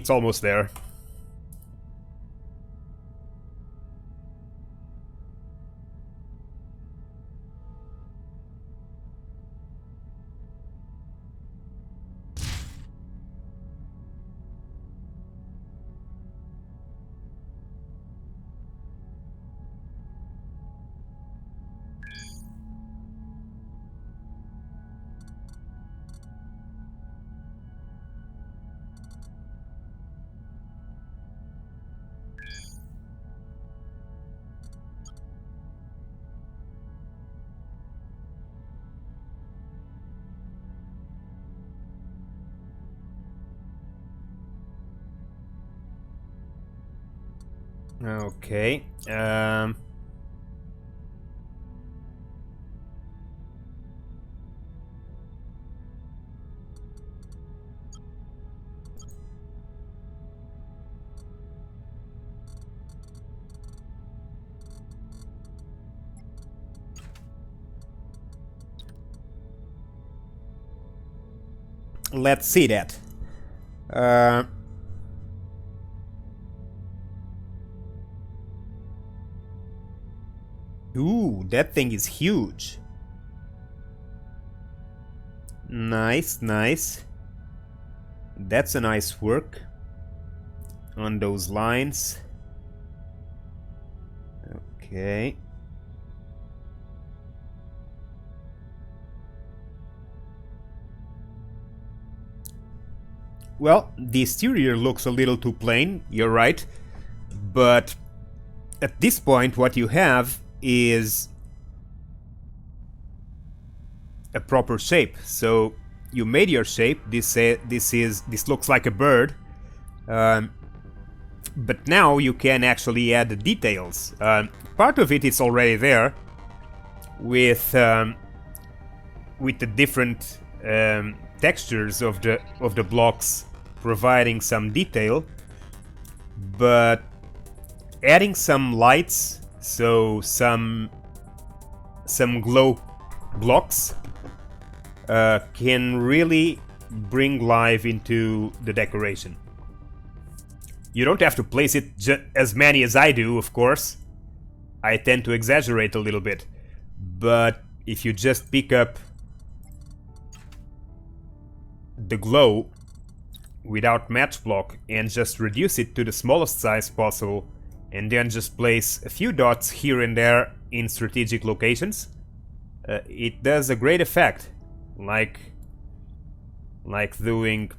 it's almost there. Okay. Let's see that. Ooh, that thing is huge. Nice, nice. That's a nice work on those lines. Okay. Well, the exterior looks a little too plain, you're right. But at this point, what you have is a proper shape. So you made your shape. This looks like a bird, but now you can actually add the details. Part of it is already there with the different textures of the blocks providing some detail, but adding some lights, so some glow blocks can really bring life into the decoration. You don't have to place it as many as I do, of course. I tend to exaggerate a little bit, but if you just pick up the glow without match block and just reduce it to the smallest size possible, and then just place a few dots here and there in strategic locations, it does a great effect, like doing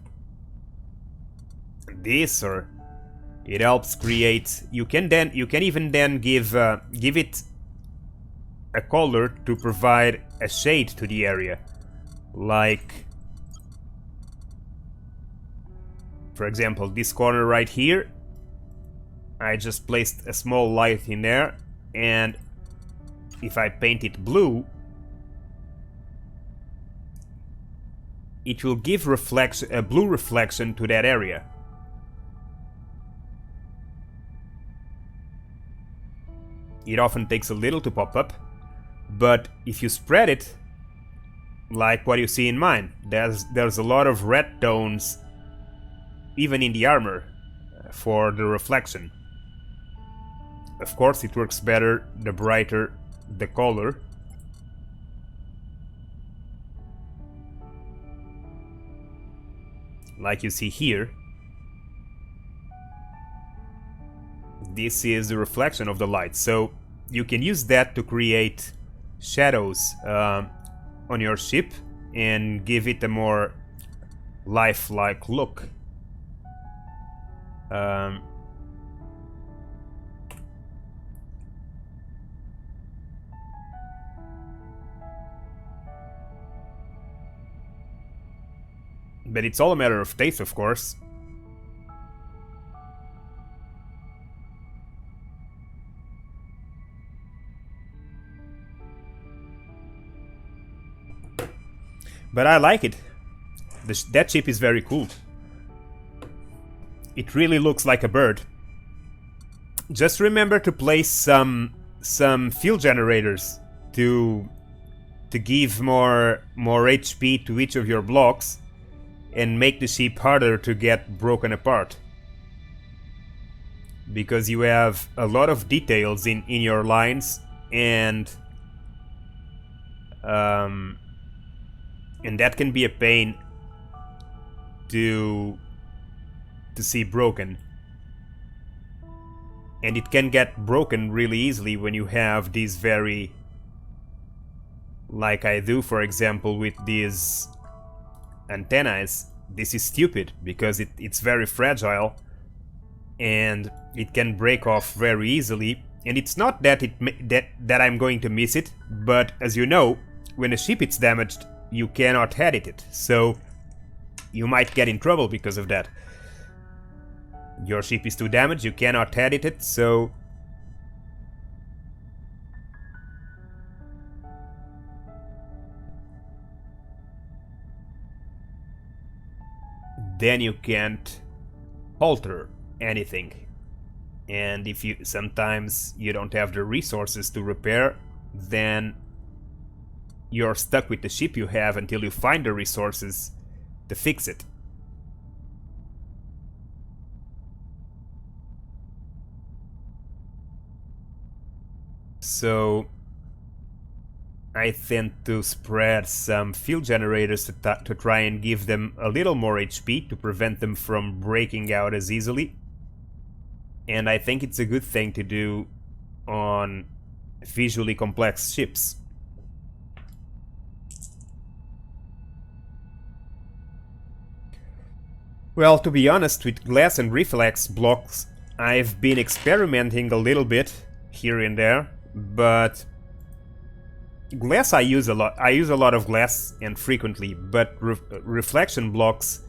this, or it helps create. You can even then give it a color to provide a shade to the area, like, for example, this corner right here. I just placed a small light in there, and if I paint it blue, it will give a blue reflection to that area. It often takes a little to pop up, but if you spread it, like what you see in mine, there's a lot of red tones, even in the armor, for the reflection. Of course, it works better the brighter the color. Like you see here. This is the reflection of the light, so you can use that to create shadows on your ship and give it a more lifelike look. But it's all a matter of taste, of course. But I like it. That ship is very cool. It really looks like a bird. Just remember to place some fuel generators to give more HP to each of your blocks and make the ship harder to get broken apart. because you have a lot of details in your lines, and that can be a pain to see broken. And it can get broken really easily when you have these very, like I do for example with these antennas. This is stupid because it's very fragile and it can break off very easily. And it's not that that I'm going to miss it, but as you know, when a ship is damaged, you cannot edit it, so you might get in trouble because of that. Your ship is too damaged, you cannot edit it, so then you can't alter anything. And if you sometimes you don't have the resources to repair, then you're stuck with the ship you have until you find the resources to fix it. So I tend to spread some field generators to try and give them a little more HP to prevent them from breaking out as easily. And I think it's a good thing to do on visually complex ships. Well, to be honest, with glass and reflex blocks, I've been experimenting a little bit here and there, but glass I use a lot. I use a lot of glass and frequently, but reflection blocks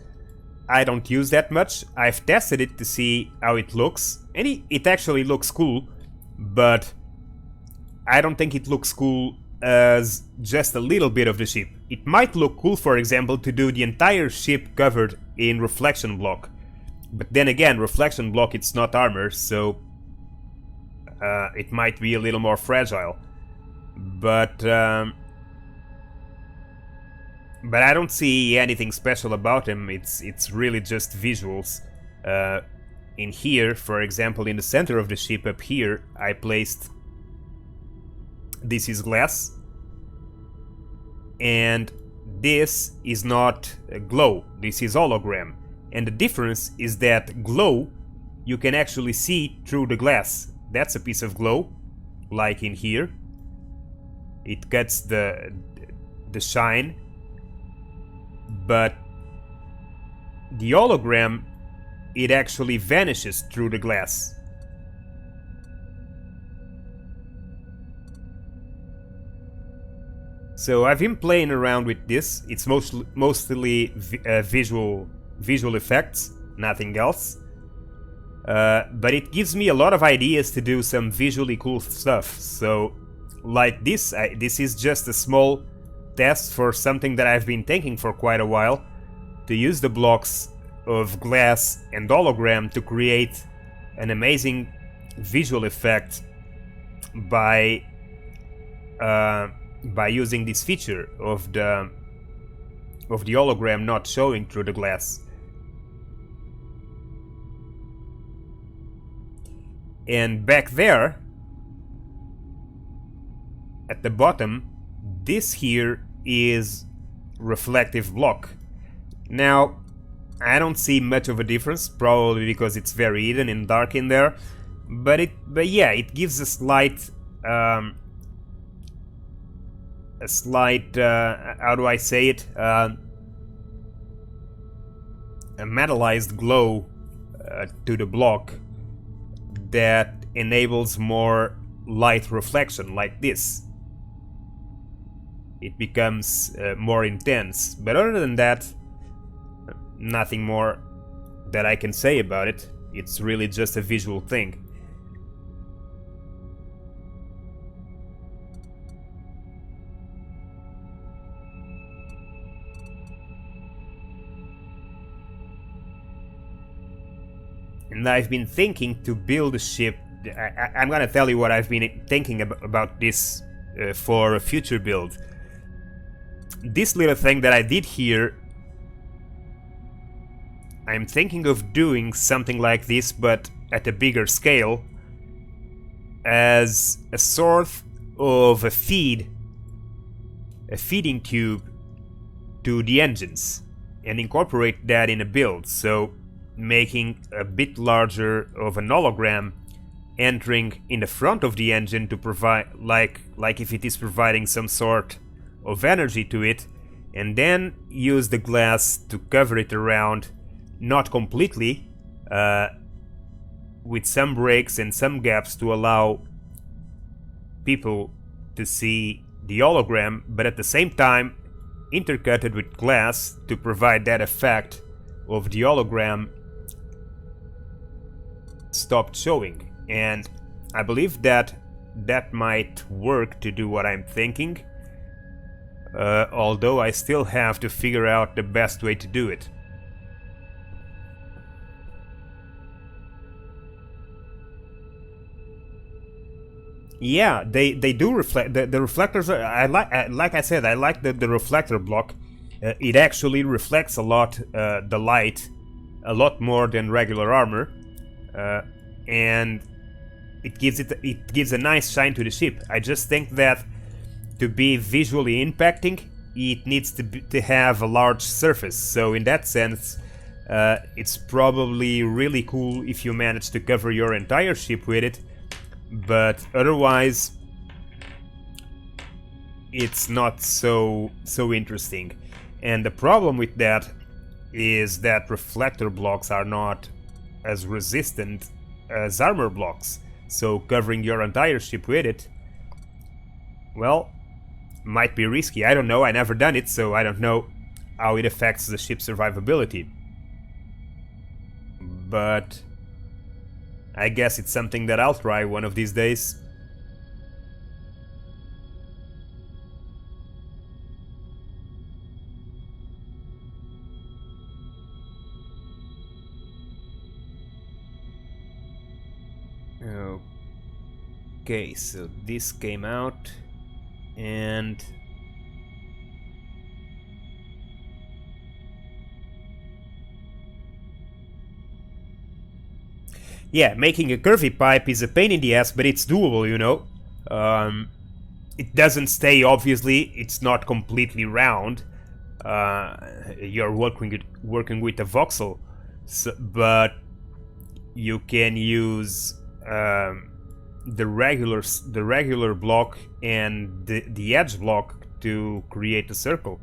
I don't use that much. I've tested it to see how it looks, and it actually looks cool, but I don't think it looks cool as just a little bit of the ship. It might look cool, for example, to do the entire ship covered in reflection block, but then again, reflection block, it's not armor, so it might be a little more fragile. But I don't see anything special about him. It's really just visuals. In here, for example, in the center of the ship up here, I placed this is glass, and this is not a glow, this is hologram. And the difference is that glow, you can actually see through the glass. That's a piece of glow, like in here. It gets the shine, but the hologram, it actually vanishes through the glass. So I've been playing around with this. It's mostly visual effects, nothing else. But it gives me a lot of ideas to do some visually cool stuff. So, like this, this is just a small test for something that I've been thinking for quite a while, to use the blocks of glass and hologram to create an amazing visual effect by using this feature of the hologram not showing through the glass. And back there, at the bottom, this here is reflective block. Now, I don't see much of a difference, probably because it's very hidden and dark in there, but yeah, it gives a slight, how do I say it, a metallized glow to the block that enables more light reflection, like this. It becomes more intense, but other than that, nothing more that I can say about it. It's really just a visual thing. And I've been thinking to build a ship. I'm gonna tell you what I've been thinking about this for a future build. This little thing that I did here, I'm thinking of doing something like this, but at a bigger scale as a sort of a feeding tube to the engines, and incorporate that in a build, so making a bit larger of an hologram entering in the front of the engine to provide, like if it is providing some sort of energy to it, and then use the glass to cover it around, not completely, with some breaks and some gaps to allow people to see the hologram, but at the same time intercutted with glass to provide that effect of the hologram stopped showing. And I believe that that might work to do what I'm thinking, although I still have to figure out the best way to do it. Yeah, they do reflect. The reflectors are, like I said, I like the reflector block. It actually reflects a lot the light, a lot more than regular armor, and it gives a nice shine to the ship. I just think that to be visually impacting, it needs to have a large surface. So in that sense, it's probably really cool if you manage to cover your entire ship with it. But otherwise, it's not so interesting. And the problem with that is that reflector blocks are not as resistant as armor blocks. So covering your entire ship with it, well, might be risky. I don't know, I never done it, so I don't know how it affects the ship's survivability. But I guess it's something that I'll try one of these days. Okay, so this came out, and yeah, making a curvy pipe is a pain in the ass, but it's doable, you know. It doesn't stay, obviously, it's not completely round. You're working with a voxel, so, but you can use the regular block and the edge block to create a circle.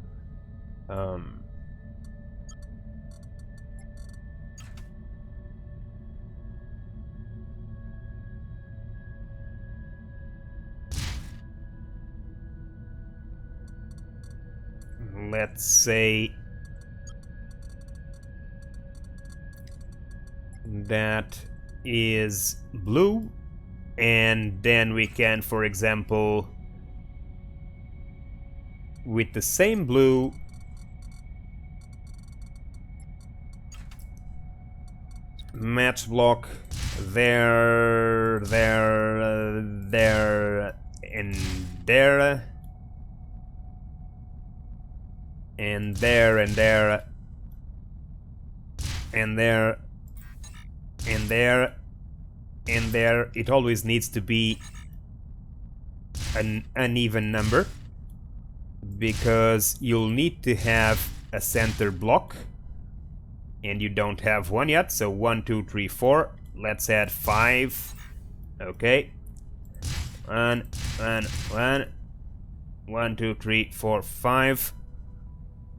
Let's say that is blue, and then we can, for example, with the same blue, match block there, there, and there, and there, and there, and there, and there, and there. It always needs to be an uneven number, because you'll need to have a center block, and you don't have one yet. So 1, 2, 3, 4. Let's add 5. Okay. 1, 2, 3, 4, 5.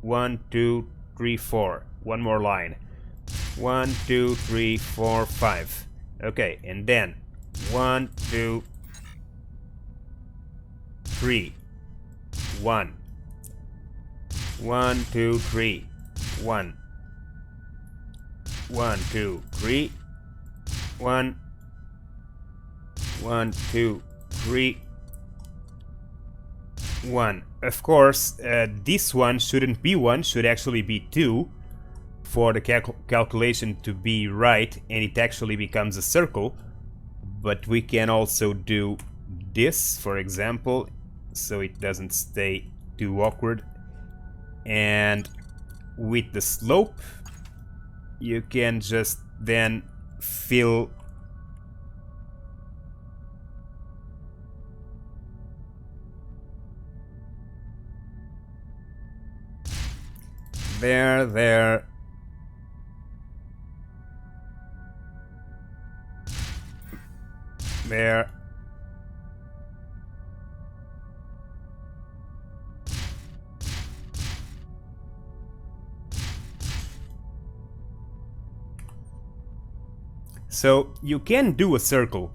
1, 2, 3, 4. One more line. 1, 2, 3, 4, 5. Okay, and then 1, 2, 3. 1. 1, 2, 3. 1. 1, 2, 3. 1. 1, 2, 3. 1. Of course, this one shouldn't be 1, should actually be 2 for the calculation to be right, and it actually becomes a circle. But we can also do this, for example, so it doesn't stay too awkward. And with the slope, you can just then fill There, there. There. So you can do a circle.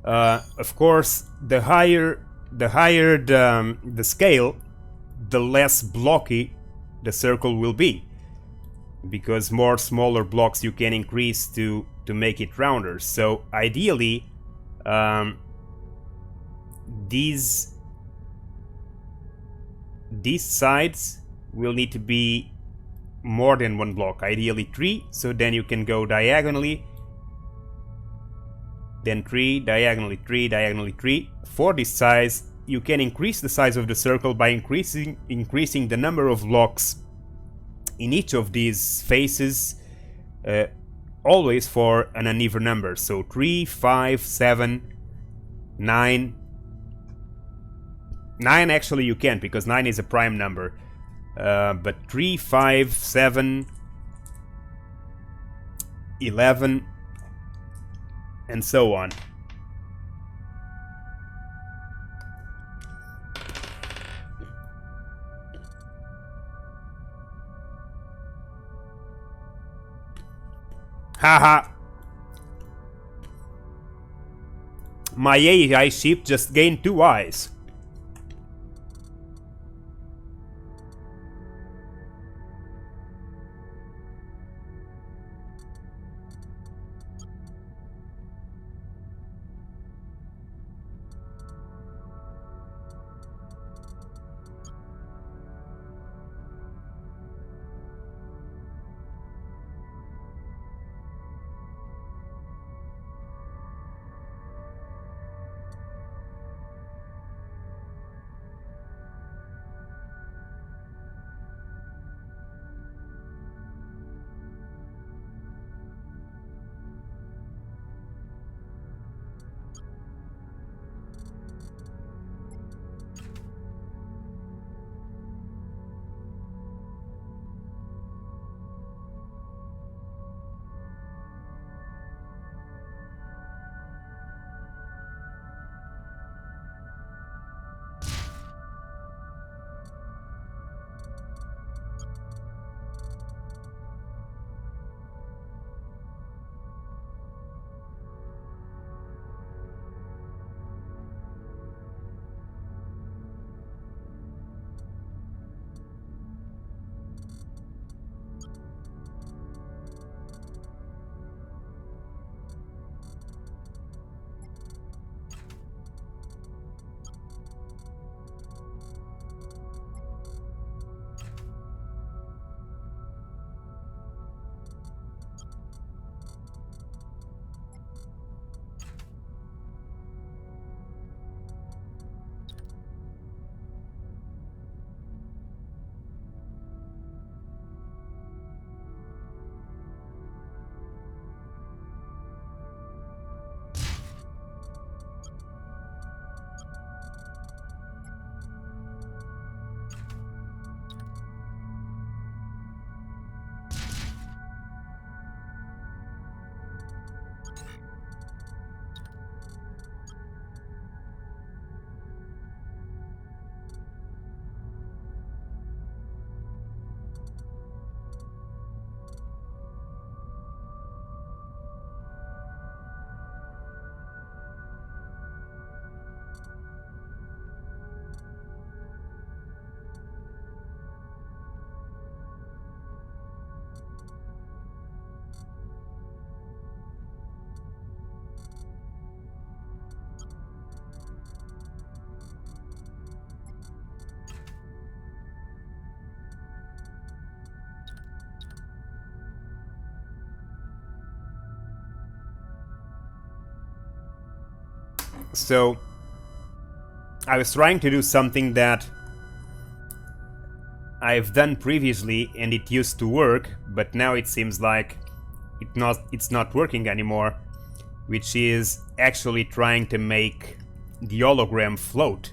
Of course, the higher the scale, the less blocky the circle will be, because more smaller blocks you can increase to make it rounder. So ideally, these sides will need to be more than one block, ideally 3, so then you can go diagonally, then 3, diagonally 3, diagonally 3. For this size, you can increase the size of the circle by increasing the number of blocks in each of these faces, always for an uneven number. So 3, 5, 7, 9. 9 actually you can't, because 9 is a prime number. But 3, 5, 7, 11, and so on. Haha! My AI ship just gained 2 eyes. So I was trying to do something that I've done previously and it used to work, but now it seems like it's not working anymore, which is actually trying to make the hologram float.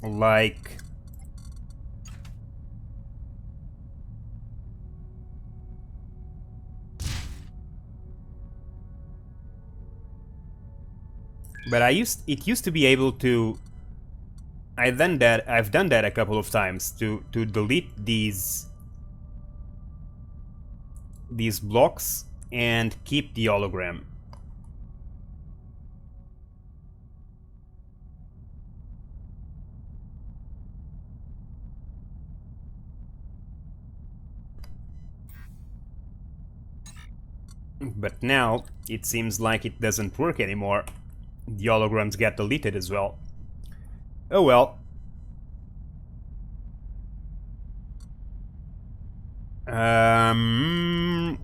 Like... But it used to be able to... I've done that a couple of times to delete these blocks and keep the hologram. But now it seems like it doesn't work anymore. The holograms get deleted as well. Oh well.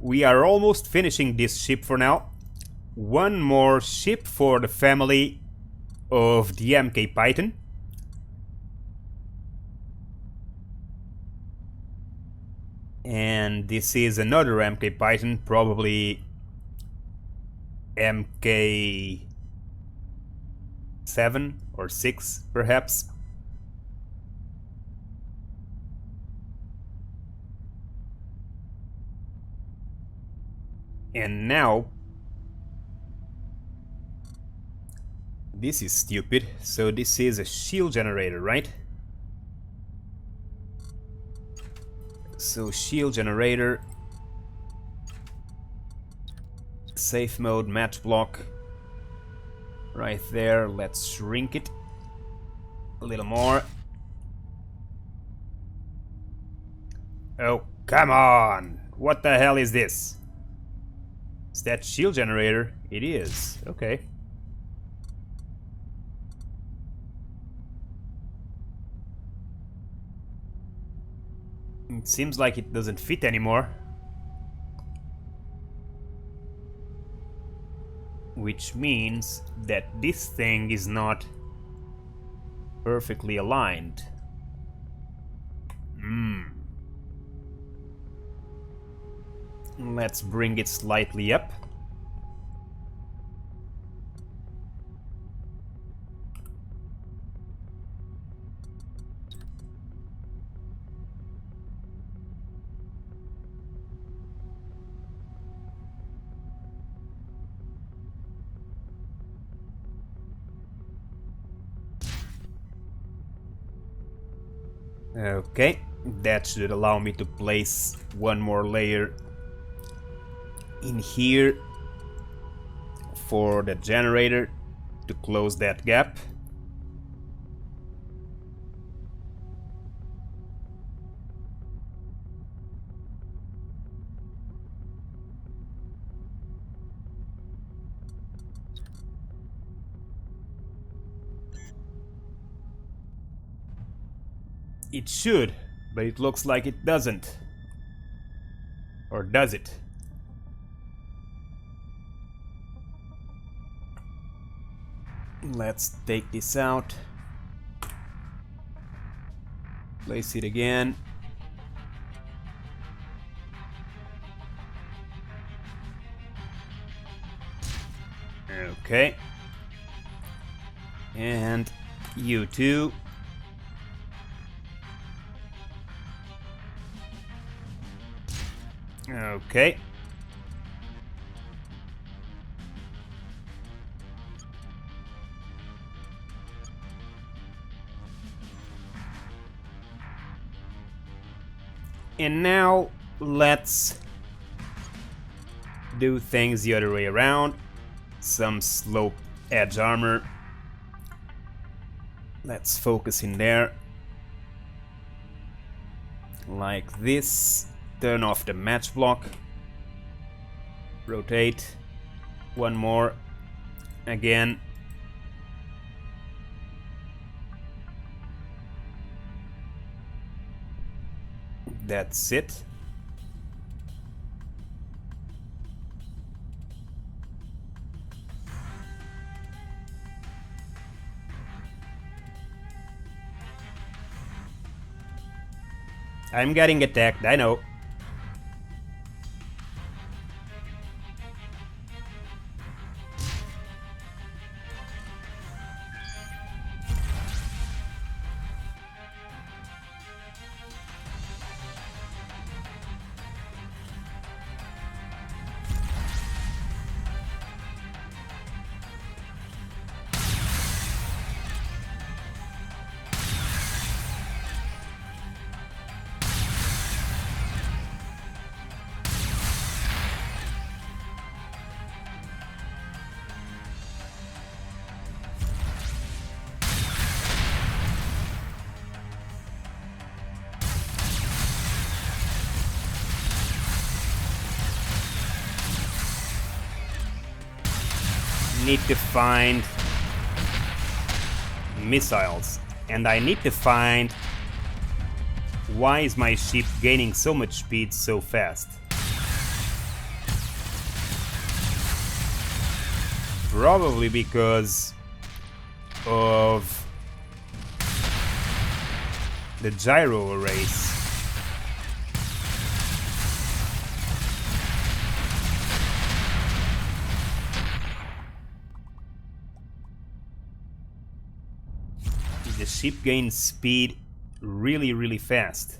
We are almost finishing this ship for now. One more ship for the family of the MK Python. And this is another MK Python, probably MK 7 or 6 perhaps. And now this is stupid. So this is a shield generator, right? So shield generator, safe mode, match block, right there. Let's shrink it a little more. Oh, come on! What the hell is this? Is that shield generator? It is. Okay. It seems like it doesn't fit anymore. Which means that this thing is not perfectly aligned. Let's bring it slightly up. Okay, that should allow me to place one more layer in here for the generator to close that gap. It should, but it looks like it doesn't. Or does it? Let's take this out. Place it again. Okay. And you too. Okay. And now let's do things the other way around. Some slope edge armor. Let's focus in there. Like this. Turn off the match block. Rotate. One more. Again. That's it. I'm getting attacked, I know. need to find missiles, and I need to find why is my ship gaining so much speed so fast. Probably because of the gyro arrays. The ship gains speed really fast.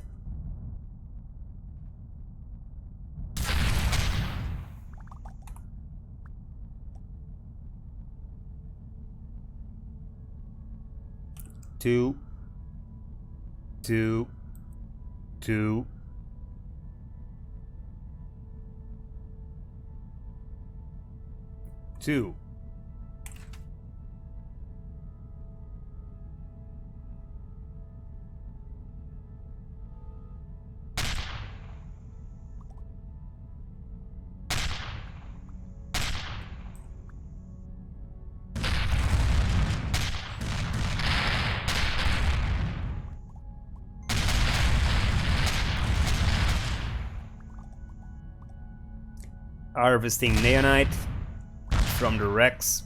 Two. Harvesting neonite from the wrecks.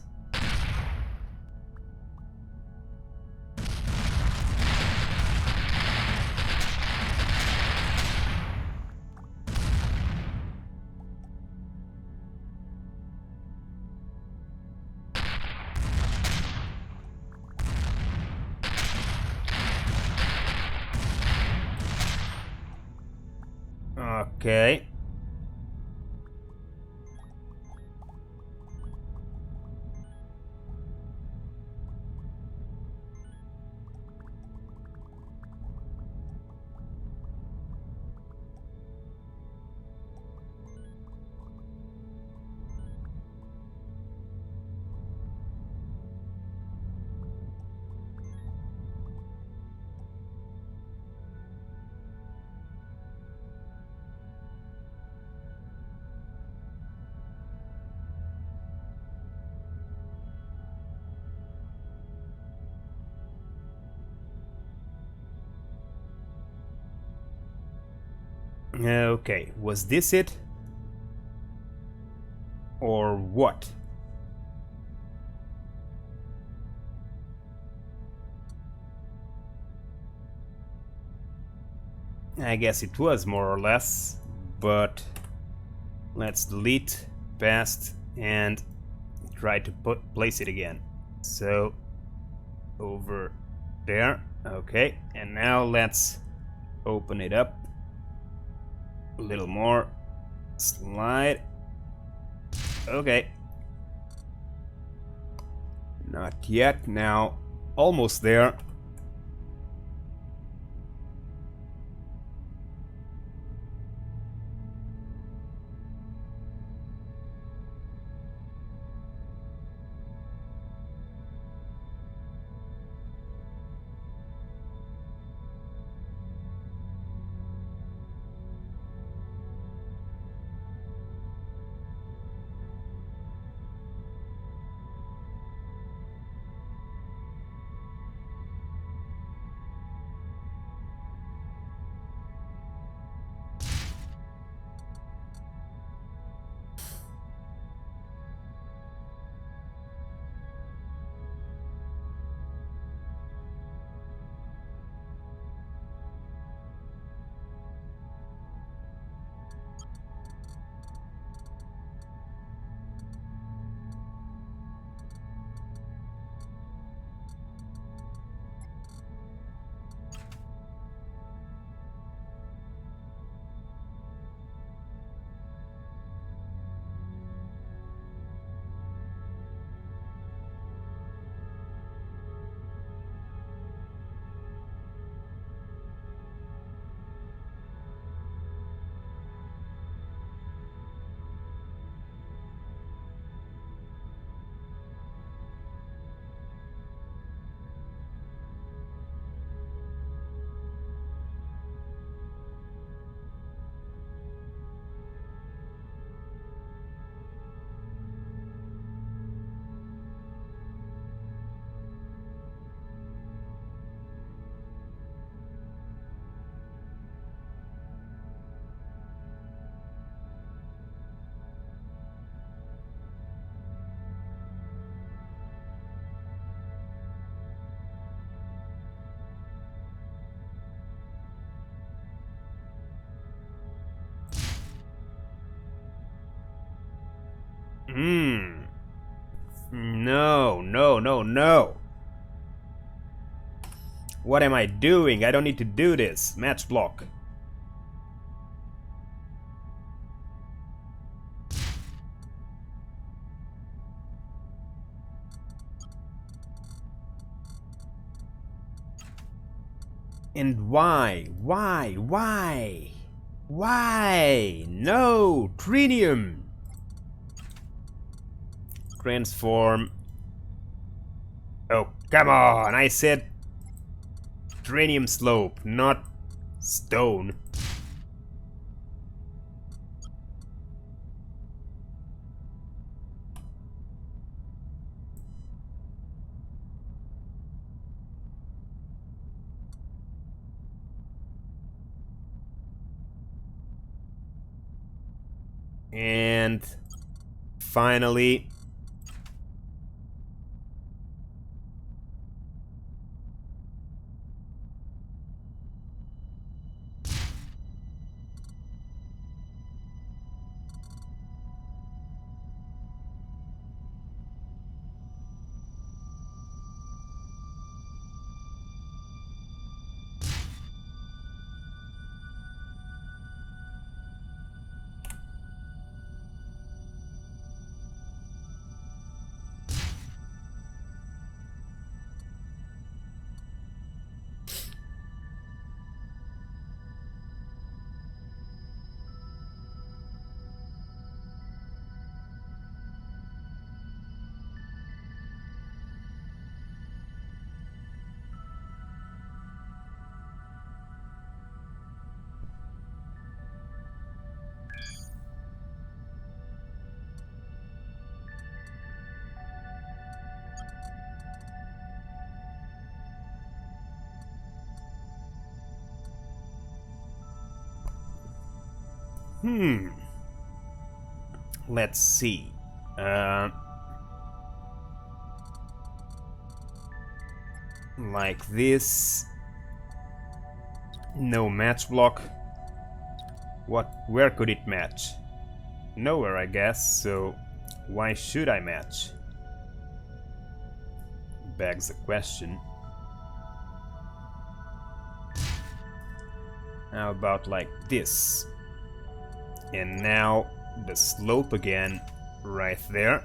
Okay. Okay, was this it? Or what? I guess it was more or less, but let's delete past and try to place it again. So, over there, okay, and now let's open it up a little more, slide, okay, not yet, now almost there. No, no, no, no. What am I doing? I don't need to do this. Match block. And why? Why? Why? Why? No! Trinium! Transform. Oh, come on! I said Trinium slope, not stone. And finally, let's see. Like this. No match block. Where could it match? Nowhere, I guess, so why should I match? Begs the question. How about like this? And now the slope again, right there.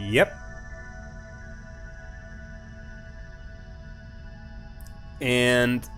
Yep. And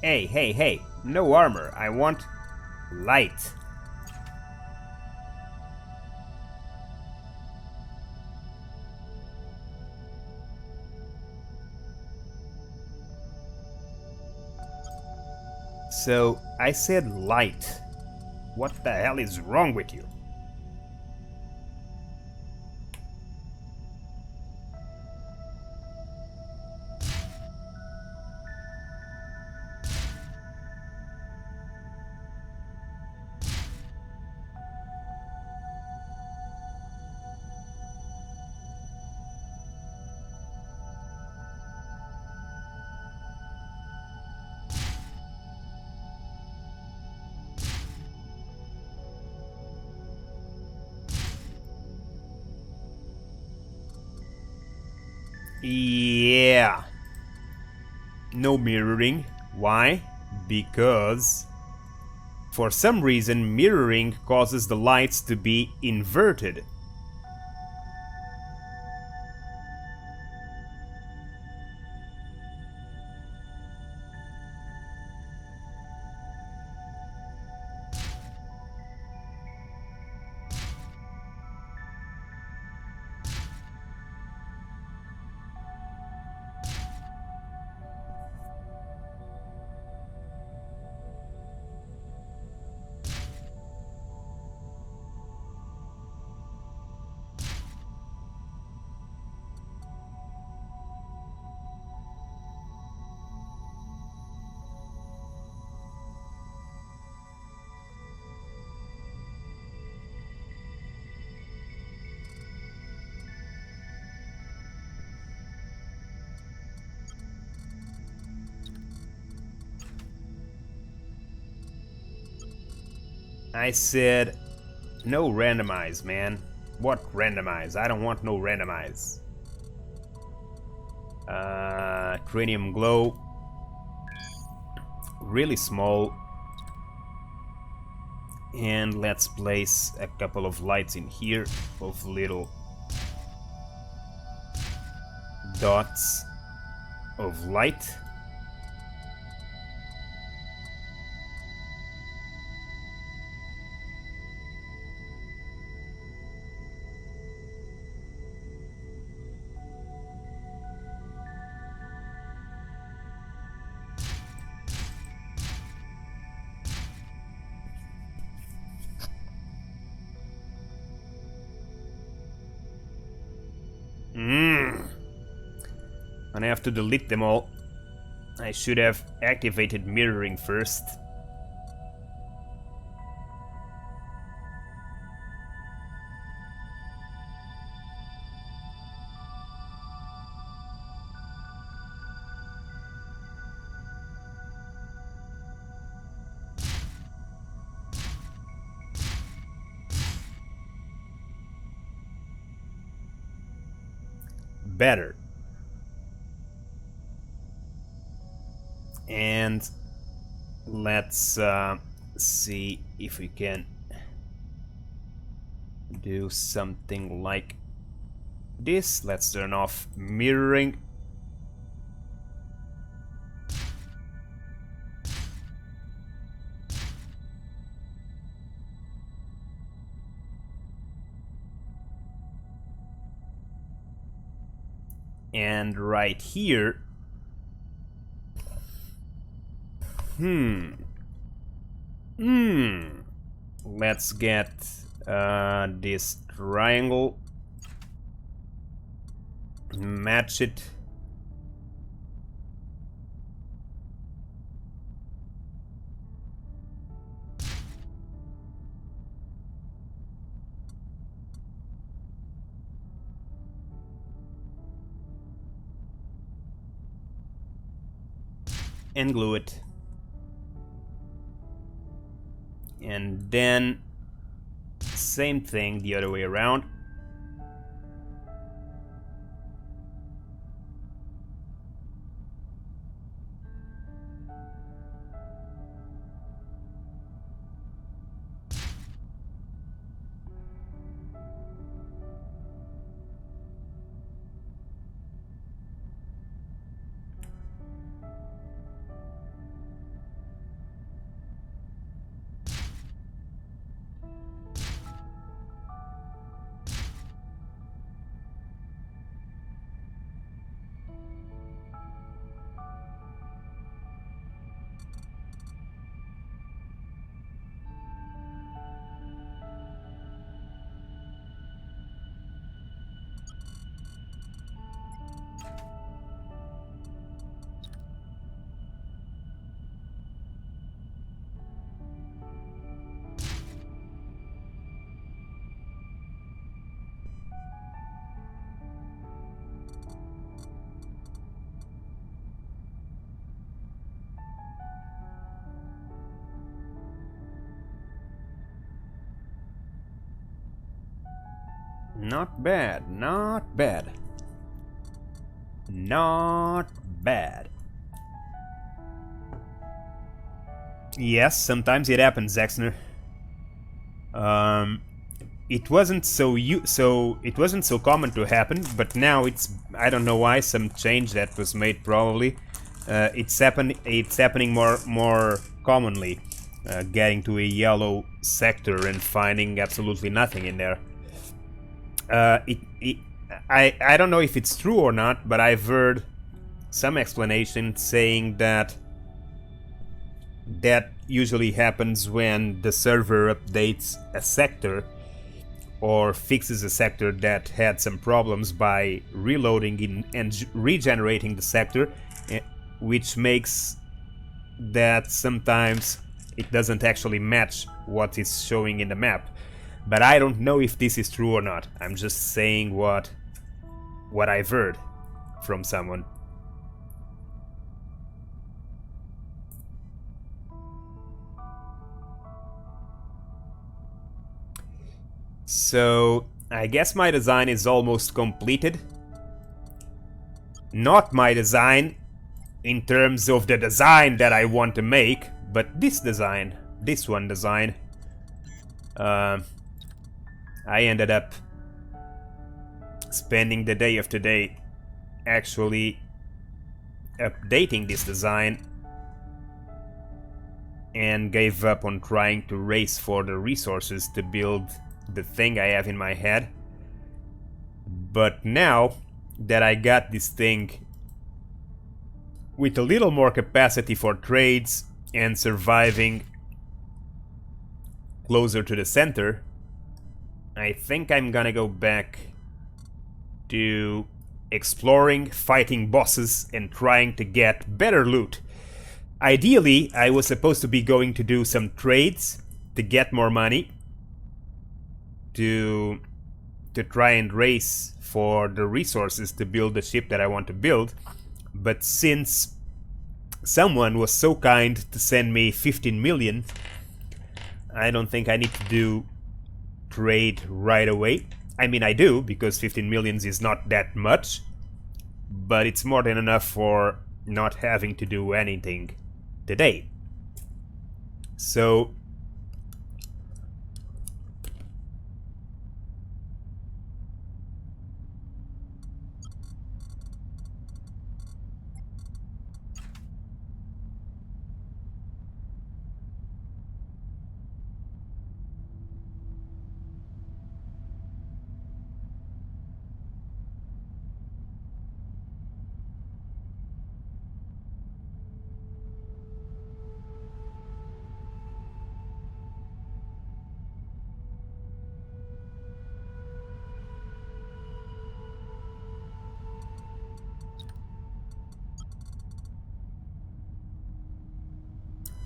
hey, hey, hey, no armor. I want light. So, I said light. What the hell is wrong with you? Yeah. No mirroring. Why? Because for some reason mirroring causes the lights to be inverted. I said, no randomize, man. What randomize? I don't want no randomize. Cranium glow. Really small. And let's place a couple of lights in here of little dots of light. And I have to delete them all. I should have activated mirroring first. Better. And let's see if we can do something like this. Let's turn off mirroring. And right here, let's get this triangle, match it. And glue it. And then same thing the other way around. Not bad, not bad. Not bad. Yes, sometimes it happens, Zexner. It wasn't it wasn't so common to happen, but now it's, I don't know why, some change that was made probably. It's happening more commonly. Getting to a yellow sector and finding absolutely nothing in there. I don't know if it's true or not, but I've heard some explanation saying that usually happens when the server updates a sector or fixes a sector that had some problems by reloading and regenerating the sector, which makes that sometimes it doesn't actually match what is showing in the map. But I don't know if this is true or not. I'm just saying what I've heard from someone. So, I guess my design is almost completed. Not my design in terms of the design that I want to make, but this design, this one design. I ended up spending the day of today actually updating this design and gave up on trying to race for the resources to build the thing I have in my head. But now that I got this thing with a little more capacity for trades and surviving closer to the center, I think I'm gonna go back to exploring, fighting bosses, and trying to get better loot. Ideally, I was supposed to be going to do some trades to get more money, to try and race for the resources to build the ship that I want to build. But since someone was so kind to send me 15 million, I don't think I need to do trade right away. I mean, I do, because 15 millions is not that much, but it's more than enough for not having to do anything today. So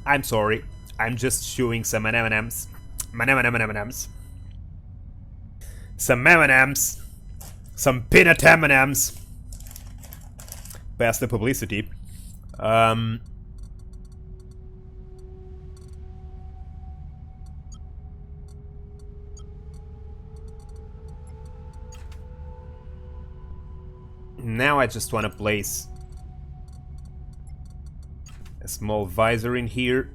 I'm sorry, I'm just chewing some M&Ms. M&Ms. Some M&Ms. Some peanut M&Ms. Past the publicity. Now I just want to place a small visor in here.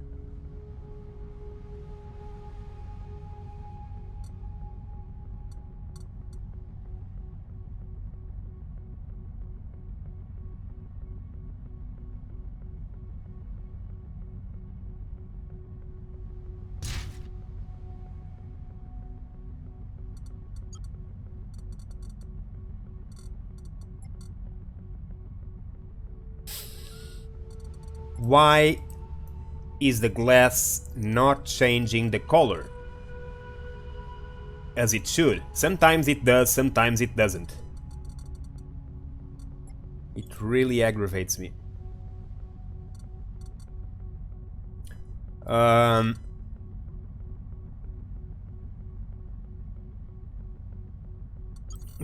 Why is the glass not changing the color? As it should. Sometimes it does, sometimes it doesn't. It really aggravates me.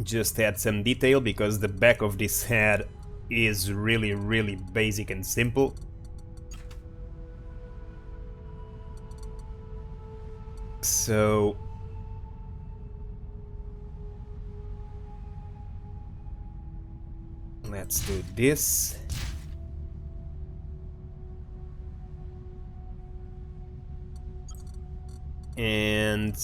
Just add some detail because the back of this head is really basic and simple. So Let's do this. And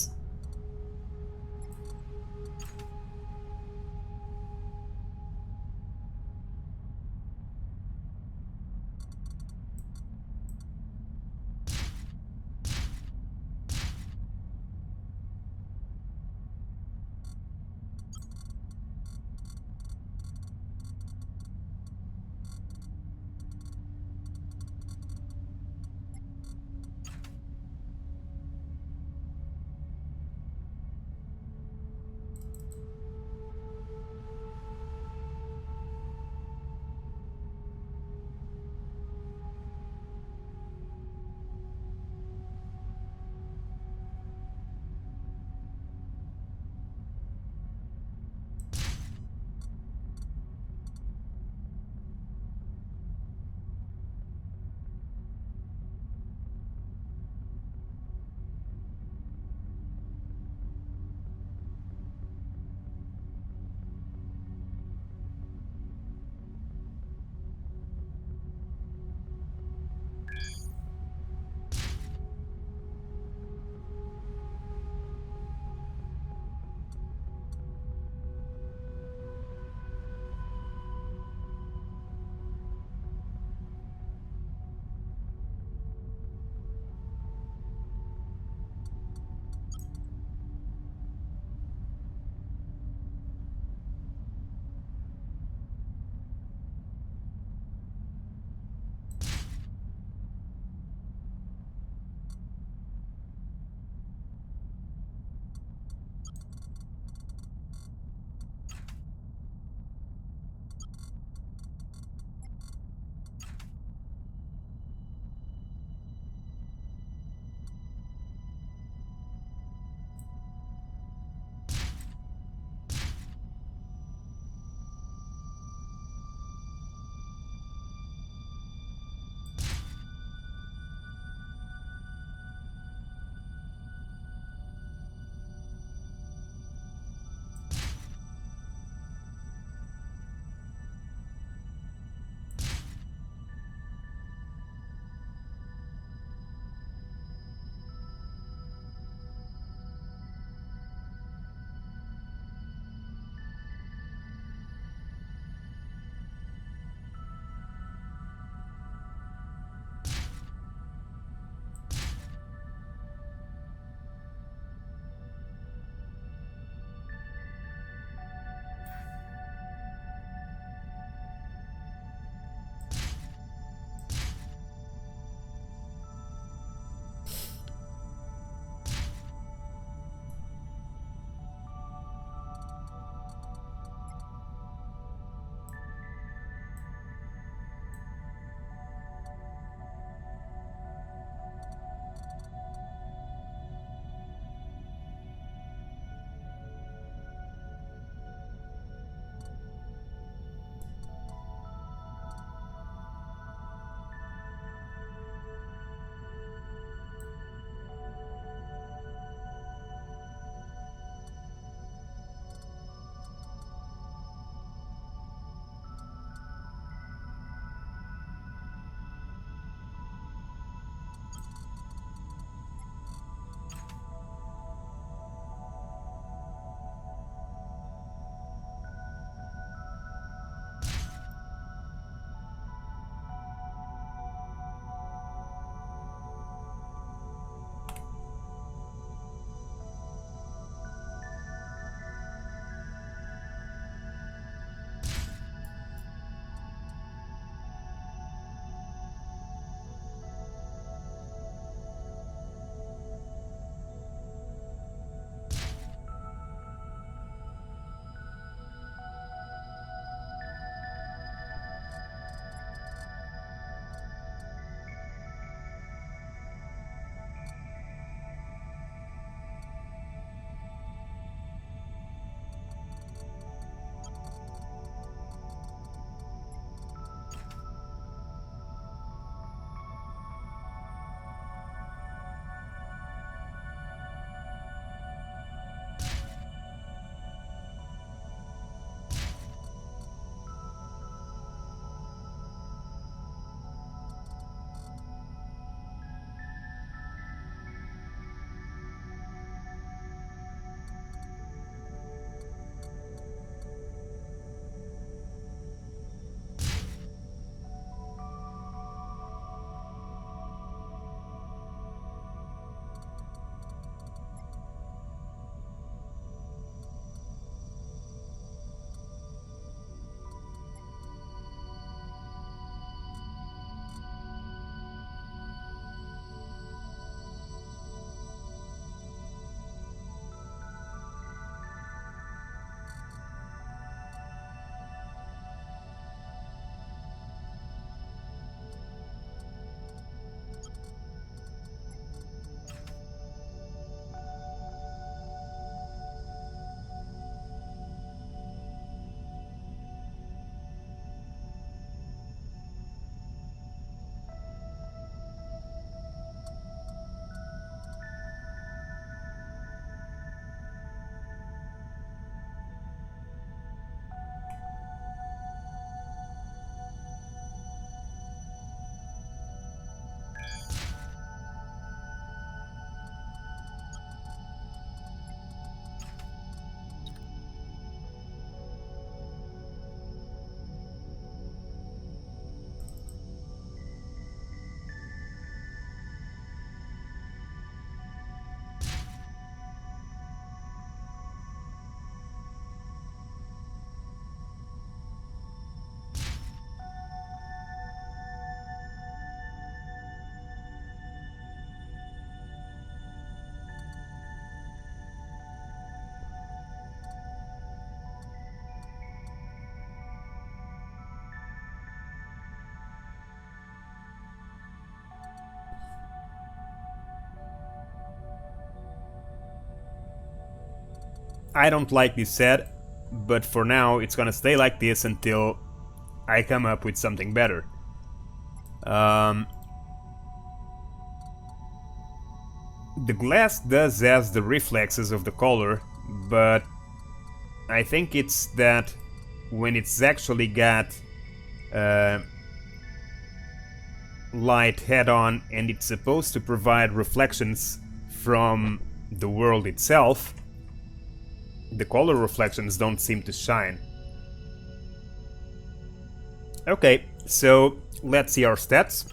I don't like this set, but for now it's gonna stay like this until I come up with something better. The glass does has the reflexes of the color, but I think it's that when it's actually got light head-on and it's supposed to provide reflections from the world itself, the color reflections don't seem to shine. Okay, so let's see our stats.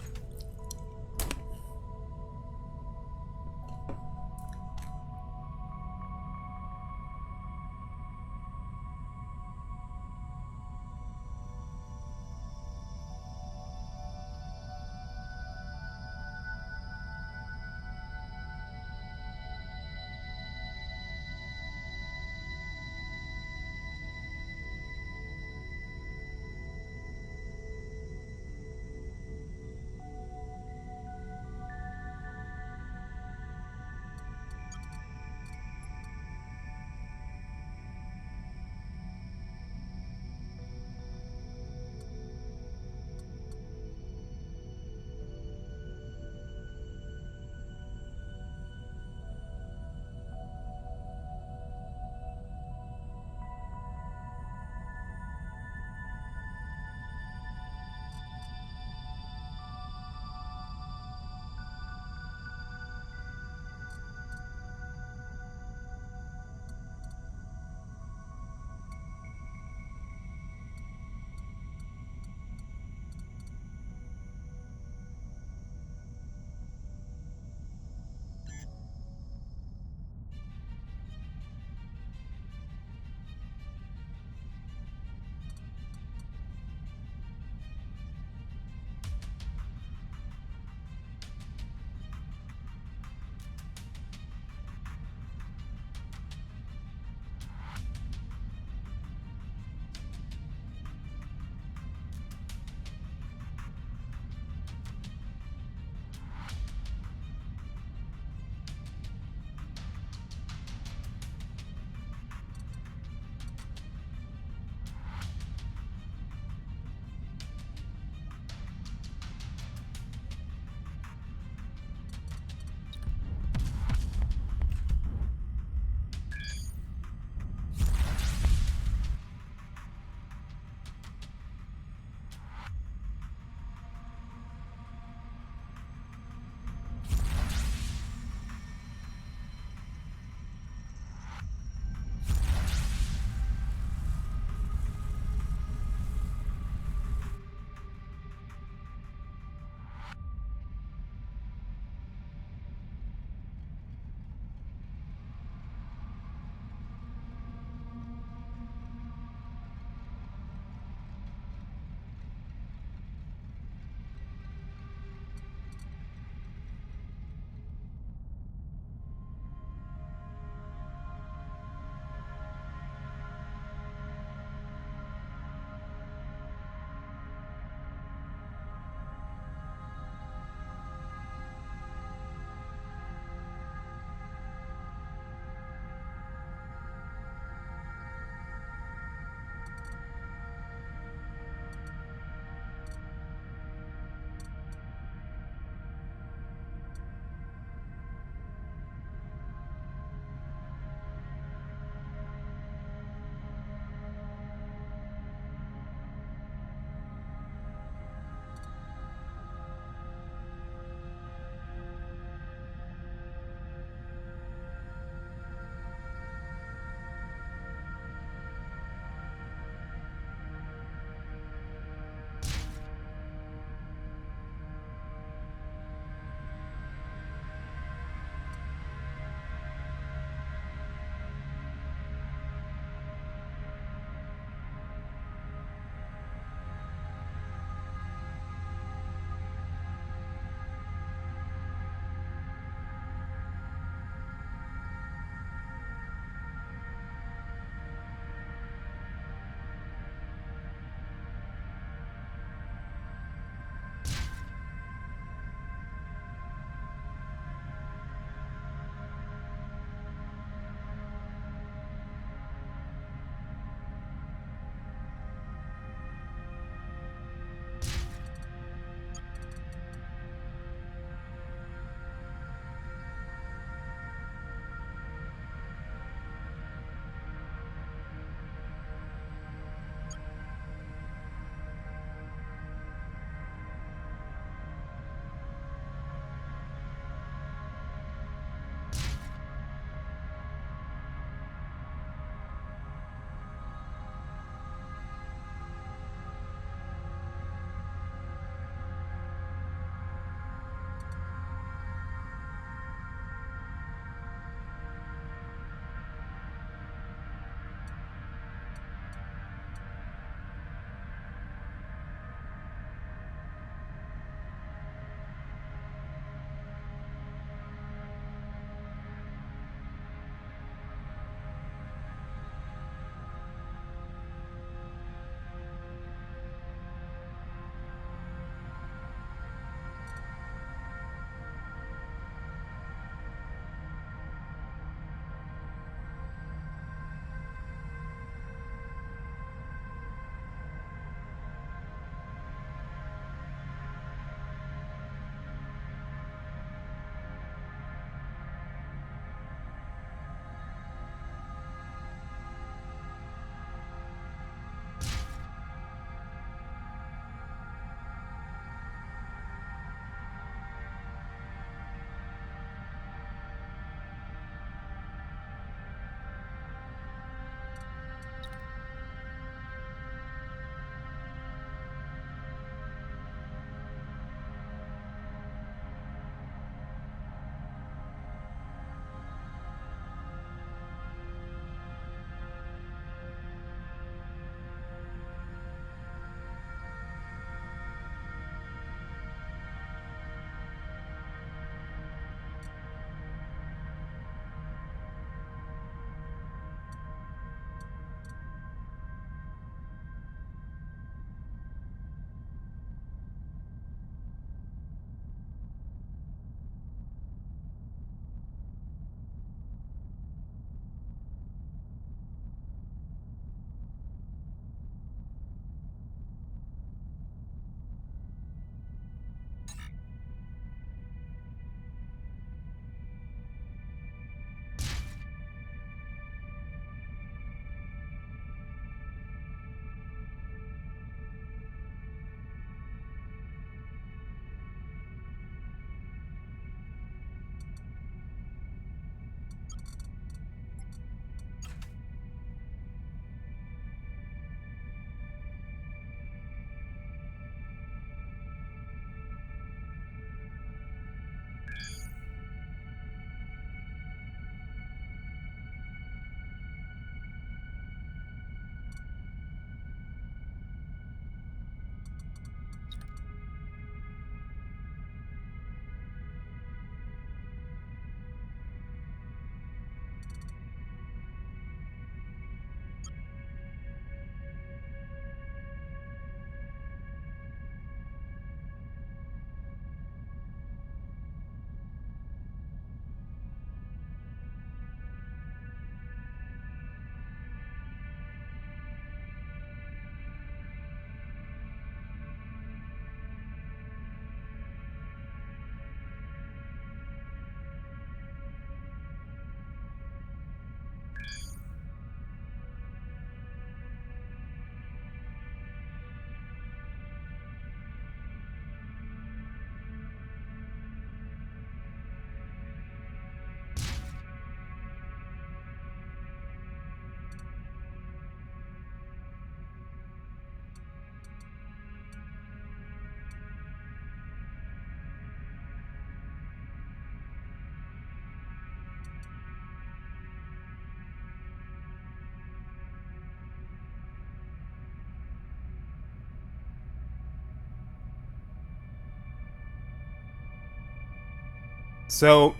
So,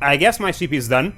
I guess my ship is done.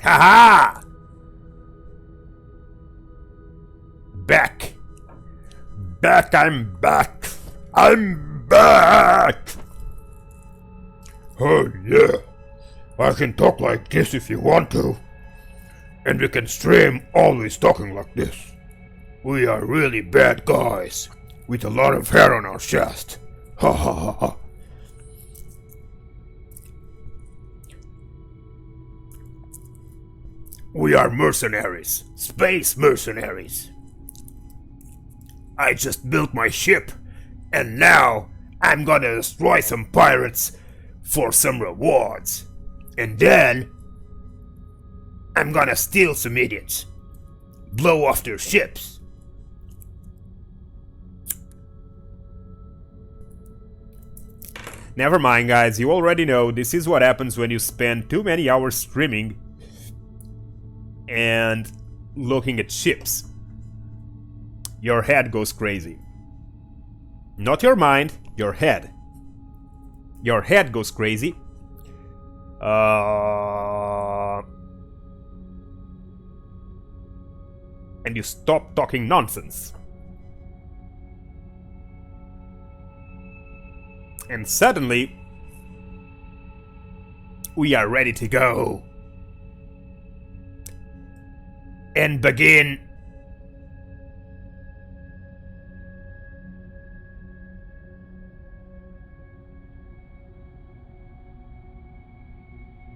Haha! Back! Back, I'm back! I'm back! Oh yeah, I can talk like this if you want to. And we can stream always talking like this. We are really bad guys, with a lot of hair on our chest. Ha ha ha ha. We are mercenaries, space mercenaries. I just built my ship, and now I'm gonna destroy some pirates for some rewards. And then I'm gonna steal some idiots, blow off their ships. Never mind, guys, you already know this is what happens when you spend too many hours streaming and looking at ships. Your head goes crazy. Not your mind, your head. Your head goes crazy. And you stop talking nonsense. And suddenly, we are ready to go. And begin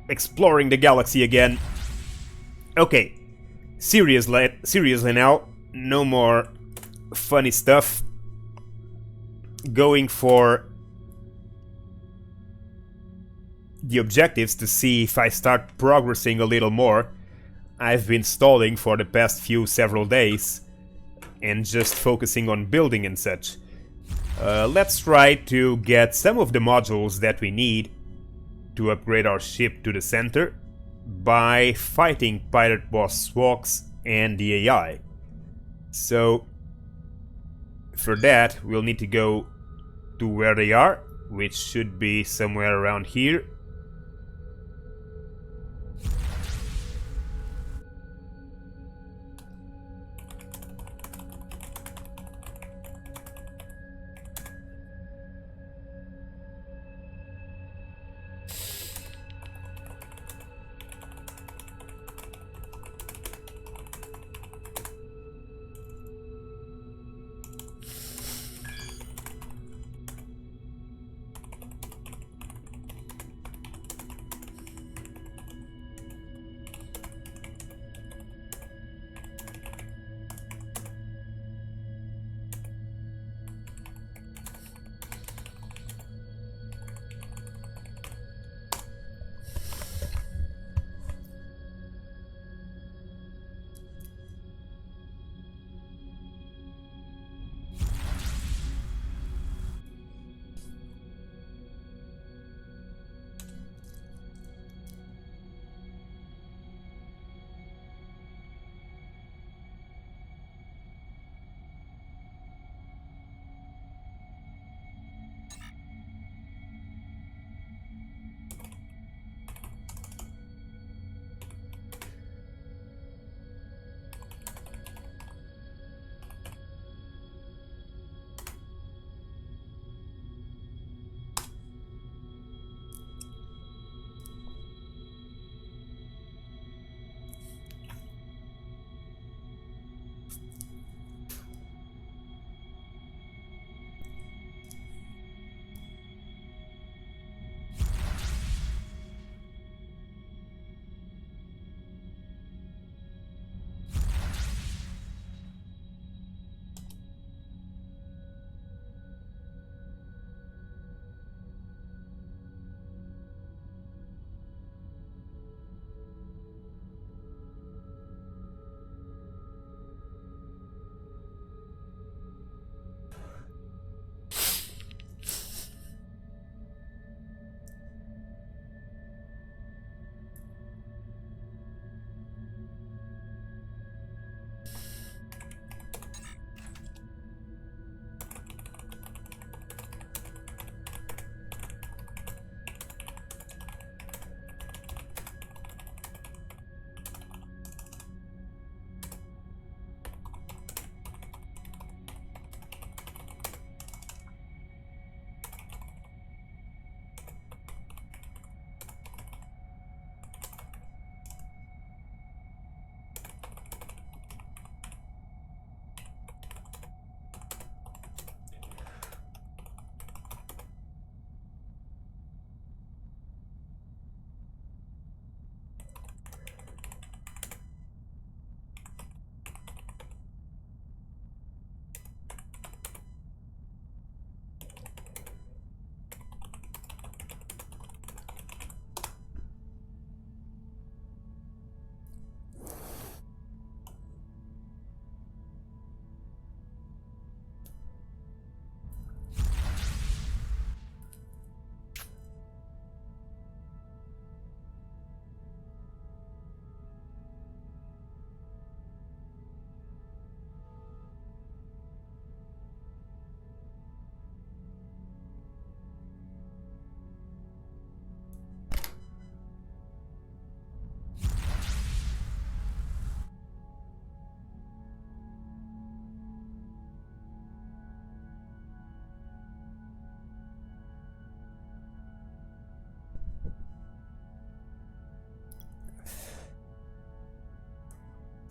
exploring the galaxy again. Okay, seriously now, no more funny stuff. Going for the objectives to see if I start progressing a little more. I've been stalling for the past several days and just focusing on building and such. Let's try to get some of the modules that we need to upgrade our ship to the center by fighting pirate boss Swoks and the AI. So for that we'll need to go to where they are, which should be somewhere around here.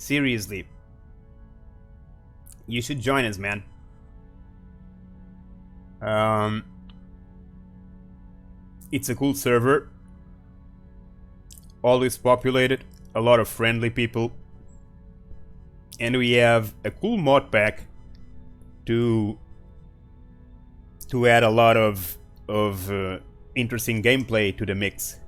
Seriously. You should join us, man. It's a cool server. Always populated. A lot of friendly people. And we have a cool mod pack to add a lot of interesting gameplay to the mix.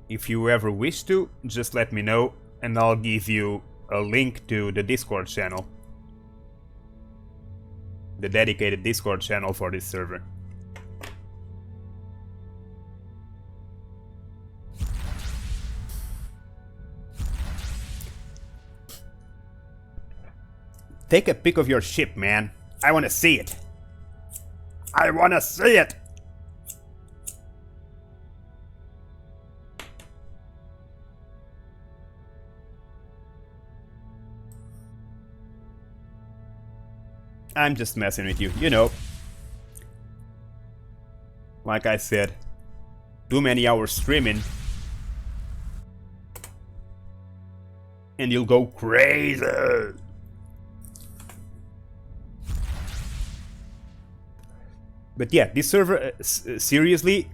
If you ever wish to, just let me know and I'll give you a link to the Discord channel. The dedicated Discord channel for this server. Take a pic of your ship, man. I wanna see it. I wanna see it! I'm just messing with you, you know. Like I said, too many hours streaming and you'll go crazy. But yeah, this server, seriously,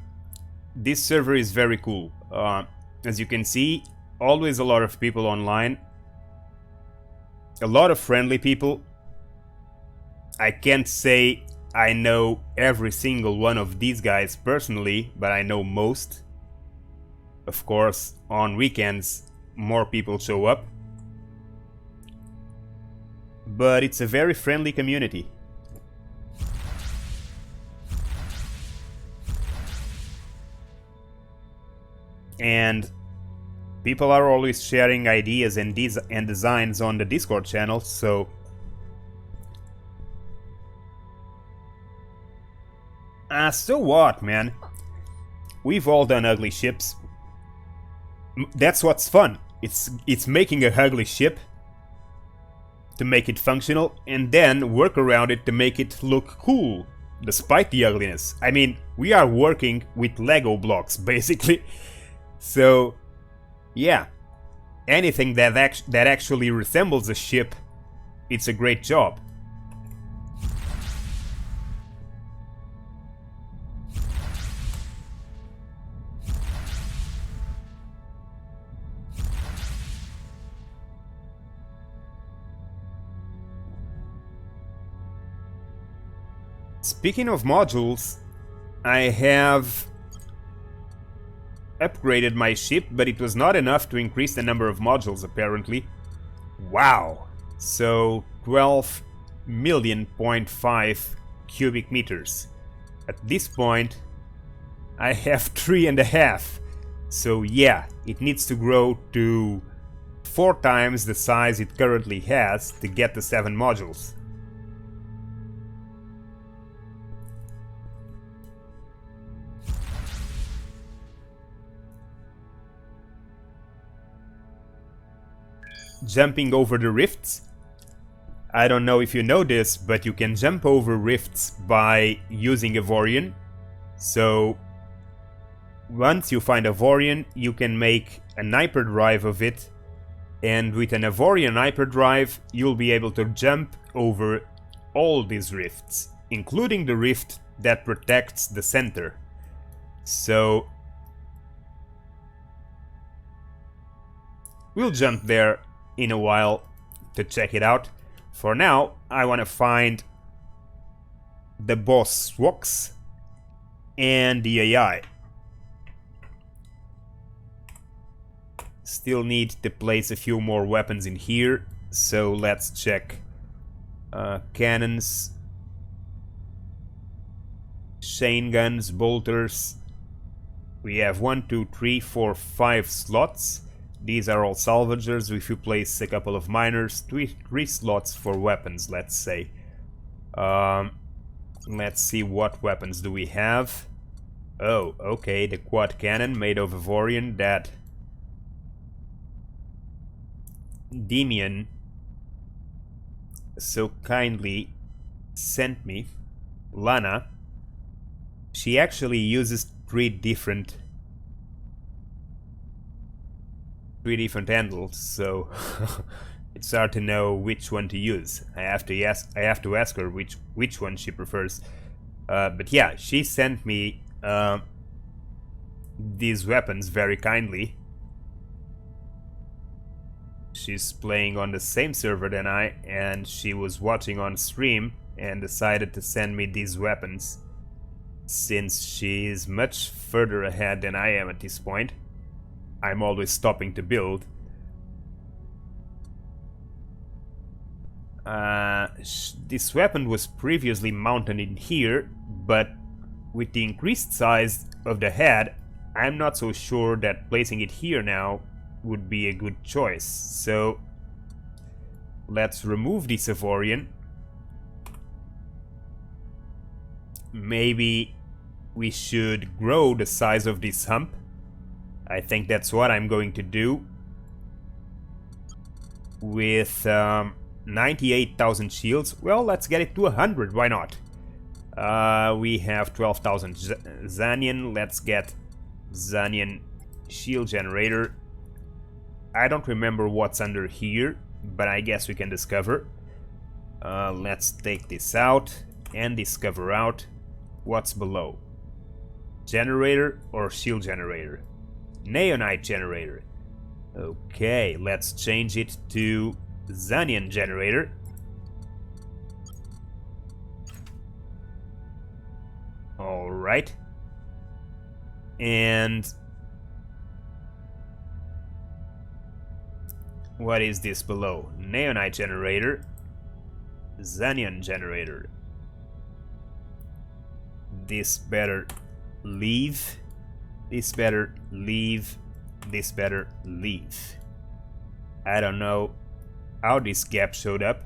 this server is very cool. As you can see, always a lot of people online. A lot of friendly people. I can't say I know every single one of these guys personally, but I know most. Of course, on weekends, more people show up. But it's a very friendly community. And people are always sharing ideas and designs on the Discord channel, so so what, man? We've all done ugly ships. That's what's fun. It's making a ugly ship to make it functional and then work around it to make it look cool, despite the ugliness. I mean, we are working with Lego blocks, basically. So, yeah. Anything that actually resembles a ship, it's a great job. Speaking of modules, I have upgraded my ship, but it was not enough to increase the number of modules, apparently. Wow! So 12 million.5 cubic meters. At this point, I have 3.5. So yeah, it needs to grow to 4 times the size it currently has to get the 7 modules. Jumping over the rifts. I don't know if you know this, but you can jump over rifts by using Avorion. So once you find Avorion, you can make an hyperdrive of it, and with an Avorion hyperdrive, you'll be able to jump over all these rifts, including the rift that protects the center. So we'll jump there in a while to check it out. For now, I want to find the boss Swoks and the AI. Still need to place a few more weapons in here, so let's check. Cannons, chain guns, bolters. We have 1, 2, 3, 4, 5 slots. These are all salvagers. If you place a couple of miners, 3 slots for weapons, let's say. Let's see, what weapons do we have? Oh, okay, the quad cannon made of Avorion that Demian so kindly sent me. Lana. She actually uses 3 different three different handles, so it's hard to know which one to use. I have to ask her which one she prefers. But yeah, she sent me these weapons very kindly. She's playing on the same server than I, and she was watching on stream and decided to send me these weapons, since she is much further ahead than I am at this point. I'm always stopping to build. This weapon was previously mounted in here, but with the increased size of the head, I'm not so sure that placing it here now would be a good choice. So let's remove this Avorion. Maybe we should grow the size of this hump. I think that's what I'm going to do. With 98,000 shields, well, let's get it to 100, why not? We have 12,000 Zanian. Let's get Zanian shield generator. I don't remember what's under here, but I guess we can discover. Let's take this out and discover out what's below. Generator or shield generator? Neonite generator. Okay, let's change it to Zanian generator. Alright. And what is this below? Neonite generator. Zanian generator. This better leave. This better leave. This better leave. I don't know how this gap showed up.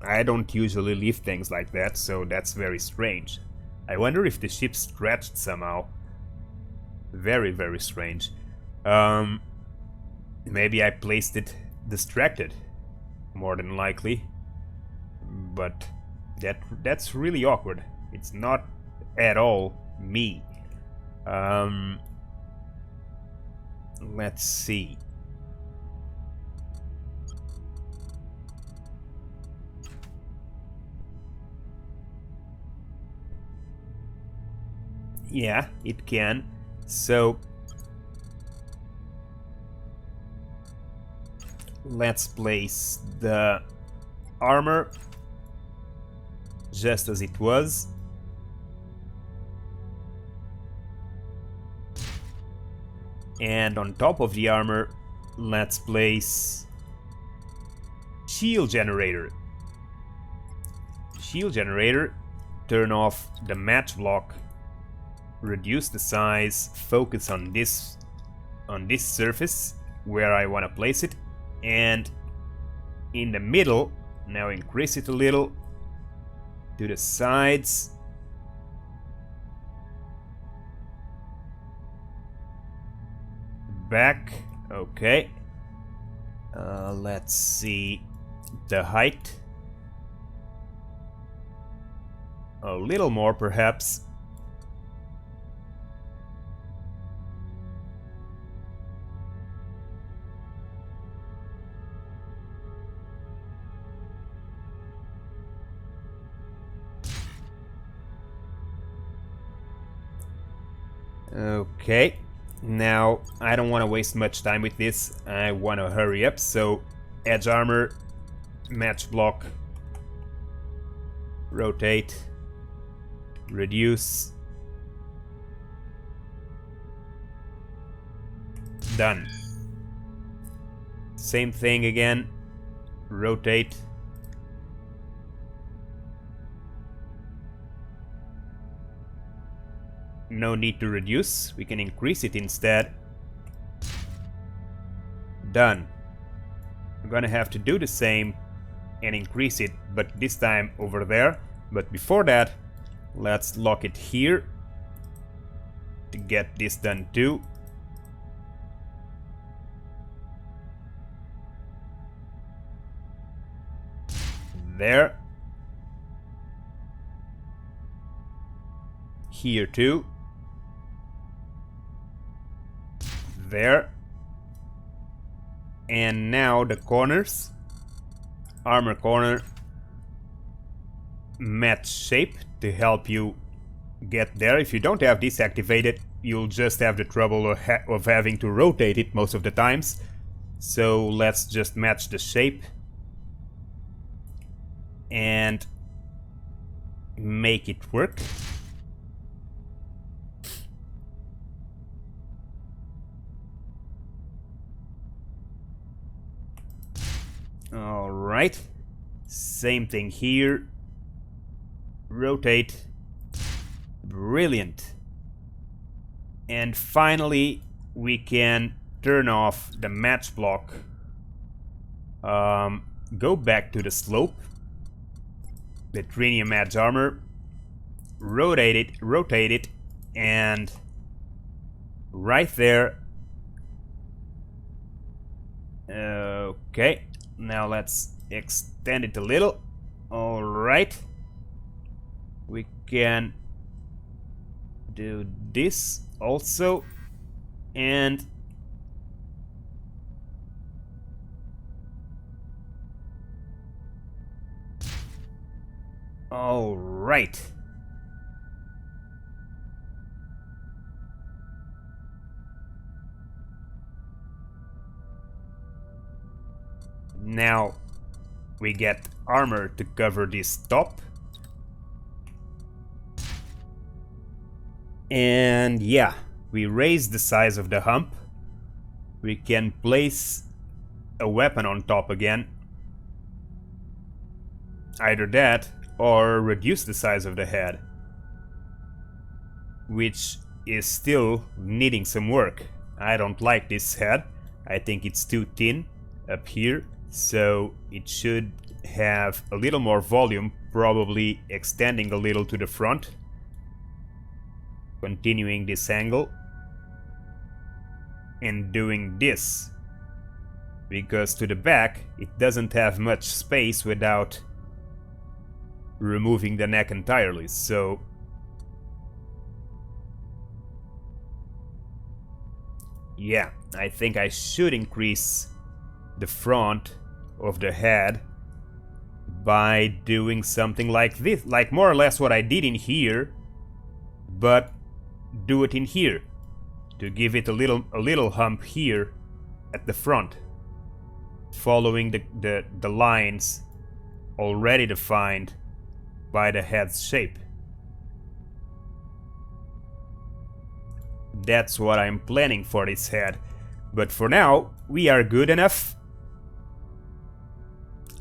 I don't usually leave things like that, so that's very strange. I wonder if the ship stretched somehow. Very, very strange. Maybe I placed it distracted, more than likely. But that's really awkward. It's not at all me. Let's see. Yeah, it can. So let's place the armor just as it was. And on top of the armor, let's place shield generator. Shield generator, turn off the match block, reduce the size, focus on this surface where I want to place it, and in the middle, now increase it a little to the sides. Back, okay. Let's see the height. A little more, perhaps. Okay. Now, I don't want to waste much time with this. I want to hurry up, so edge armor, match block, rotate, reduce. Done. Same thing again. Rotate. No need to reduce, we can increase it instead. Done. I'm gonna have to do the same and increase it, but this time over there. But before that, let's lock it here to get this done too. There. Here too. There. And now the corners. Armor corner. Match shape to help you get there. If you don't have this activated, you'll just have the trouble of having to rotate it most of the times. So let's just match the shape and make it work. Alright, same thing here. Rotate. Brilliant. And finally, we can turn off the match block. Go back to the slope. The Trinium Edge Armor. Rotate it, and right there. Okay, now let's extend it a little. Alright. We can do this also, and all right. Now we get armor to cover this top. And yeah, we raise the size of the hump. We can place a weapon on top again. Either that, or reduce the size of the head, which is still needing some work. I don't like this head. I think it's too thin up here, so it should have a little more volume, probably extending a little to the front. Continuing this angle and doing this, because to the back it doesn't have much space without removing the neck entirely. So yeah, I think I should increase the front of the head by doing something like this, like more or less what I did in here, but do it in here to give it a little hump here at the front, following the lines already defined by the head's shape. That's what I'm planning for this head, but for now we are good enough.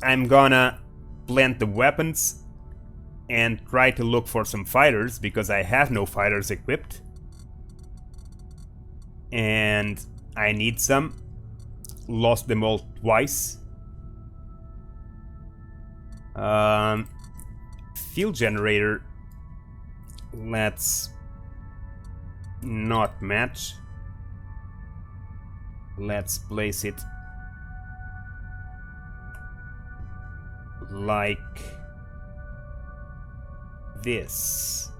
I'm gonna plant the weapons and try to look for some fighters, because I have no fighters equipped. And I need some. Lost them all twice. Fuel generator. Let's not match. Let's place it like this.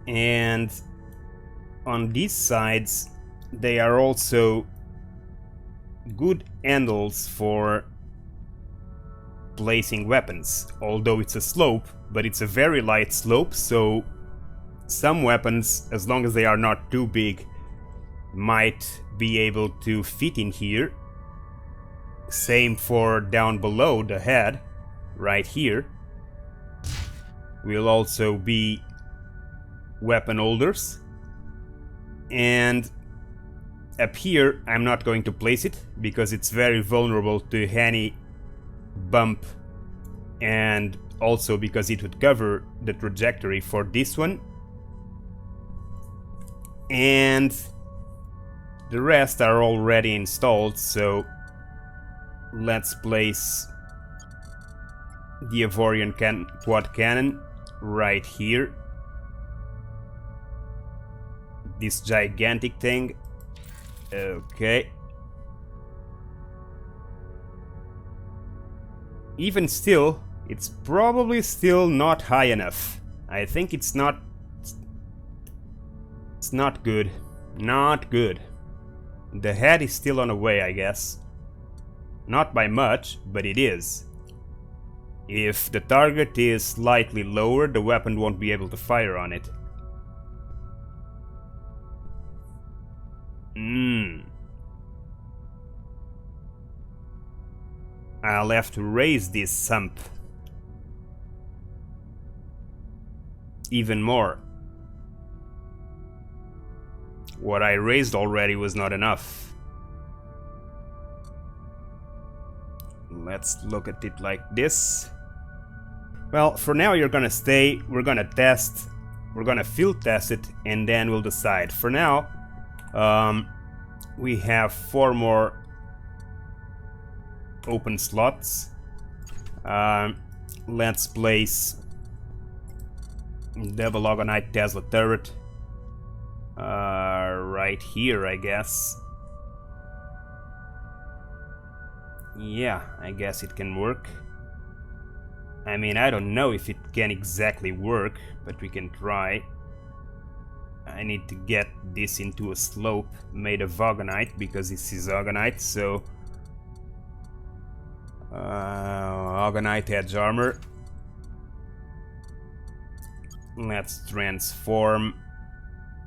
And on these sides, they are also good handles for placing weapons. Although it's a slope, but it's a very light slope, so some weapons, as long as they are not too big, might be able to fit in here. Same for down below the head, right here. Will also be weapon holders. And up here, I'm not going to place it, because it's very vulnerable to any bump, and also because it would cover the trajectory for this one. And the rest are already installed, so let's place the Avorion quad cannon right here. This gigantic thing. Okay. even still, it's probably still not high enough. I think it's not good. Not good. The head is still on the way, I guess. Not by much, but it is. If the target is slightly lower, the weapon won't be able to fire on it. I'll have to raise this sump even more. What I raised already was not enough. Let's look at it like this. Well, for now you're gonna stay, we're gonna test, we're gonna field test it, and then we'll decide. For now, we have 4 more open slots. Let's place Devil Logonite Tesla turret right here, I guess. Yeah, I guess it can work. I mean, I don't know if it can exactly work, but we can try. I need to get this into a slope made of Ogonite, because this is Ogonite, so... Ogonite Edge Armor. Let's transform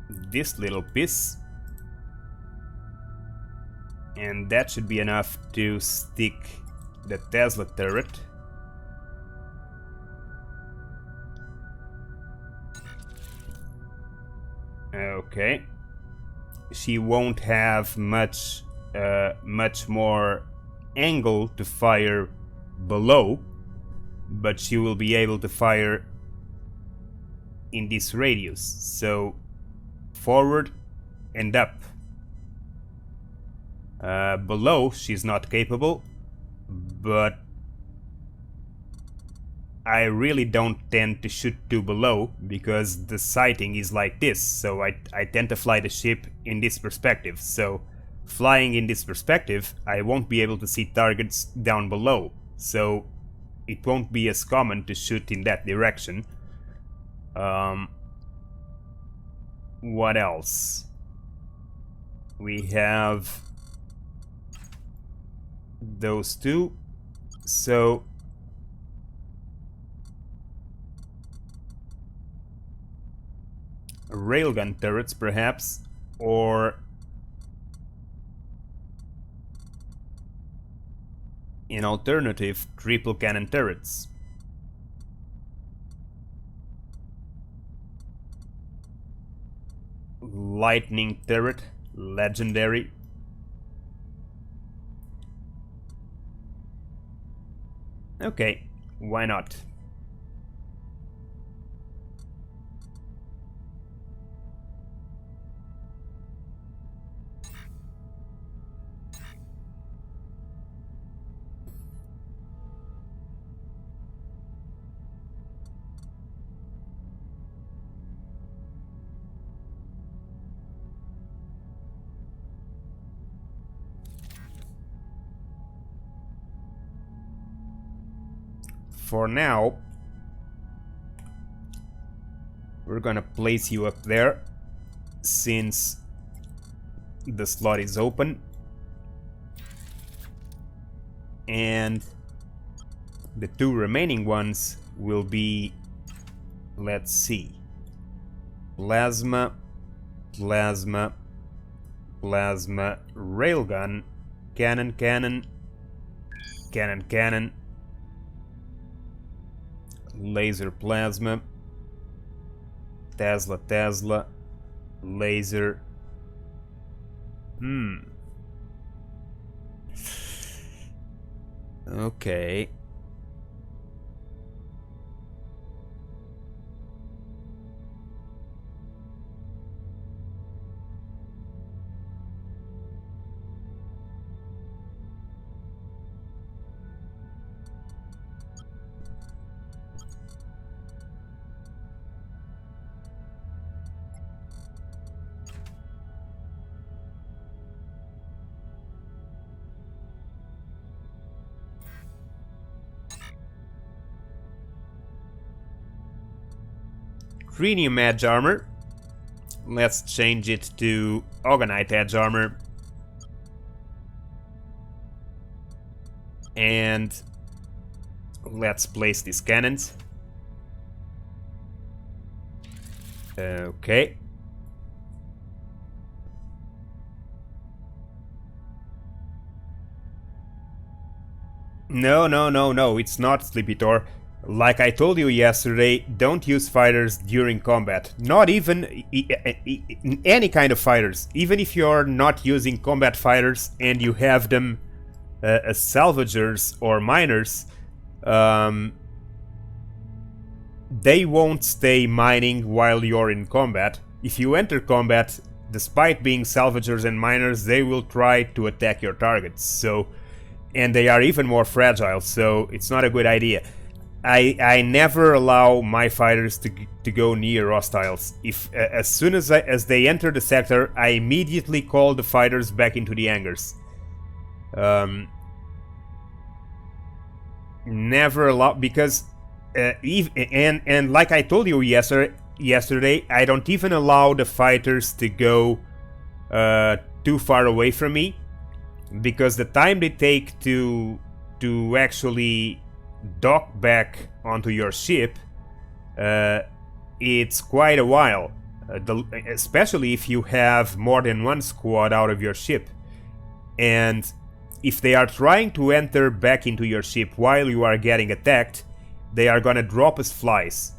this little piece. And that should be enough to stick the Tesla turret. Okay. She won't have much more angle to fire below, but she will be able to fire in this radius. So forward and up. Below, she's not capable, but I really don't tend to shoot too below, because the sighting is like this, so I tend to fly the ship in this perspective. So flying in this perspective, I won't be able to see targets down below, so it won't be as common to shoot in that direction. What else? We have those two, so railgun turrets perhaps, or an alternative triple cannon turrets. Lightning turret, legendary. Okay, why not? For now, we're gonna place you up there, since the slot is open. And the 2 remaining ones will be, let's see, plasma, plasma, plasma, railgun, cannon, cannon, cannon, cannon, laser plasma, Tesla, Tesla, laser. Okay. Trinium Edge Armor. Let's change it to Ogonite Edge Armor. And let's place these cannons. Okay. No, it's not Sleepy Tor. Like I told you yesterday, don't use fighters during combat. Not even any kind of fighters. Even if you're not using combat fighters and you have them as salvagers or miners, they won't stay mining while you're in combat. If you enter combat, despite being salvagers and miners, they will try to attack your targets. So, and they are even more fragile, so it's not a good idea. I never allow my fighters to go near hostiles. If as soon as they enter the sector, I immediately call the fighters back into the hangars. Never allow, because and like I told you yesterday, I don't even allow the fighters to go too far away from me, because the time they take to actually dock back onto your ship, it's quite a while, especially if you have more than one squad out of your ship. And if they are trying to enter back into your ship while you are getting attacked, they are gonna drop as flies.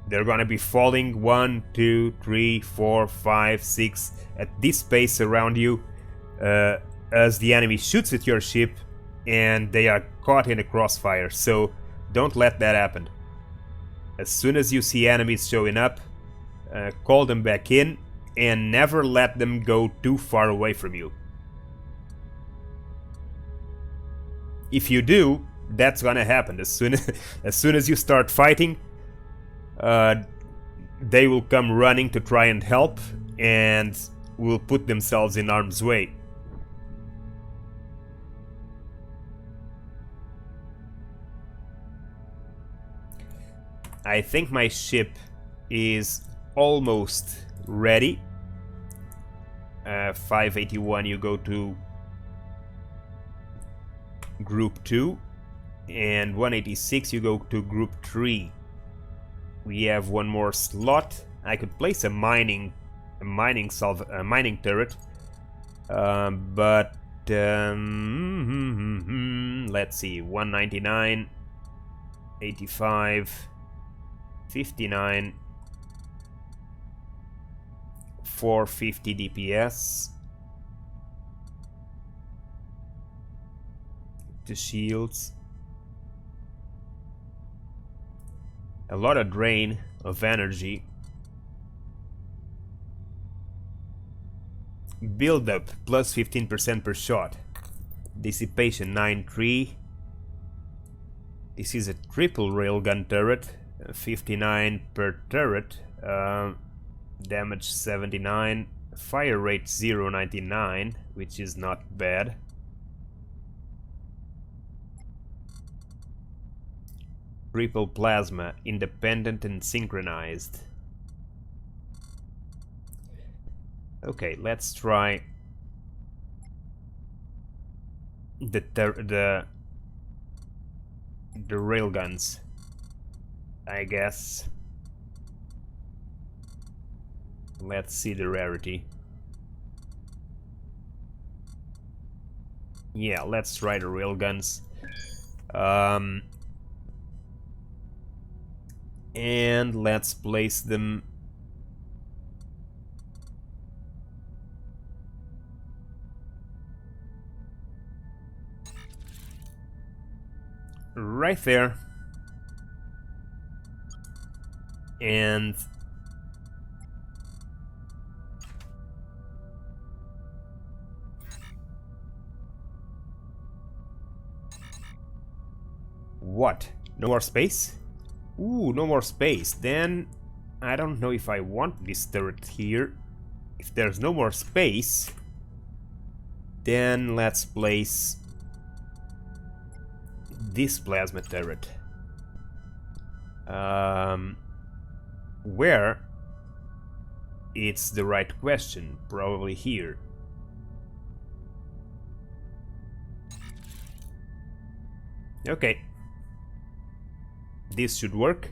They're gonna be falling 1, 2, 3, 4, 5, 6 at this pace around you as the enemy shoots at your ship, and they are caught in a crossfire. So don't let that happen. As soon as you see enemies showing up, call them back in and never let them go too far away from you. If you do, that's gonna happen. As soon as you start fighting, they will come running to try and help, and will put themselves in harm's way. I think my ship is almost ready. 581, you go to Group 2, and 186, you go to Group 3. We have one more slot. I could place a mining turret, but let's see, 199, 85, 59, 450 DPS. The shields. A lot of drain of energy. Build up plus 15% per shot. Dissipation 9.3. This is a triple railgun turret. 59 per turret. Damage 79. Fire rate 0.99, which is not bad. Triple plasma, independent and synchronized. Okay, let's try the railguns, I guess. Let's see the rarity. Yeah, let's try the railguns. And let's place them right there. And what? No more space? Ooh, no more space. Then I don't know if I want this turret here. If there's no more space, then let's place this plasma turret. Where? It's the right question. Probably here. Okay. This should work.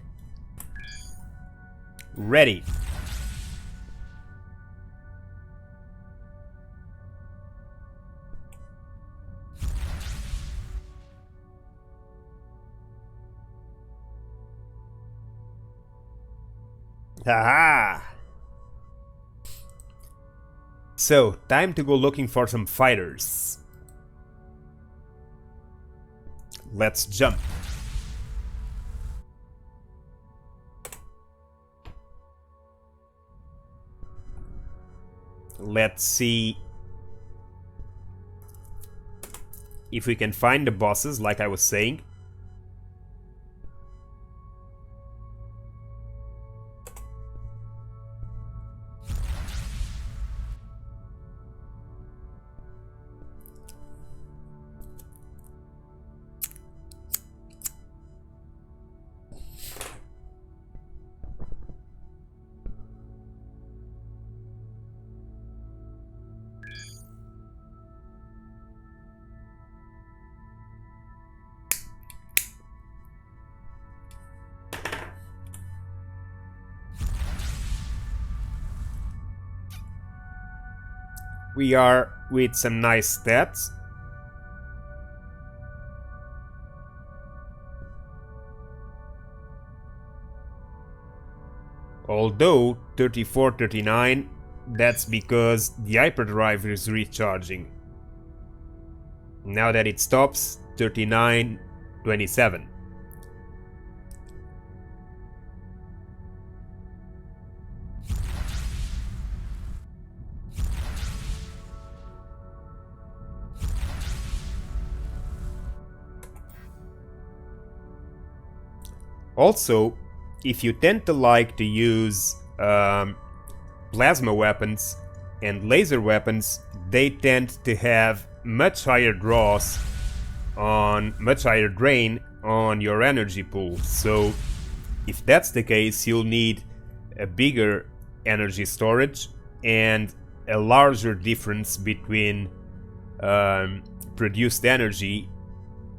Ready. Haha! So, time to go looking for some fighters. Let's jump. Let's see if we can find the bosses, like I was saying. We are with some nice stats. Although 34, 39, that's because the hyperdrive is recharging. Now that it stops, 39, 27. Also, if you tend to like to use plasma weapons and laser weapons, they tend to have much higher draws on much higher drain on your energy pool. So if that's the case, you'll need a bigger energy storage and a larger difference between produced energy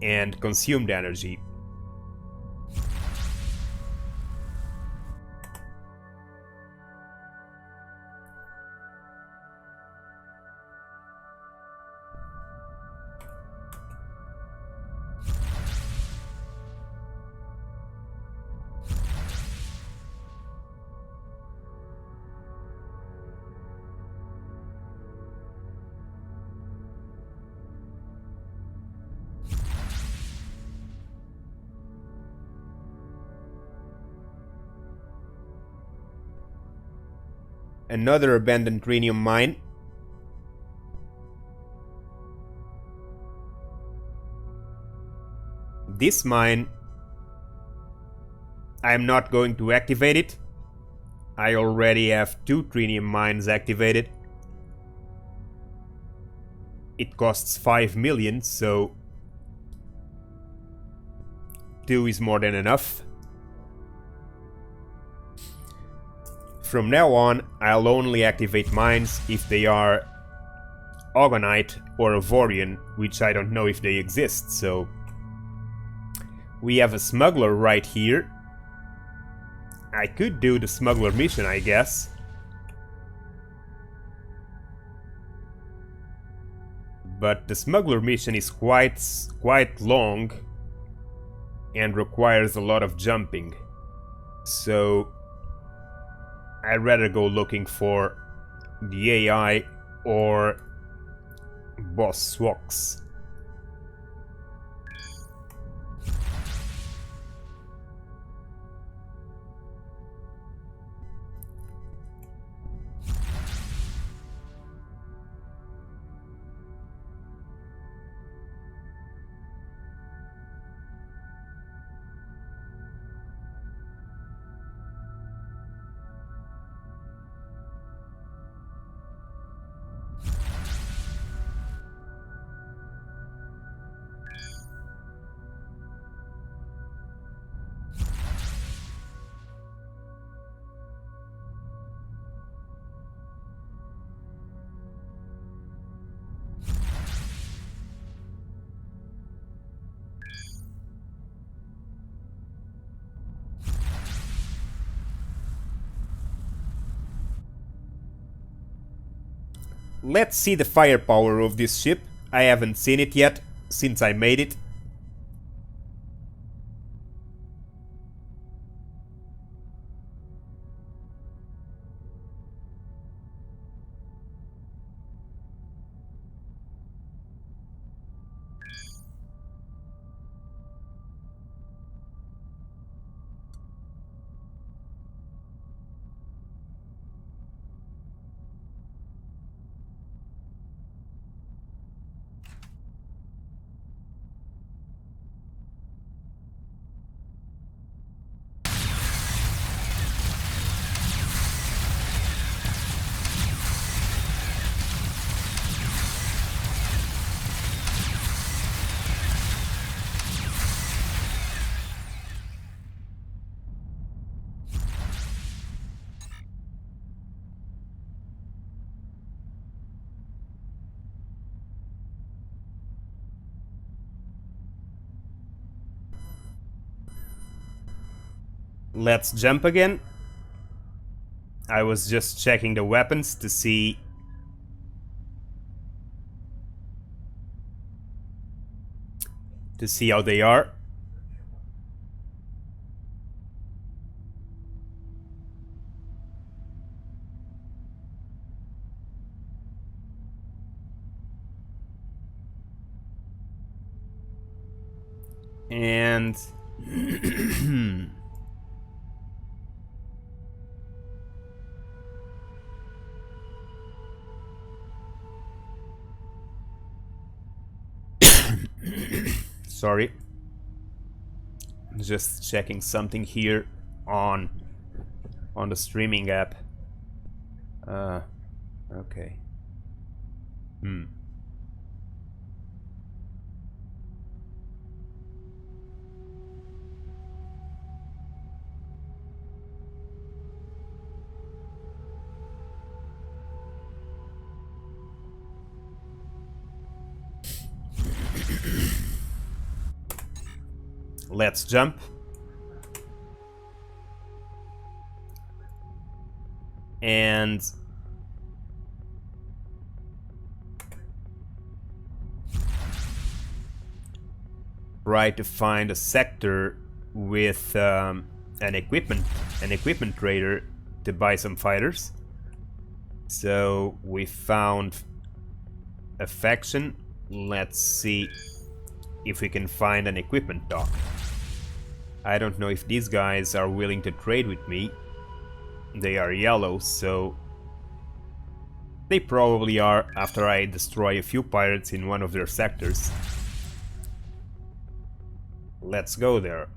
and consumed energy. Another abandoned trinium mine. This mine, I'm not going to activate it. I already have 2 trinium mines activated. It costs 5 million, so 2 is more than enough. From now on, I'll only activate mines if they are Ogonite or Avorion, which I don't know if they exist, so... We have a smuggler right here. I could do the smuggler mission, I guess. But the smuggler mission is quite long and requires a lot of jumping. So I'd rather go looking for the AI or boss Swoks. let's see the firepower of this ship. I haven't seen it yet since I made it. Let's jump again. I was just checking the weapons to see how they are. And sorry, just checking something here on the streaming app. Okay. Let's jump. And try to find a sector with an equipment trader to buy some fighters. So we found a faction. Let's see if we can find an equipment dock. I don't know if these guys are willing to trade with me. They are yellow, so they probably are after I destroy a few pirates in one of their sectors. Let's go there.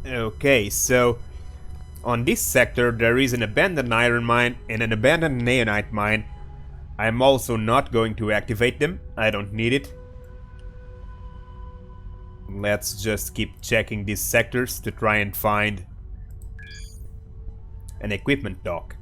Okay, so on this sector there is an abandoned iron mine and an abandoned neonite mine. I'm also not going to activate them, I don't need it. Let's just keep checking these sectors to try and find an equipment dock.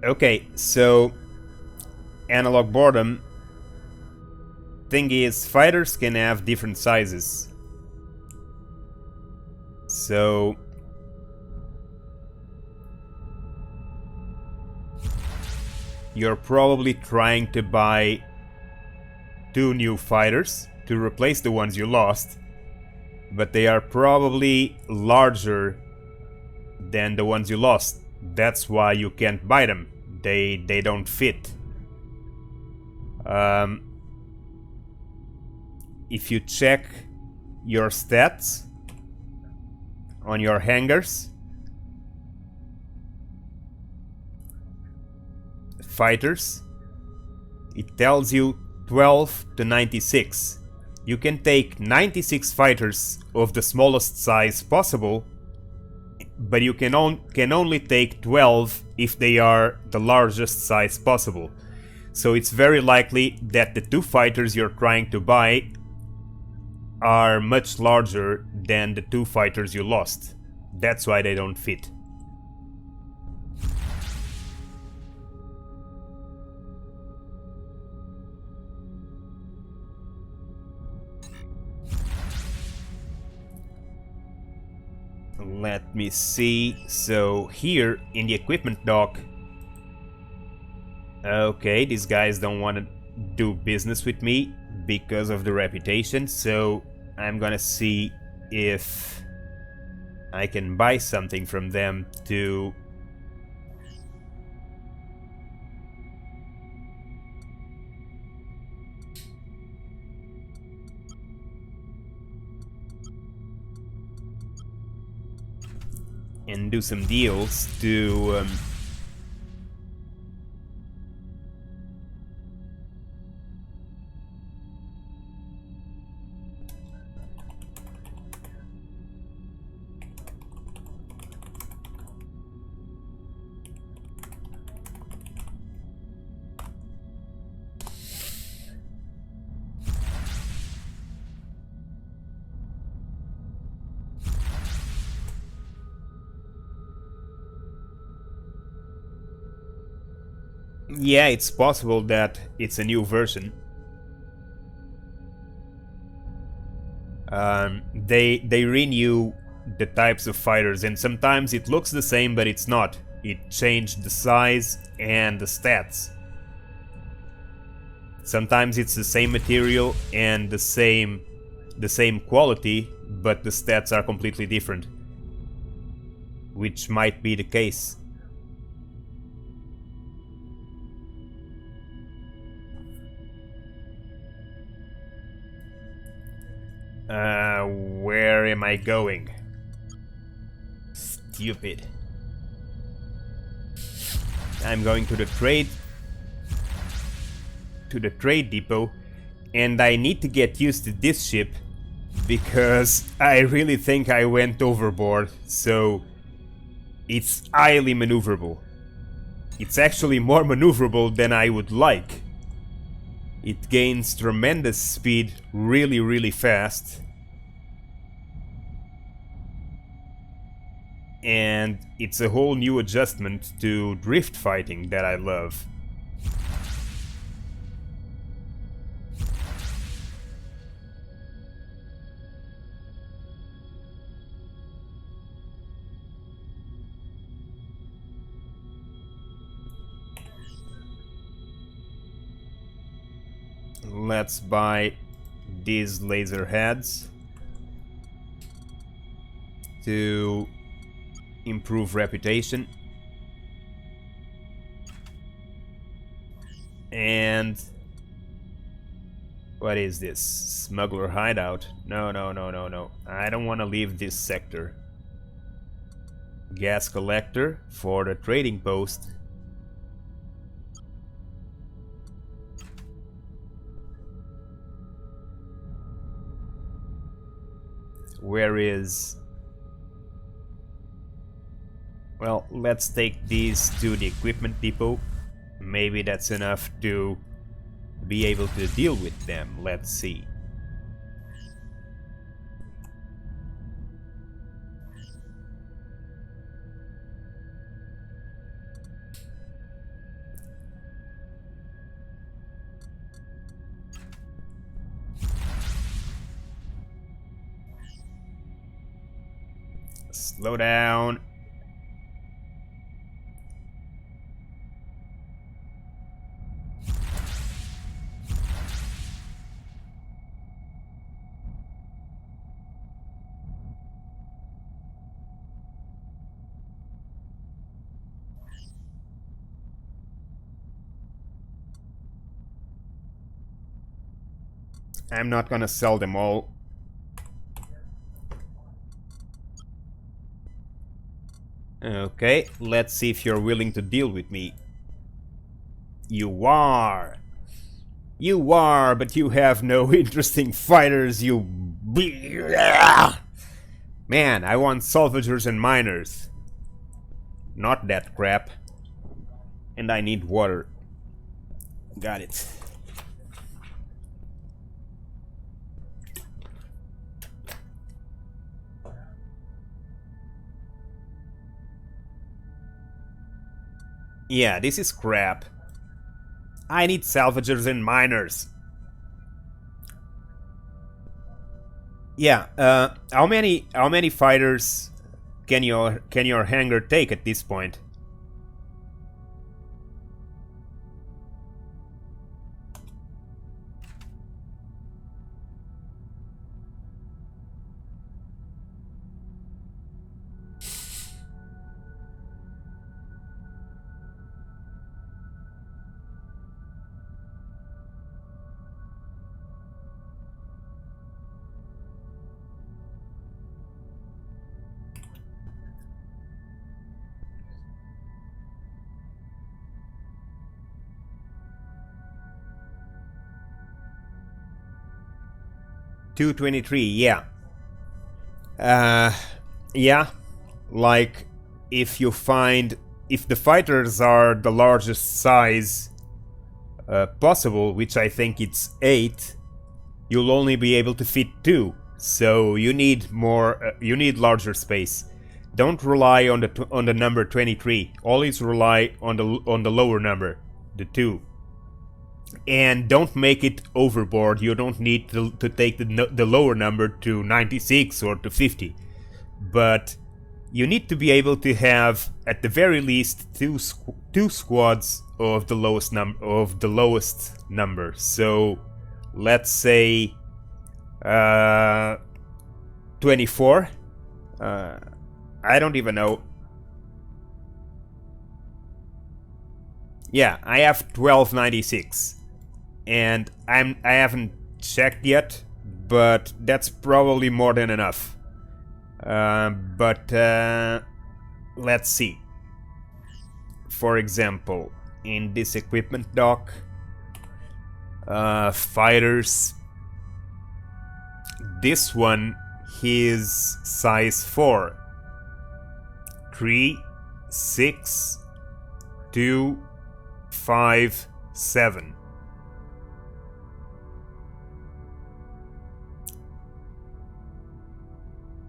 Okay, so analog boredom. Thing is, fighters can have different sizes. So you're probably trying to buy 2 new fighters to replace the ones you lost, but they are probably larger than the ones you lost. That's why you can't buy them. They don't fit. If you check your stats on your hangars, fighters, it tells you 12 to 96. You can take 96 fighters of the smallest size possible, but you can only take 12 if they are the largest size possible. So it's very likely that the 2 fighters you're trying to buy are much larger than the 2 fighters you lost. That's why they don't fit. Let me see. So here in the equipment dock, okay, these guys don't want to do business with me because of the reputation, so I'm gonna see if I can buy something from them to and do some deals to yeah, it's possible that it's a new version. They renew the types of fighters, and sometimes it looks the same, but it's not. It changed the size and the stats. Sometimes it's the same material and the same quality, but the stats are completely different, which might be the case. Where am I going? Stupid. I'm going to the trade depot, and I need to get used to this ship because I really think I went overboard, so it's highly maneuverable. It's actually more maneuverable than I would like. It gains tremendous speed really fast. And it's a whole new adjustment to drift fighting that I love. Let's buy these laser heads to improve reputation. And what is this? Smuggler hideout? No. I don't want to leave this sector. Gas collector for the trading post. Where is... Well, let's take these to the equipment depot. Maybe that's enough to be able to deal with them. Let's see. Slow down. I'm not gonna sell them all. Okay, let's see if you're willing to deal with me. You are! You are, but you have no interesting fighters, you... Man, I want salvagers and miners. Not that crap. And I need water. Got it. Yeah, this is crap. I need salvagers and miners. Yeah, how many fighters can your hangar take at this point? $223, yeah. Yeah, like if the fighters are the largest size possible, which I think it's 8, you'll only be able to fit 2. So you need more. You need larger space. Don't rely on the number 23. Always rely on the lower number, the 2. And don't make it overboard. You don't need to take the lower number to 96 or to 50. But you need to be able to have at the very least two squads of the lowest number. So let's say 24. I don't even know. Yeah, I have 1296. And I haven't checked yet, but that's probably more than enough. But let's see. For example, in this equipment dock, fighters. This one is size 4. 3, 6, 2, 5, 7.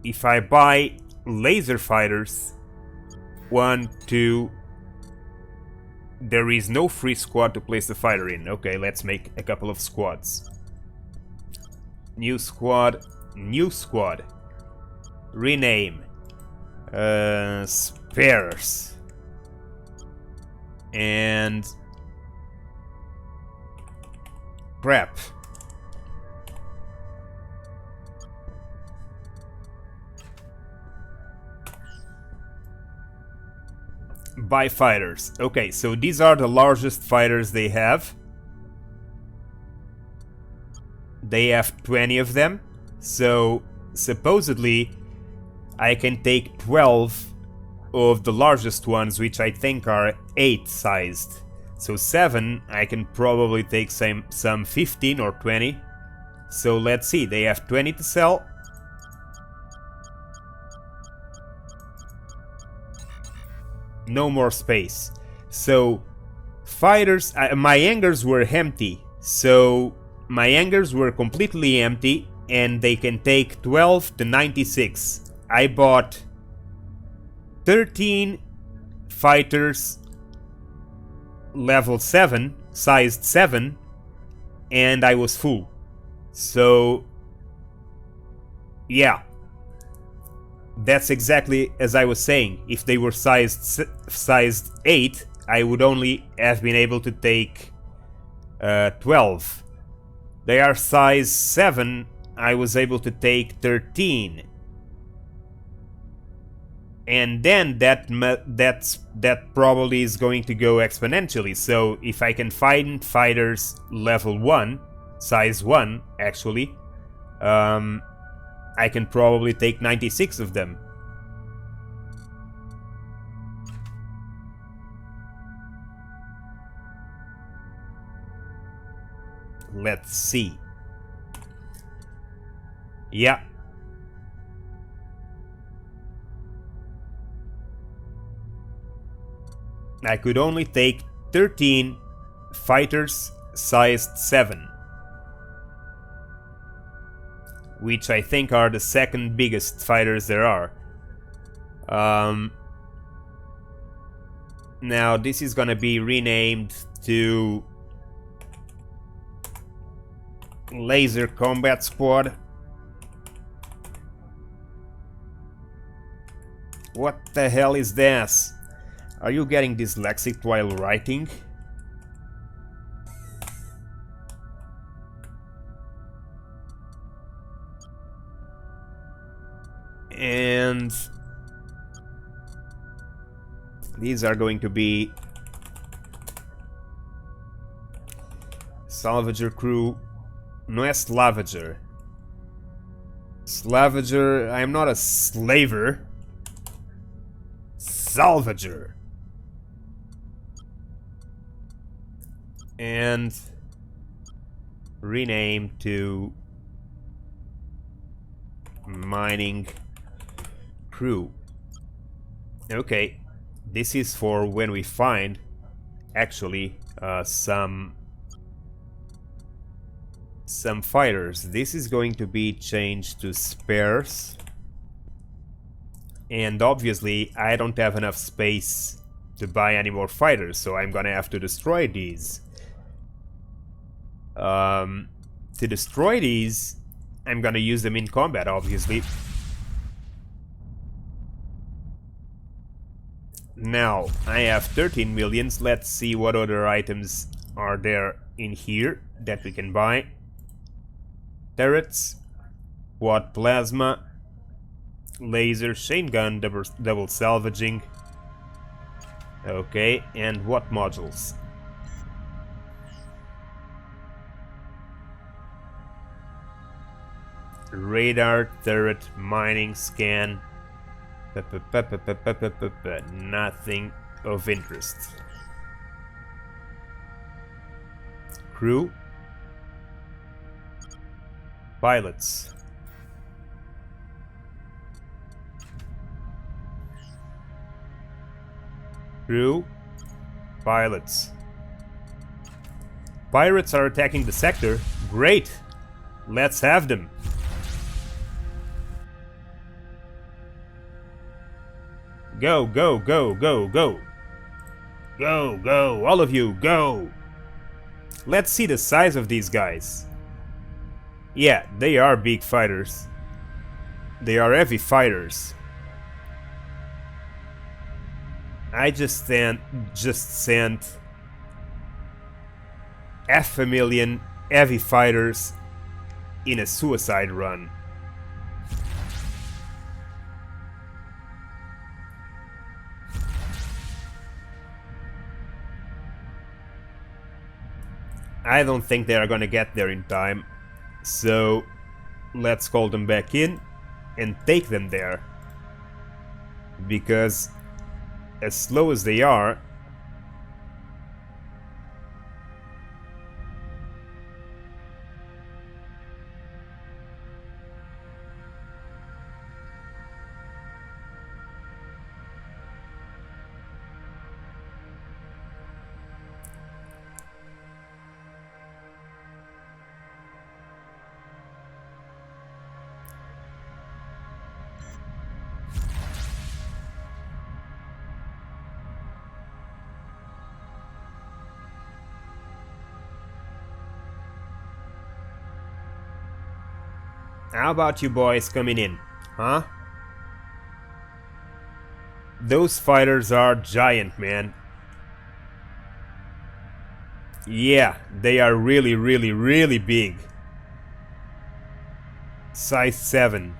If I buy laser fighters, 1, 2, there is no free squad to place the fighter in. Okay, let's make a couple of squads. New squad, rename, spares, and prep. Buy fighters. Okay, so these are the largest fighters they have. They have 20 of them. So supposedly I can take 12 of the largest ones, which I think are 8 sized. So 7, I can probably take some 15 or 20. So let's see, they have 20 to sell. No more space. So fighters, my hangars were empty. So my hangars were completely empty and they can take 12 to 96. I bought 13 fighters level 7, sized 7, and I was full. So yeah, That's exactly as I was saying. If they were sized 8, I would only have been able to take 12. They are size 7, I was able to take 13. And then that probably is going to go exponentially. So if I can find fighters level 1, size 1 actually, I can probably take 96 of them. Let's see. Yeah. I could only take 13 fighters sized 7. Which I think are the second biggest fighters there are. Now this is gonna be renamed to Laser Combat Squad. What the hell is this? Are you getting dyslexic while writing? And these are going to be Salvager crew. No é Slavager. Slavager, I am not a slaver. Salvager. And rename to Mining Crew. Okay, this is for when we find actually some fighters. This is going to be changed to spares, and obviously I don't have enough space to buy any more fighters, so I'm gonna have to destroy these. To destroy these, I'm gonna use them in combat, obviously. Now, I have 13 millions. Let's see what other items are there in here that we can buy. Turrets, quad plasma, laser, chain gun, double salvaging. Okay, and what modules? Radar, turret, mining, scan. Nothing of interest. Crew. Pilots. Crew. Pilots. Pirates are attacking the sector. Great! Let's have them. Go, go, go, go, go. Go, go, all of you, go. Let's see the size of these guys. Yeah, they are big fighters. They are heavy fighters. I just sent 500,000 heavy fighters in a suicide run. I don't think they are gonna get there in time, so let's call them back in and take them there. Because as slow as they are, how about you boys coming in, huh? Those fighters are giant, man. Yeah, they are really, really, really big. Size 7.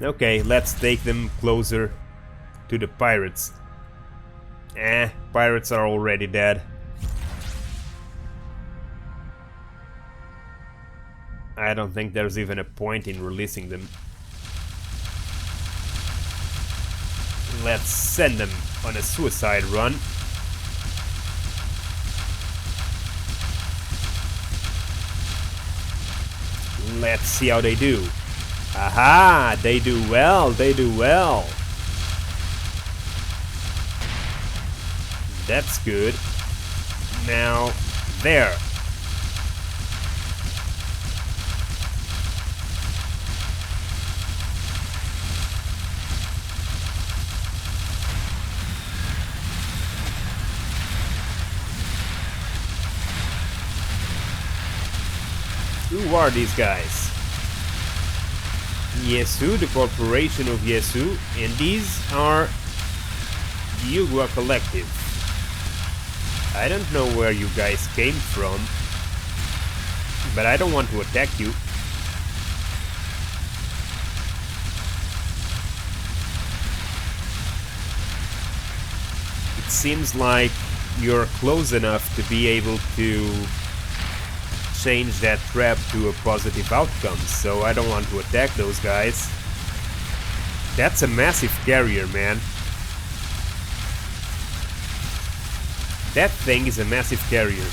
Okay, let's take them closer to the pirates. Pirates are already dead. I don't think there's even a point in releasing them. Let's send them on a suicide run. Let's see how they do. Aha! They do well, they do well. That's good. Now, there. Who are these guys? Yesu, the corporation of Yesu, and these are the Yugua Collective. I don't know where you guys came from, but I don't want to attack you. It seems like you're close enough to be able to change that trap to a positive outcome, so I don't want to attack those guys. That's a massive carrier, man. That thing is a massive carrier.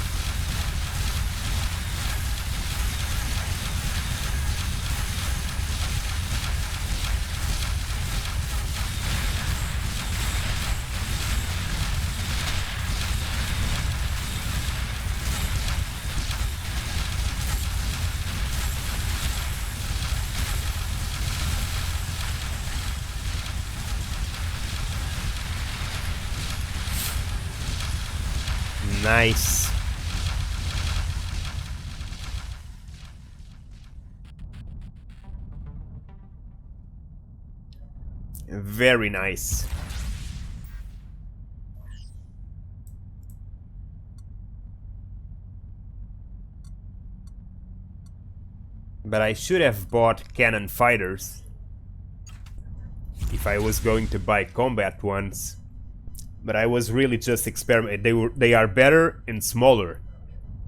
Nice. Very nice. But I should have bought cannon fighters if I was going to buy combat ones. But I was really just experimenting. They are better and smaller.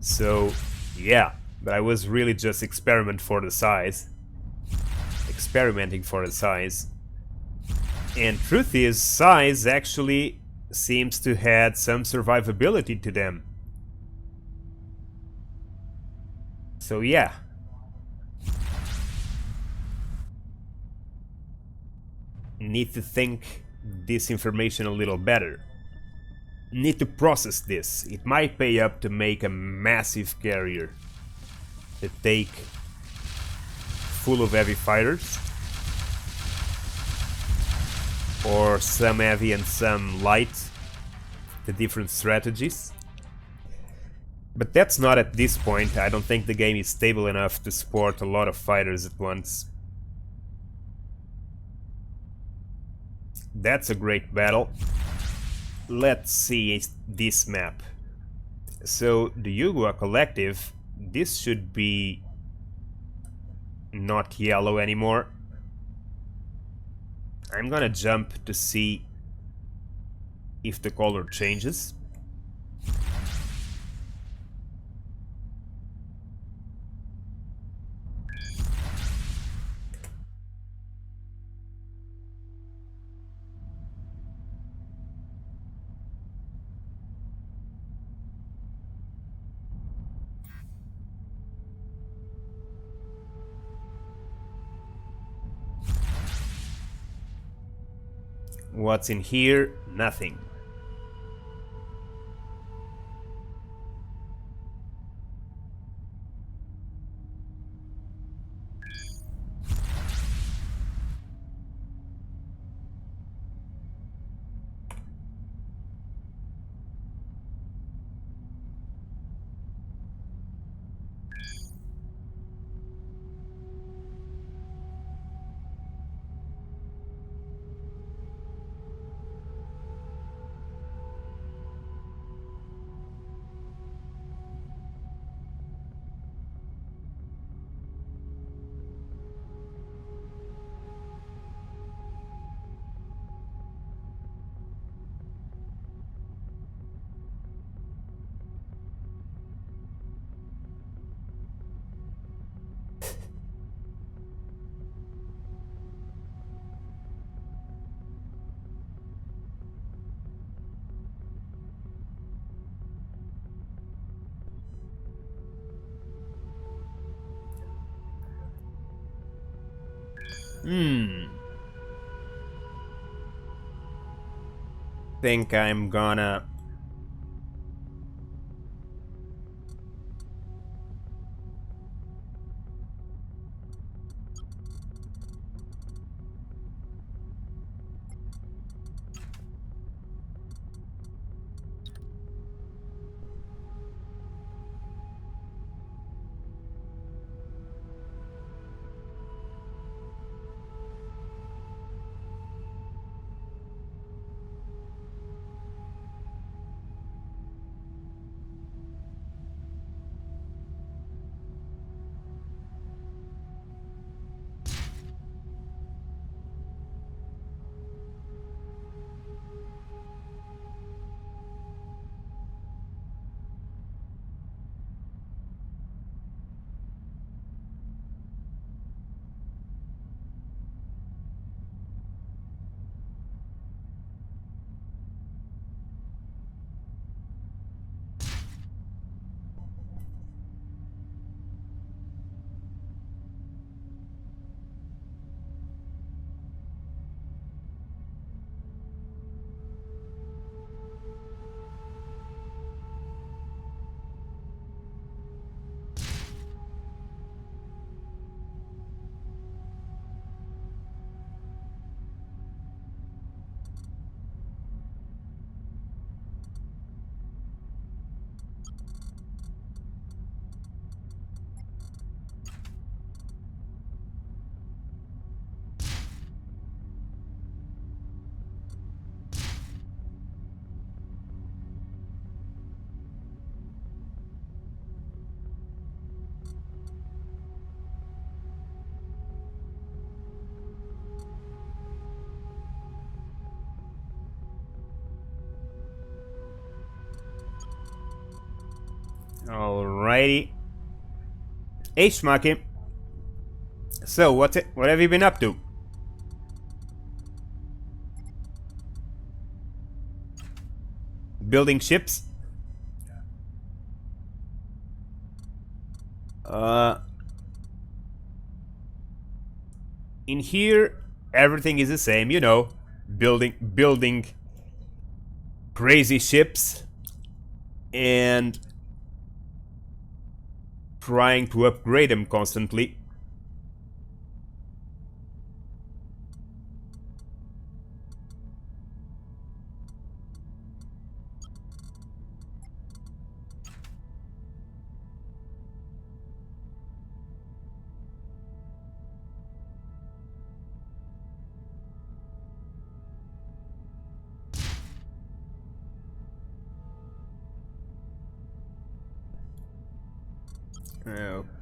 So, yeah. But I was really just experimenting for the size. And truth is, size actually seems to add some survivability to them. So yeah. Need to think this information a little better. Need to process this. It might pay up to make a massive carrier to take full of heavy fighters, or some heavy and some light, the different strategies. But that's not at this point. I don't think the game is stable enough to support a lot of fighters at once. That's a great battle. Let's see this map. So, the Yugua Collective, this should be not yellow anymore. I'm gonna jump to see if the color changes. What's in here? Nothing. Think I'm gonna... Alrighty. Hey, Schmucky. So, what have you been up to? Building ships? In here, everything is the same, you know. Building crazy ships and trying to upgrade them constantly.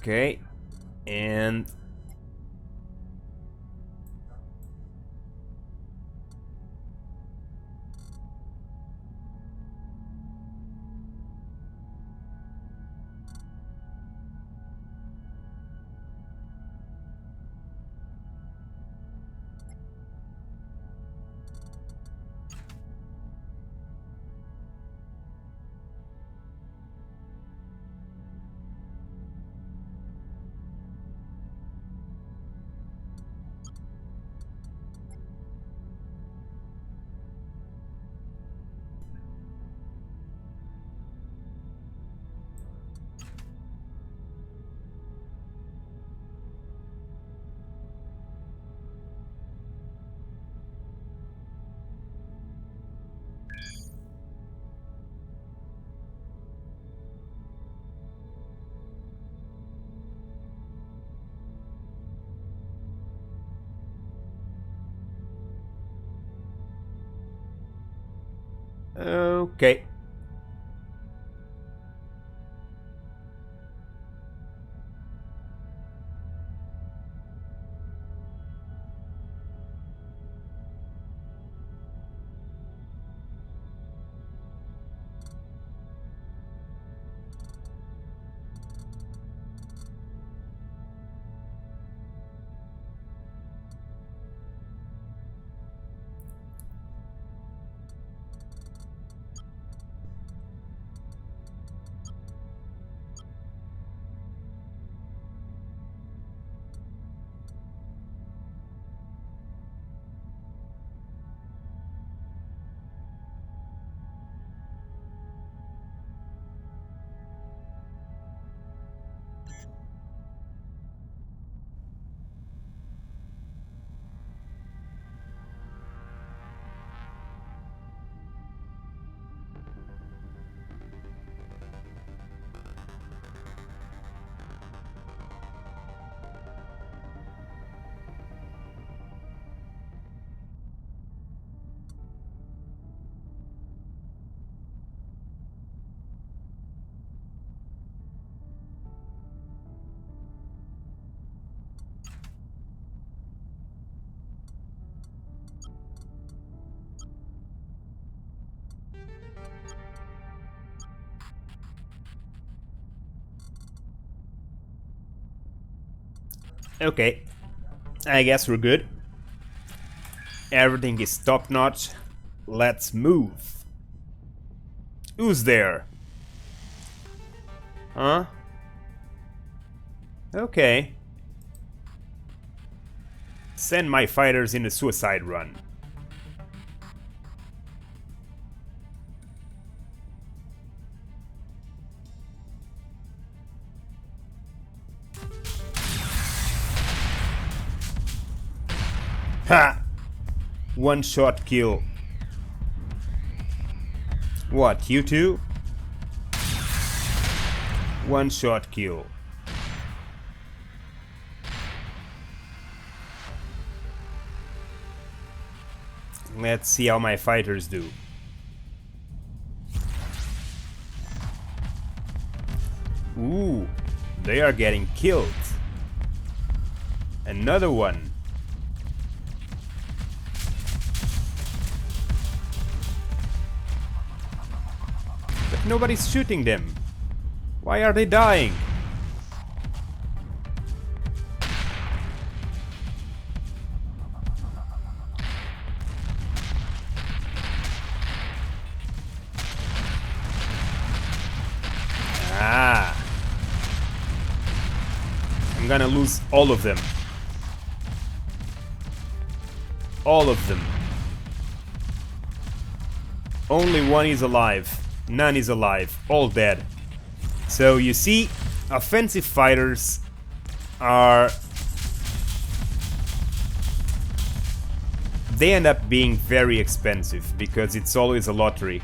Okay, and okay. Okay, I guess we're good. Everything is top notch. Let's move. Who's there? Huh? Okay. Send my fighters in a suicide run. Ha! One shot kill. What, you two? One shot kill. Let's see how my fighters do. Ooh, they are getting killed. Another one. But nobody's shooting them. Why are they dying? Ah. I'm gonna lose all of them. All of them. Only one is alive. None is alive. All dead. So you see, offensive fighters are... they end up being very expensive because it's always a lottery.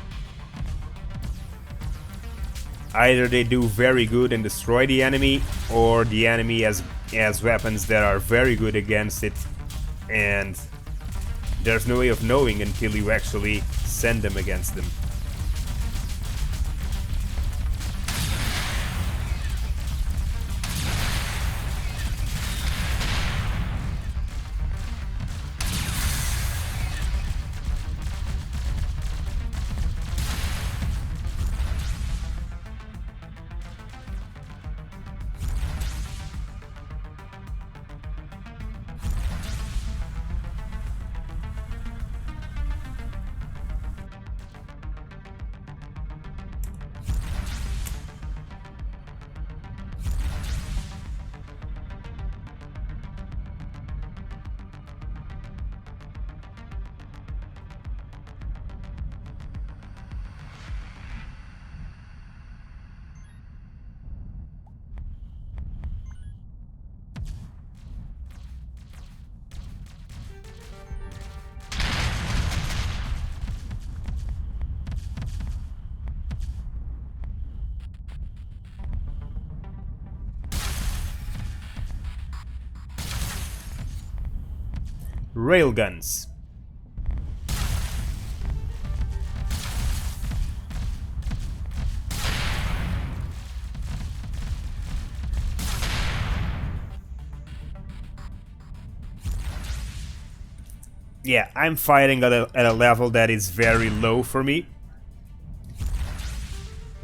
Either they do very good and destroy the enemy, or the enemy has weapons that are very good against it, and there's no way of knowing until you actually send them against them. Railguns. Yeah, I'm fighting at a level that is very low for me,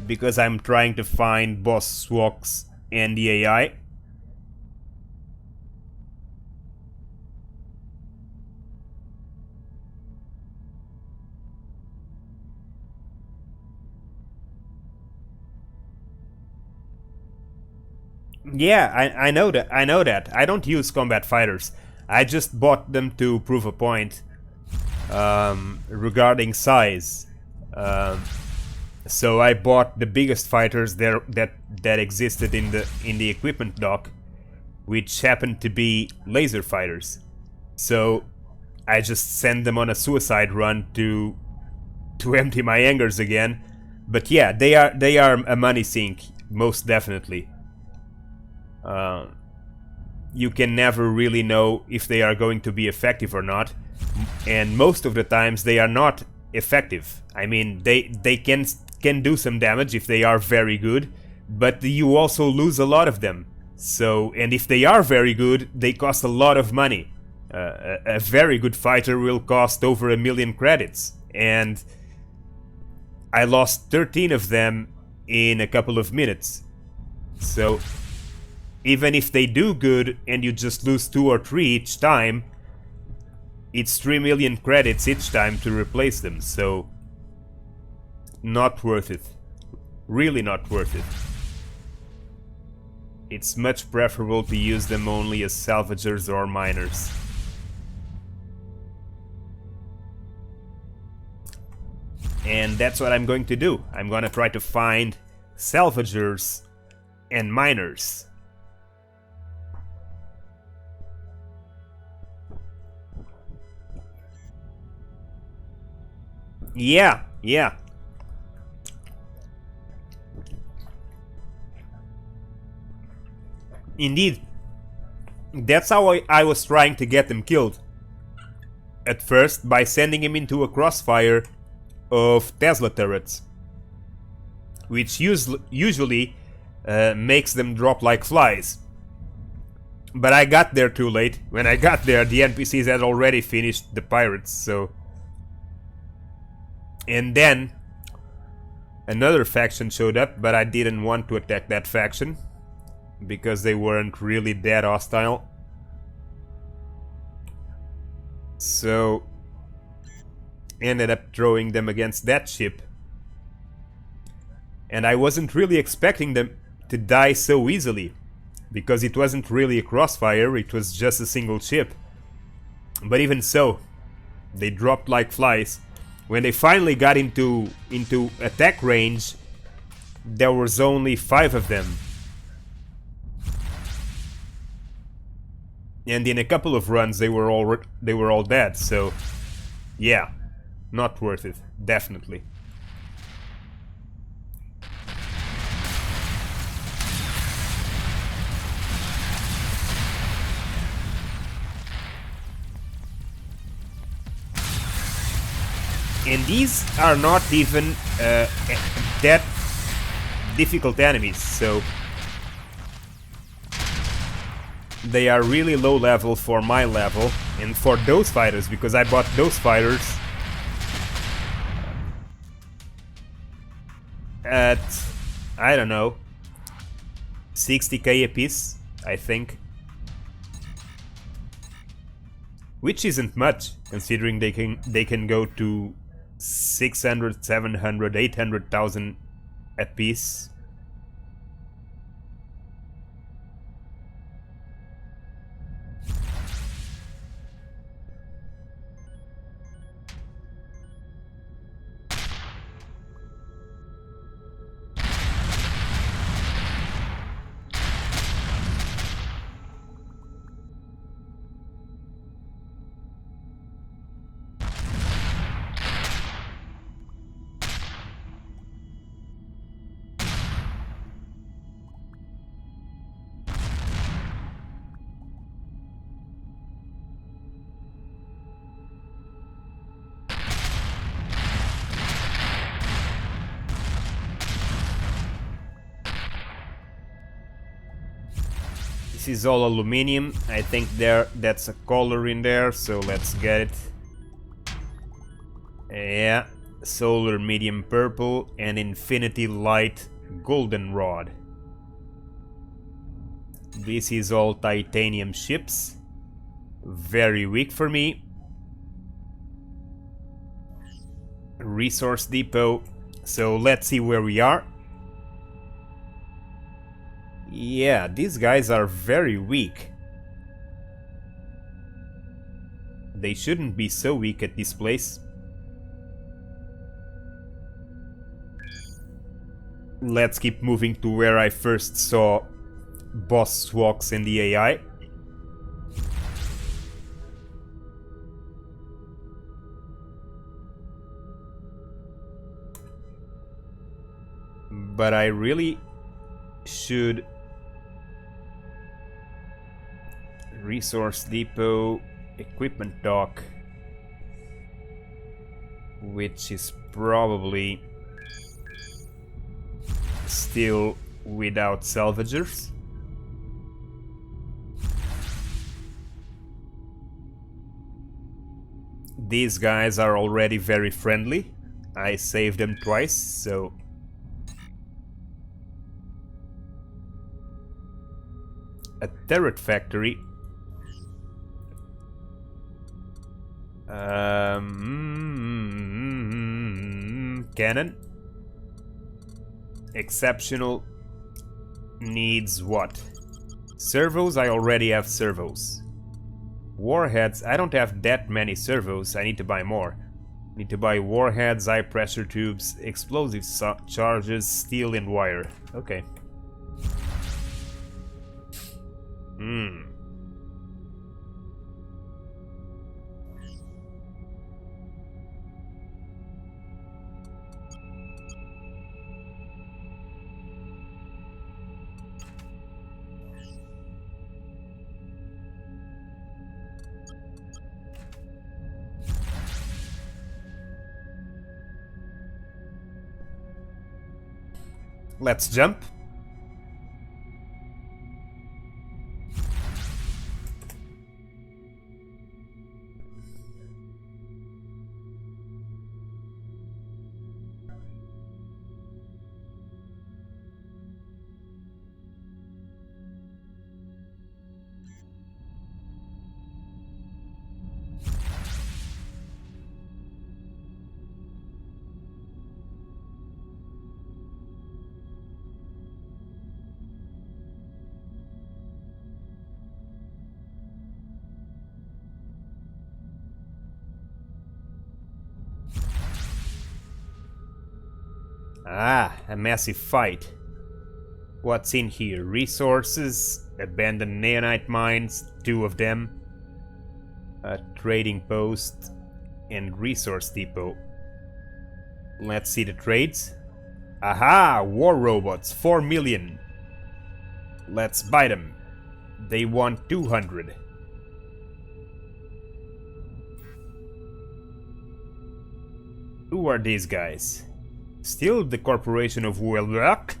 because I'm trying to find boss Swoks and the AI. Yeah, I know that. I know that. I don't use combat fighters. I just bought them to prove a point regarding size. So I bought the biggest fighters there that existed in the equipment dock, which happened to be laser fighters. So I just send them on a suicide run to empty my hangars again. But yeah, they are a money sink, most definitely. You can never really know if they are going to be effective or not, and most of the times they are not effective. I mean, they can do some damage if they are very good, but you also lose a lot of them. So, and if they are very good, they cost a lot of money. A very good fighter will cost over 1 million credits, and I lost 13 of them in a couple of minutes. So even if they do good and you just lose 2 or 3 each time, it's 3 million credits each time to replace them, so not worth it. Really not worth it. It's much preferable to use them only as salvagers or miners. And that's what I'm going to do. I'm gonna try to find salvagers and miners. Yeah. Indeed. That's how I was trying to get them killed. At first, by sending him into a crossfire of Tesla turrets, which usually makes them drop like flies. But I got there too late. When I got there, the NPCs had already finished the pirates, so... And then another faction showed up, but I didn't want to attack that faction because they weren't really that hostile. So ended up throwing them against that ship. And I wasn't really expecting them to die so easily, because it wasn't really a crossfire, it was just a single ship. But even so, they dropped like flies. When they finally got into attack range, there was only 5 of them. And in a couple of runs they were all dead, so yeah, not worth it, definitely. And these are not even that difficult enemies, so they are really low level for my level, and for those fighters, because I bought those fighters at, I don't know, 60k a piece, I think. Which isn't much, considering they can go to 600, 700, 800,000 a piece. This is all aluminium. I think that's a color in there, so let's get it. Yeah, solar medium purple and infinity light goldenrod. This is all titanium ships. Very weak for me. Resource depot. So let's see where we are. Yeah, these guys are very weak. They shouldn't be so weak at this place. Let's keep moving to where I first saw boss Swoks and the AI. But I really should... Resource depot, equipment dock, which is probably still without salvagers. These guys are already very friendly. I saved them twice, so A turret factory. Cannon. Exceptional. Needs what? Servos, I already have servos. Warheads, I don't have that many servos, I need to buy more. Need to buy warheads, high pressure tubes, explosive charges, steel and wire. Okay. Let's jump. Ah, a massive fight. What's in here? Resources, abandoned neonite mines, 2 of them, a trading post, and resource depot. Let's see the trades. Aha! War robots, 4 million. Let's buy them. They want 200. Who are these guys? Still the Corporation of rework?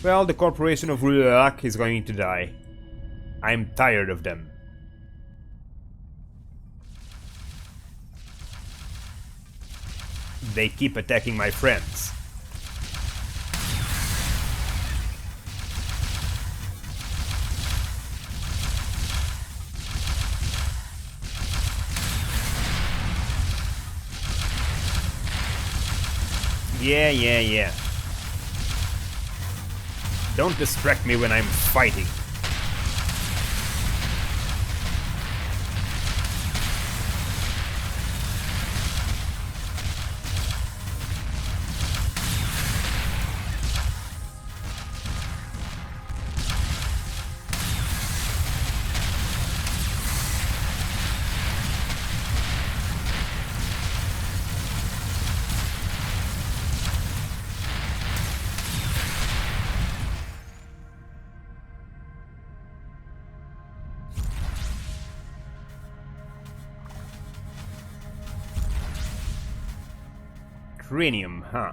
Well, the Corporation of rework is going to die. I'm tired of them. They keep attacking my friends. Yeah. Don't distract me when I'm fighting. Cranium, huh?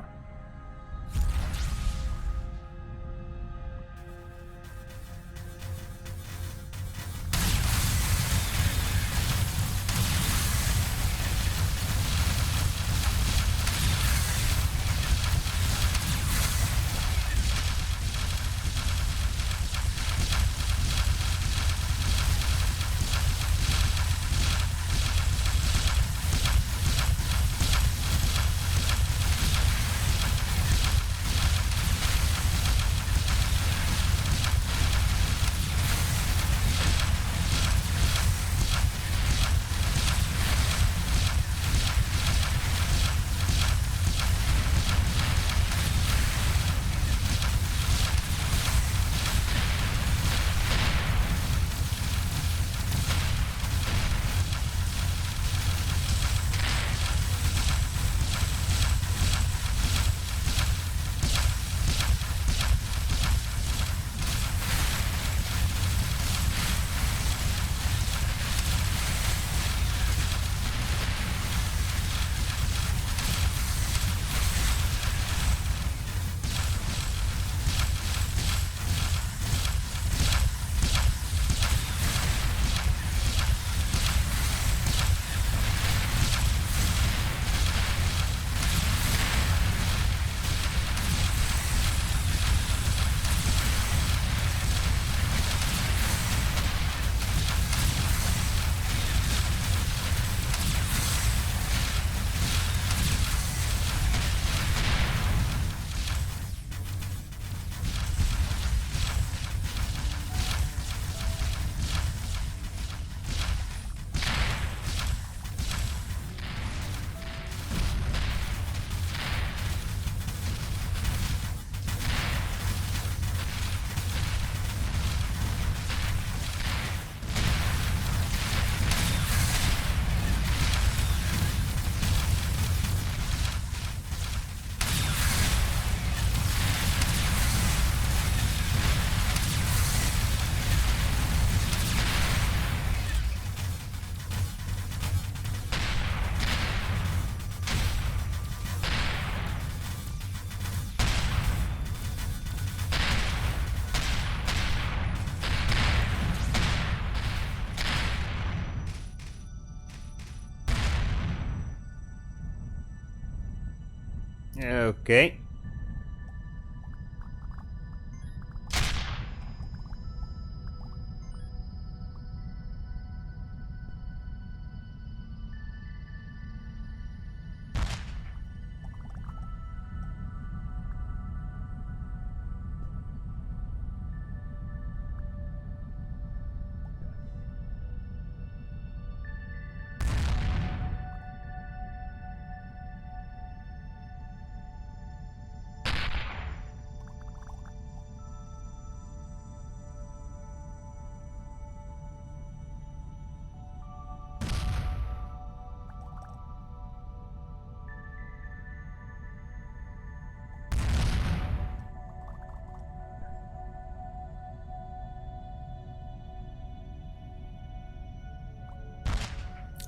Okay.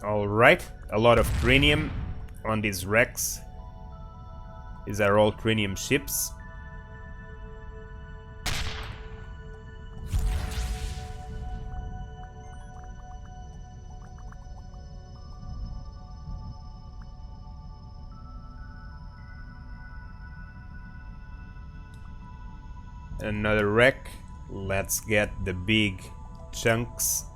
Alright, a lot of trinium on these wrecks. These are all trinium ships. Another wreck. Let's get the big chunks.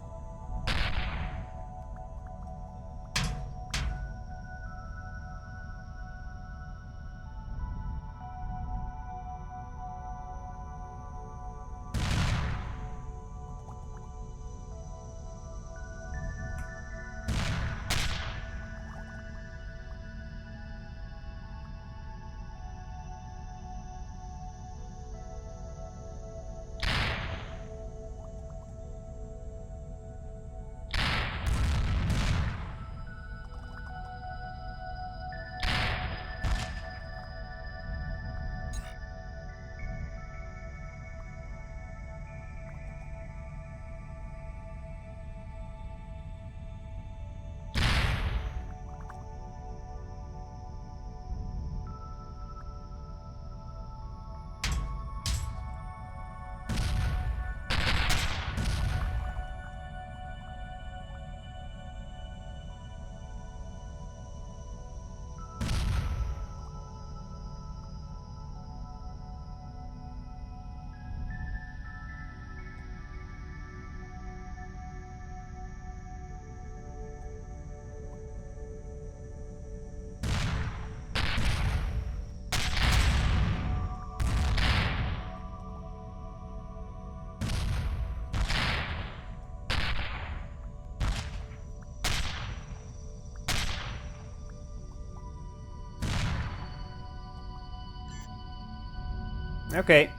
Okay.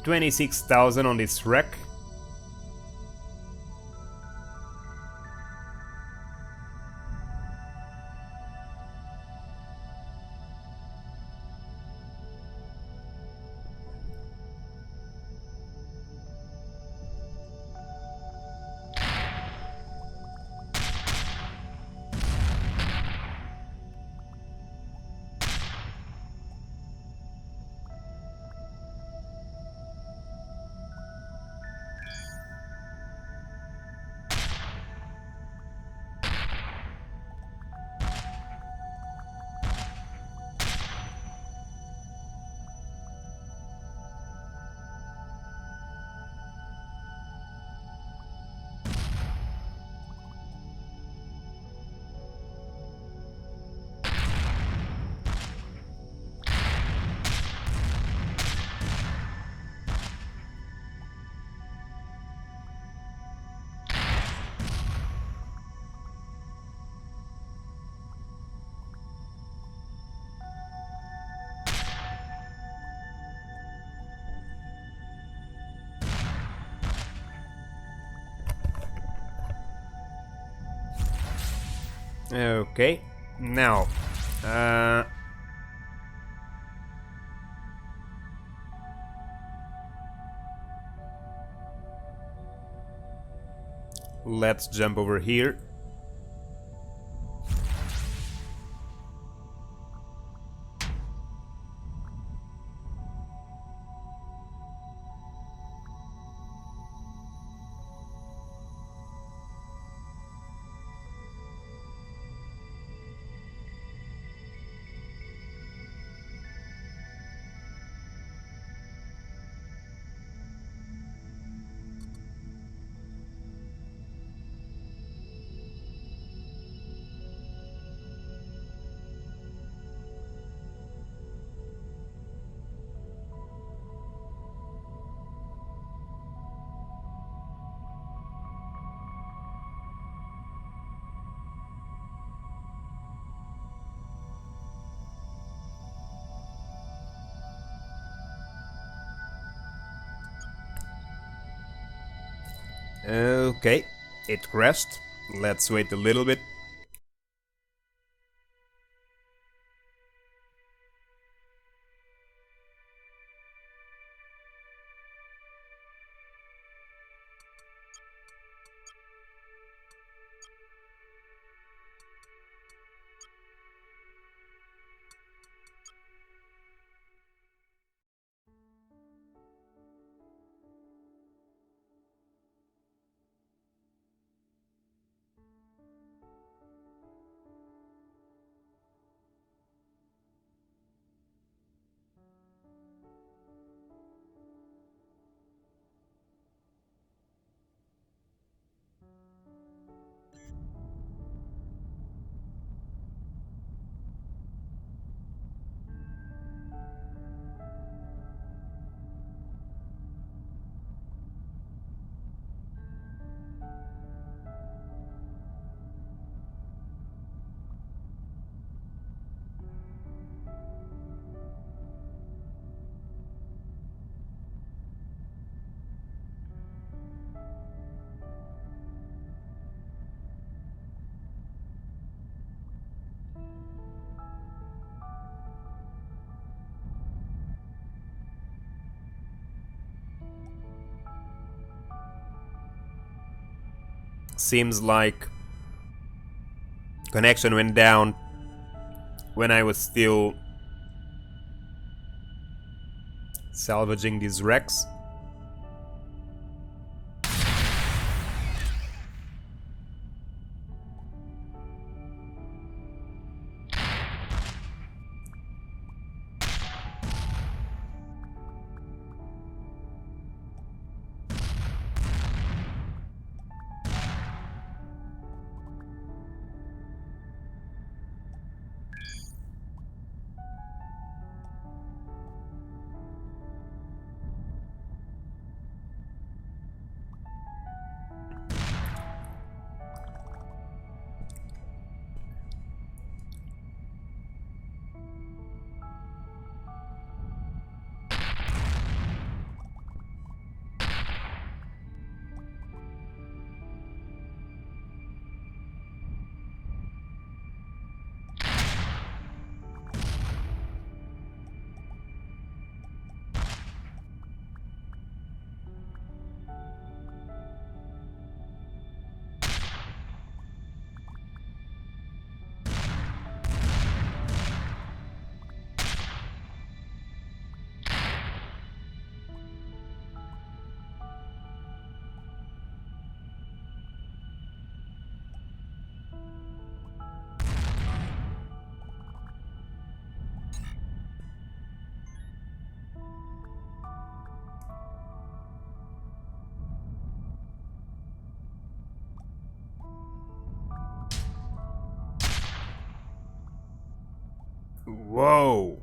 26,000 on this wreck. Okay, now let's jump over here. Okay, it crashed. Let's wait a little bit. Seems like connection went down when I was still salvaging these wrecks. Whoa!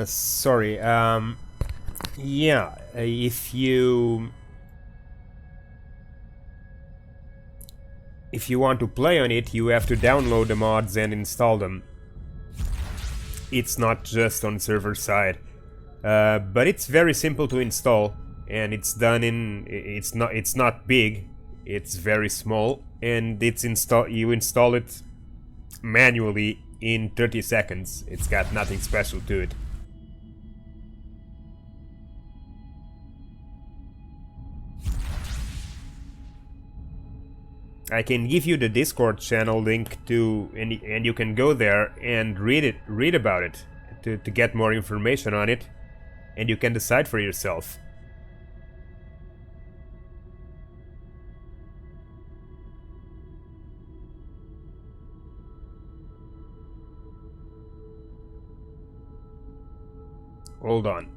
Sorry. Yeah, if you want to play on it, you have to download the mods and install them. It's not just on server side, but it's very simple to install, and it's done in. It's not big. It's very small, and you install it manually in 30 seconds. It's got nothing special to it. I can give you the Discord channel link to, and you can go there and read about it to get more information on it, and you can decide for yourself. Hold on.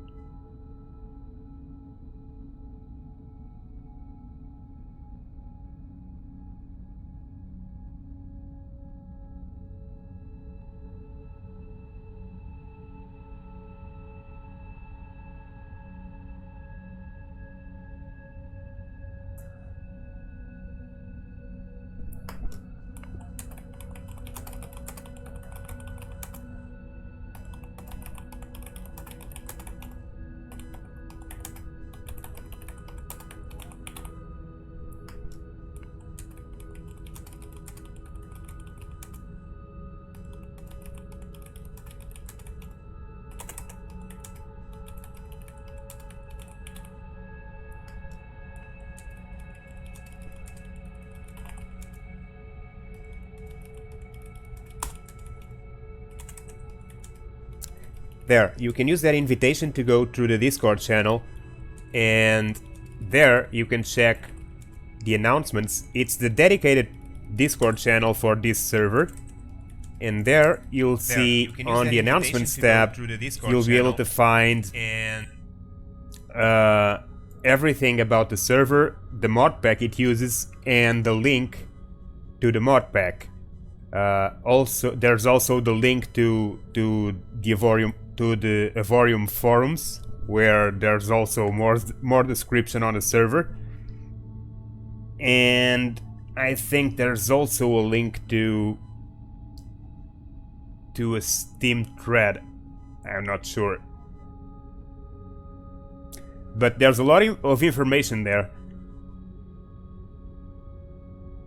There, you can use that invitation to go through the Discord channel, and there you can check the announcements. It's the dedicated Discord channel for this server, and there you'll see on the announcements tab, you'll be able to find everything about the server, the mod pack it uses, and the link to the mod pack. Also, there's also the link to the Avorion forums, where there's also more description on the server, and I think there's also a link to a Steam thread. I'm not sure, but there's a lot of information there,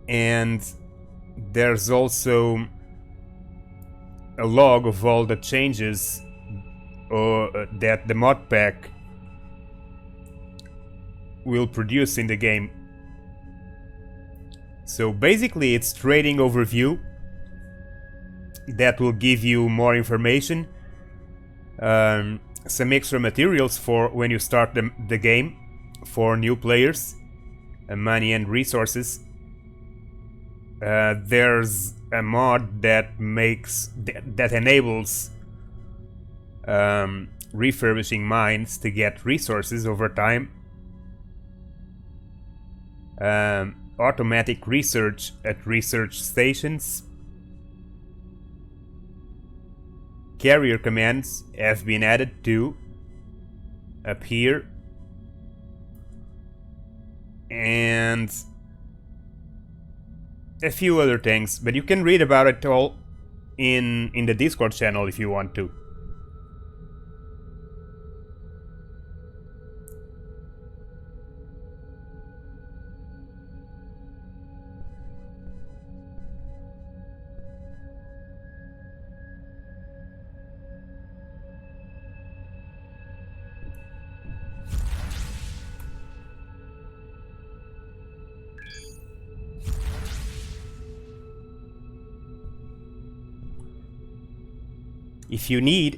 and there's also a log of all the changes that the mod pack will produce in the game. So basically it's trading overview that will give you more information, some extra materials for when you start the game for new players, money and resources. There's a mod that enables refurbishing mines to get resources over time. Automatic research at research stations. Carrier commands have been added to up here, and a few other things, but you can read about it all in the Discord channel if you want to.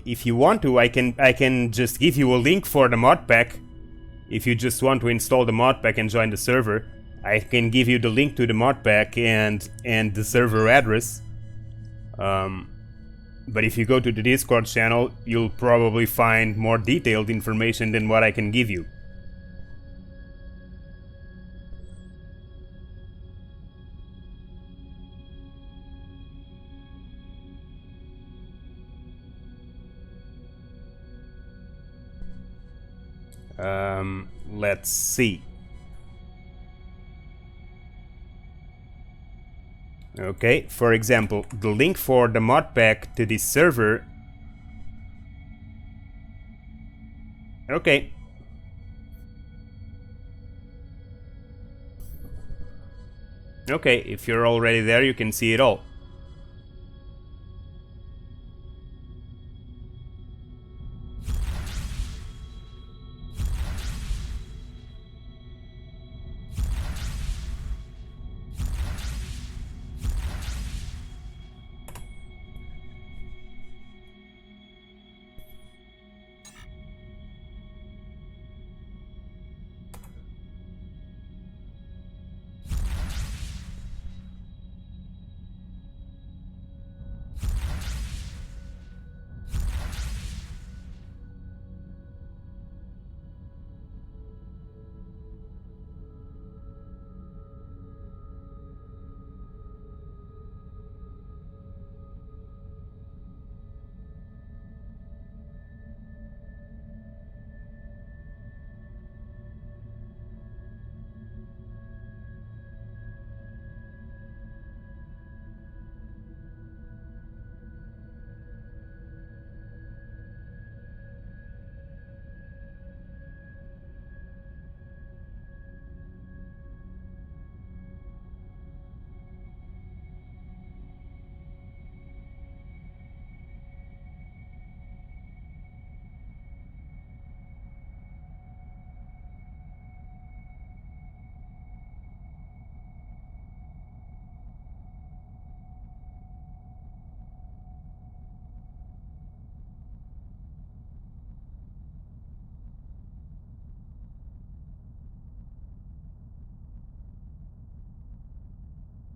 If you want to, I can just give you a link for the mod pack. If you just want to install the mod pack and join the server, I can give you the link to the mod pack and the server address. But if you go to the Discord channel, you'll probably find more detailed information than what I can give you. Let's see. Okay, for example, the link for the mod pack to this server. Okay. Okay, if you're already there, you can see it all.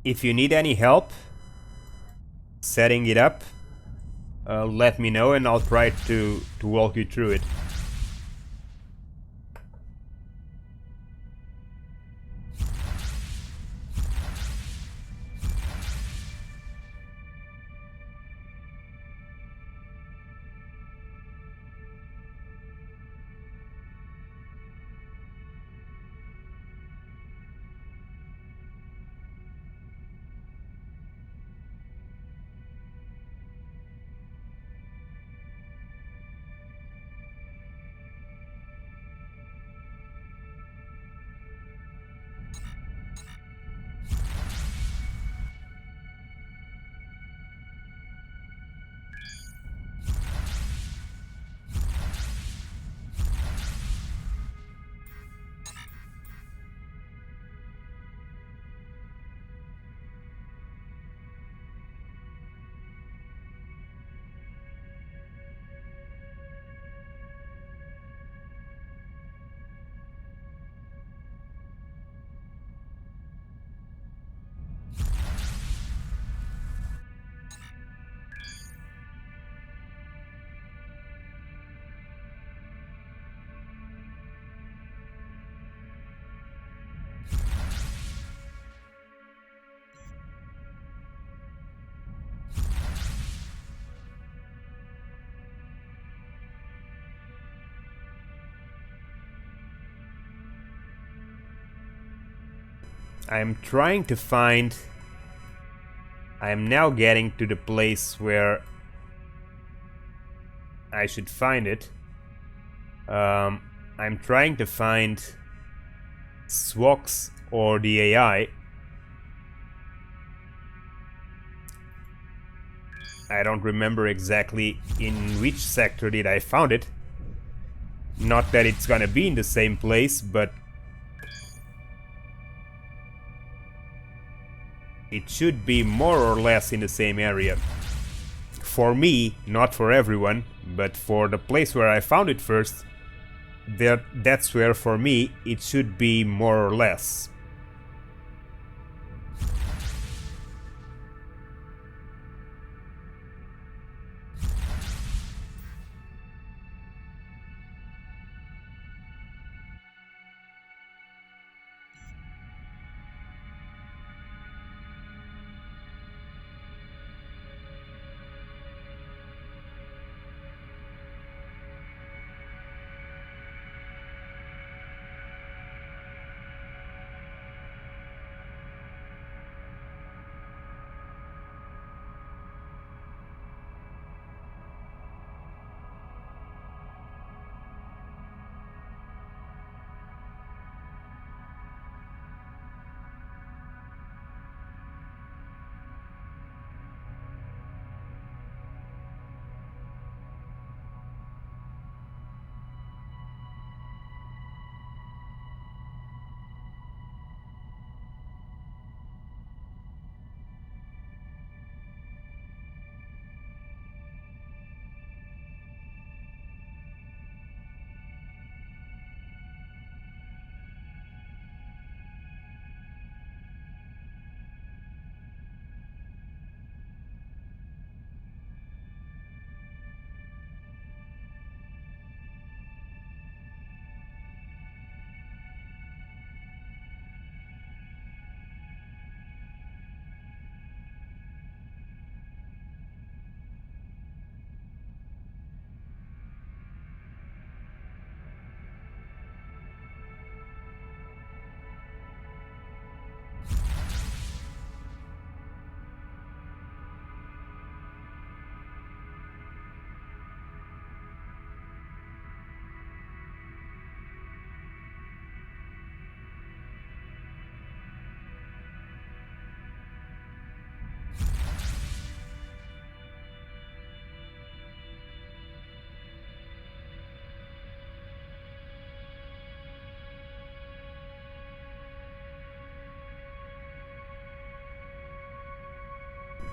If you need any help setting it up, let me know and I'll try to walk you through it. I'm trying to find... I'm now getting to the place where I should find it. I'm trying to find Swoks or the AI. I don't remember exactly in which sector did I found it. Not that it's gonna be in the same place, but it should be more or less in the same area. For me, not for everyone, but for the place where I found it first, that's where for me it should be more or less.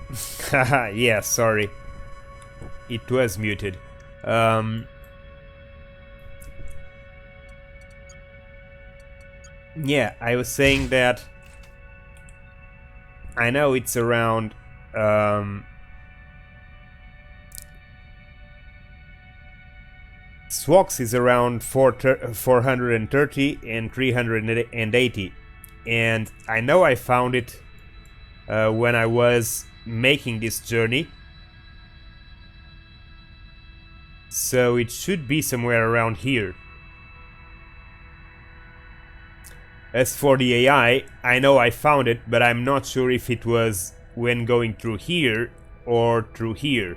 Haha, yeah, sorry. It was muted. Yeah, I was saying that I know it's around Swoks is around 430 and 380, and I know I found it when I was making this journey, so it should be somewhere around here. As for the AI, I know I found it, but I'm not sure if it was when going through here or through here.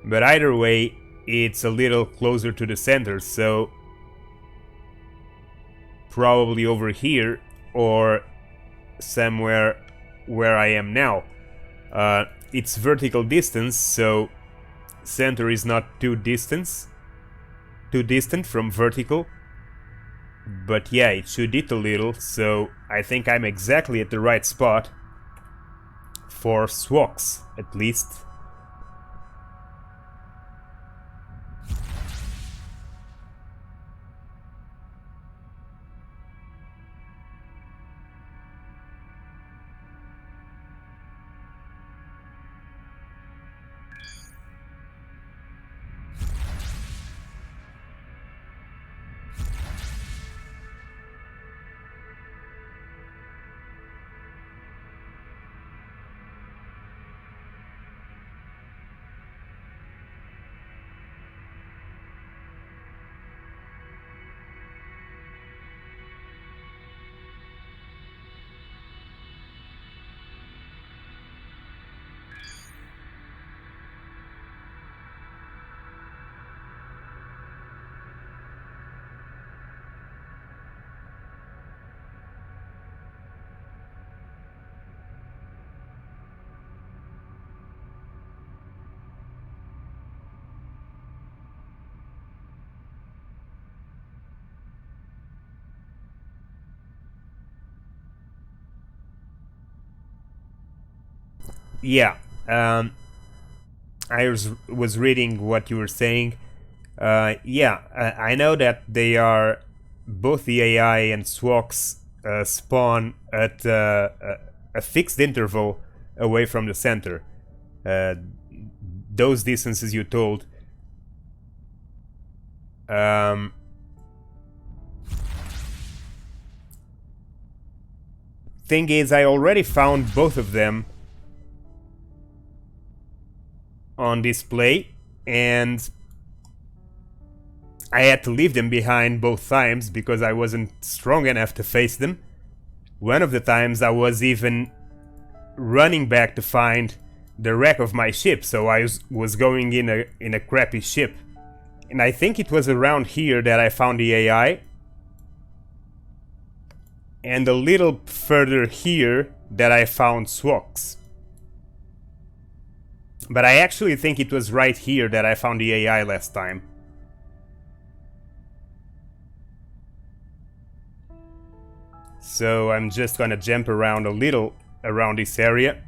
But either way, it's a little closer to the center, so probably over here or somewhere where I am now. It's vertical distance, so center is not too distant from vertical. But yeah, it should eat a little, so I think I'm exactly at the right spot for Swoks, at least. Yeah, I was reading what you were saying. Yeah, I know that they are both the AI and Swoks spawn at a fixed interval away from the center. Those distances you told. Thing is, I already found both of them on display, and I had to leave them behind both times because I wasn't strong enough to face them. One of the times I was even running back to find the wreck of my ship, so I was going in a crappy ship. And I think it was around here that I found the AI. And a little further here that I found Swoks. But I actually think it was right here that I found the AI last time. So I'm just gonna jump around a little around this area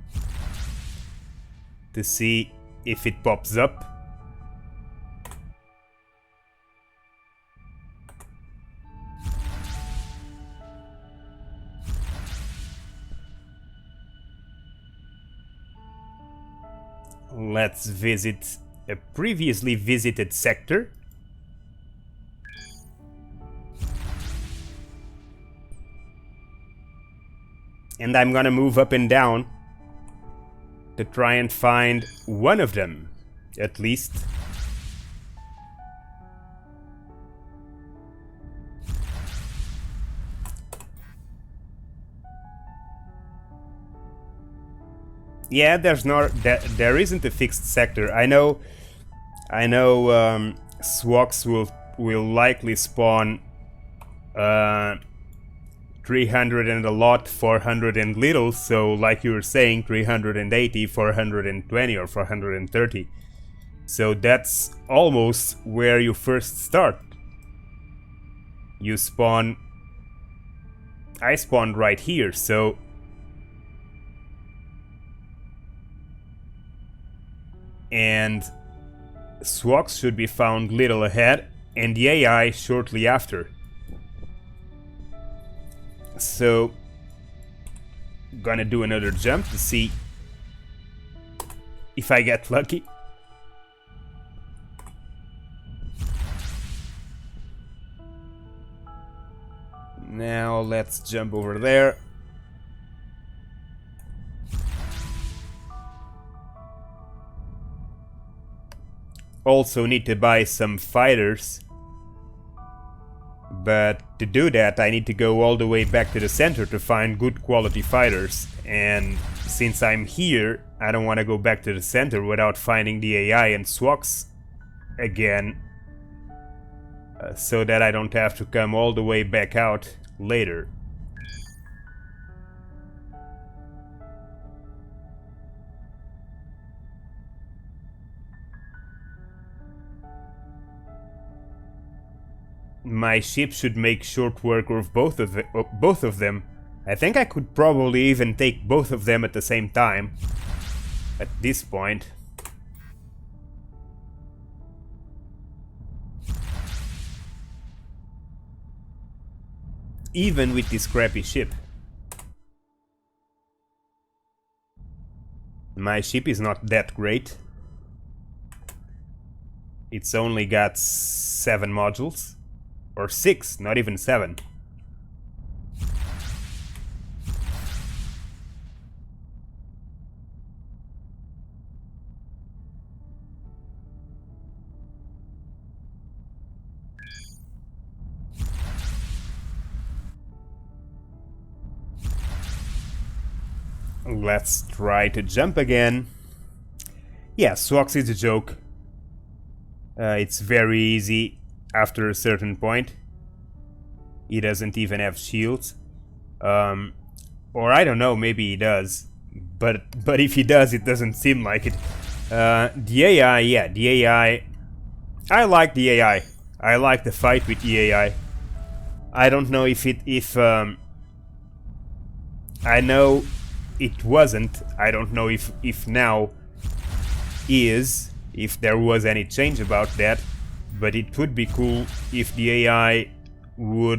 to see if it pops up. Let's visit a previously visited sector. And I'm gonna move up and down to try and find one of them, at least. Yeah, there isn't a fixed sector. I know Swoks will likely spawn 300 and a lot, 400 and little, so like you were saying, 380, 420 or 430. So that's almost where you first start. You spawn... I spawned right here, so... and Swoks should be found little ahead, and the AI shortly after. So, gonna do another jump to see if I get lucky. Now let's jump over there. Also need to buy some fighters. But to do that, I need to go all the way back to the center to find good quality fighters. And since I'm here, I don't want to go back to the center without finding the AI and Swoks again. So that I don't have to come all the way back out later. My ship should make short work of both of them. I think I could probably even take both of them at the same time. At this point. Even with this crappy ship. My ship is not that great. It's only got 7 modules. Or 6, not even 7. Let's try to jump again. Yeah, Swoks is a joke. It's very easy after a certain point. He doesn't even have shields. Or I don't know, maybe he does. But if he does, it doesn't seem like it. The AI, yeah, the AI. I like the AI. I like the fight with the AI. I don't know if I know it wasn't. I don't know if now is, if there was any change about that. But it would be cool if the AI would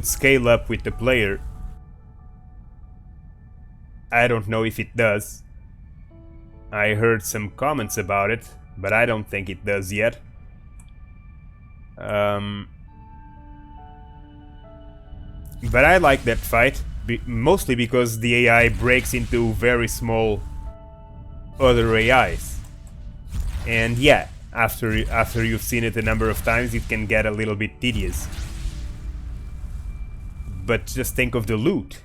scale up with the player. I don't know if it does. I heard some comments about it, but I don't think it does yet. But I like that fight, mostly because the AI breaks into very small other AIs. And yeah, after you've seen it a number of times, it can get a little bit tedious. But just think of the loot.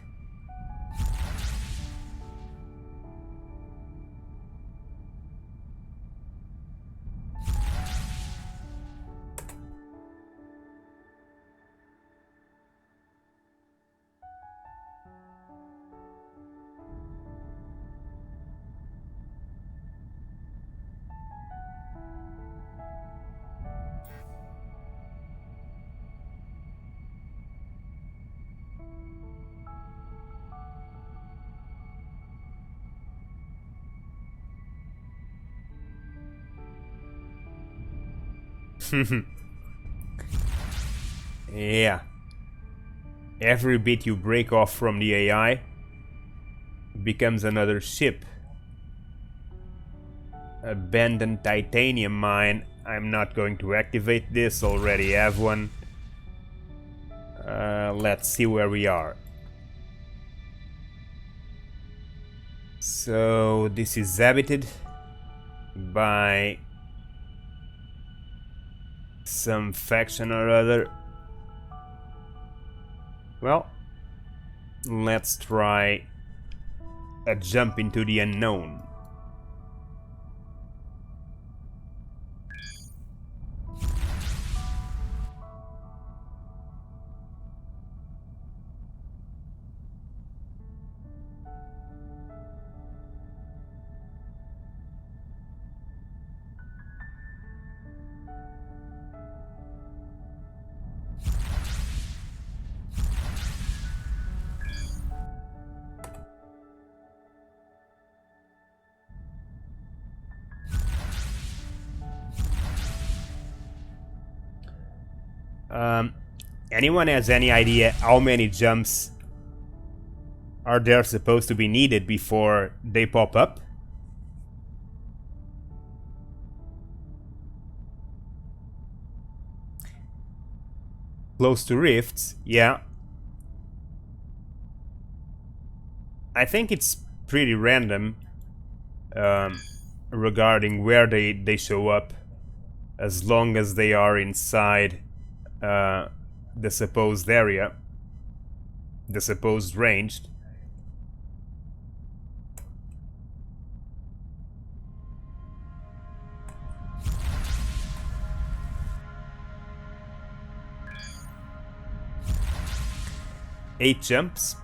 Yeah. Every bit you break off from the AI becomes another ship. Abandoned titanium mine. I'm not going to activate this, already have one. Let's see where we are. So this is habited by some faction or other. Well, let's try a jump into the unknown. Anyone has any idea how many jumps are there supposed to be needed before they pop up? Close to rifts, yeah. I think it's pretty random regarding where they show up, as long as they are inside the supposed area, the supposed range. Eight jumps.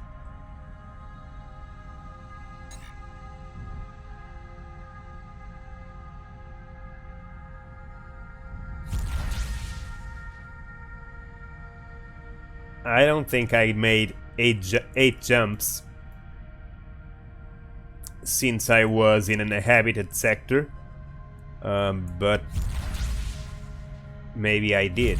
I don't think I made eight jumps since I was in an inhabited sector, but maybe I did.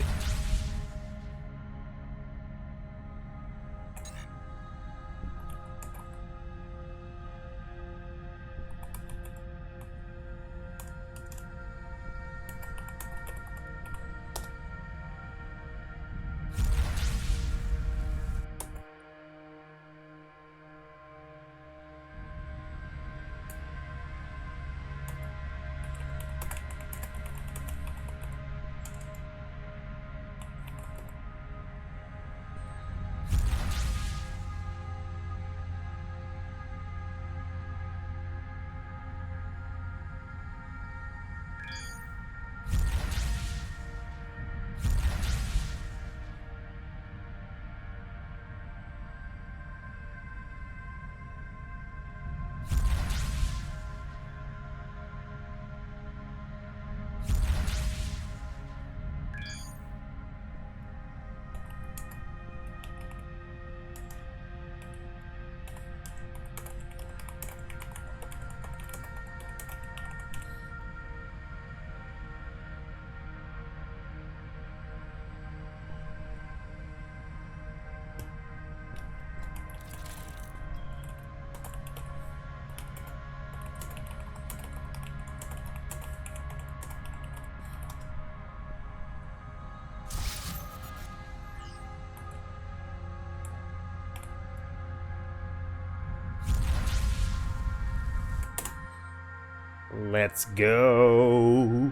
Let's go.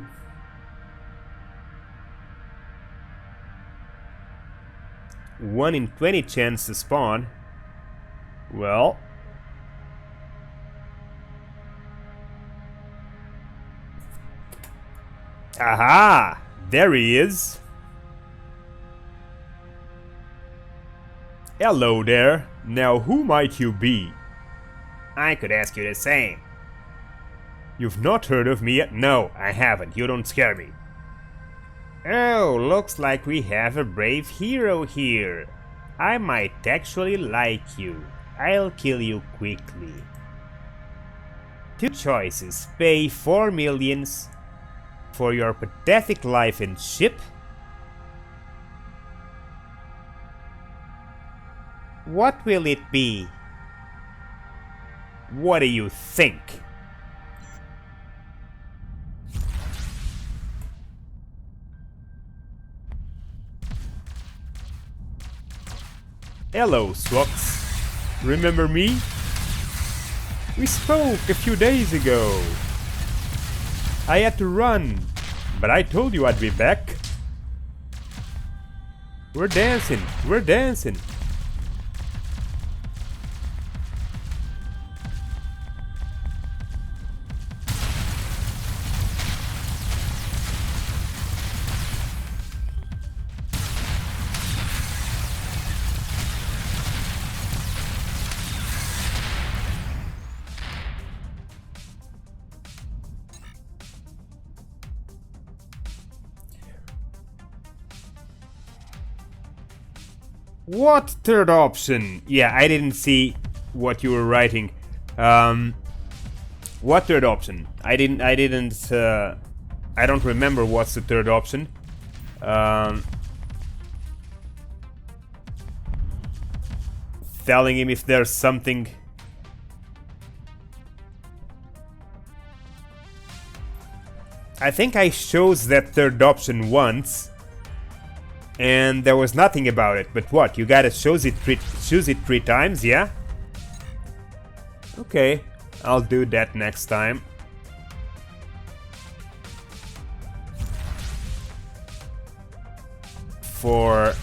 One in 20 chance to spawn. Well, aha! There he is. Hello there. Now who might you be? I could ask you the same. You've not heard of me yet? No, I haven't. You don't scare me. Oh, looks like we have a brave hero here. I might actually like you. I'll kill you quickly. Two choices. Pay 4 millions for your pathetic life and ship. What will it be? What do you think? Hello, Swoks. Remember me? We spoke a few days ago. I had to run, but I told you I'd be back. We're dancing, we're dancing. What third option? Yeah, I didn't see what you were writing. What third option? I don't remember what's the third option. telling him if there's something. I think I chose that third option once, and there was nothing about it. But what? You gotta choose it 3 times, yeah? Okay, I'll do that next time. For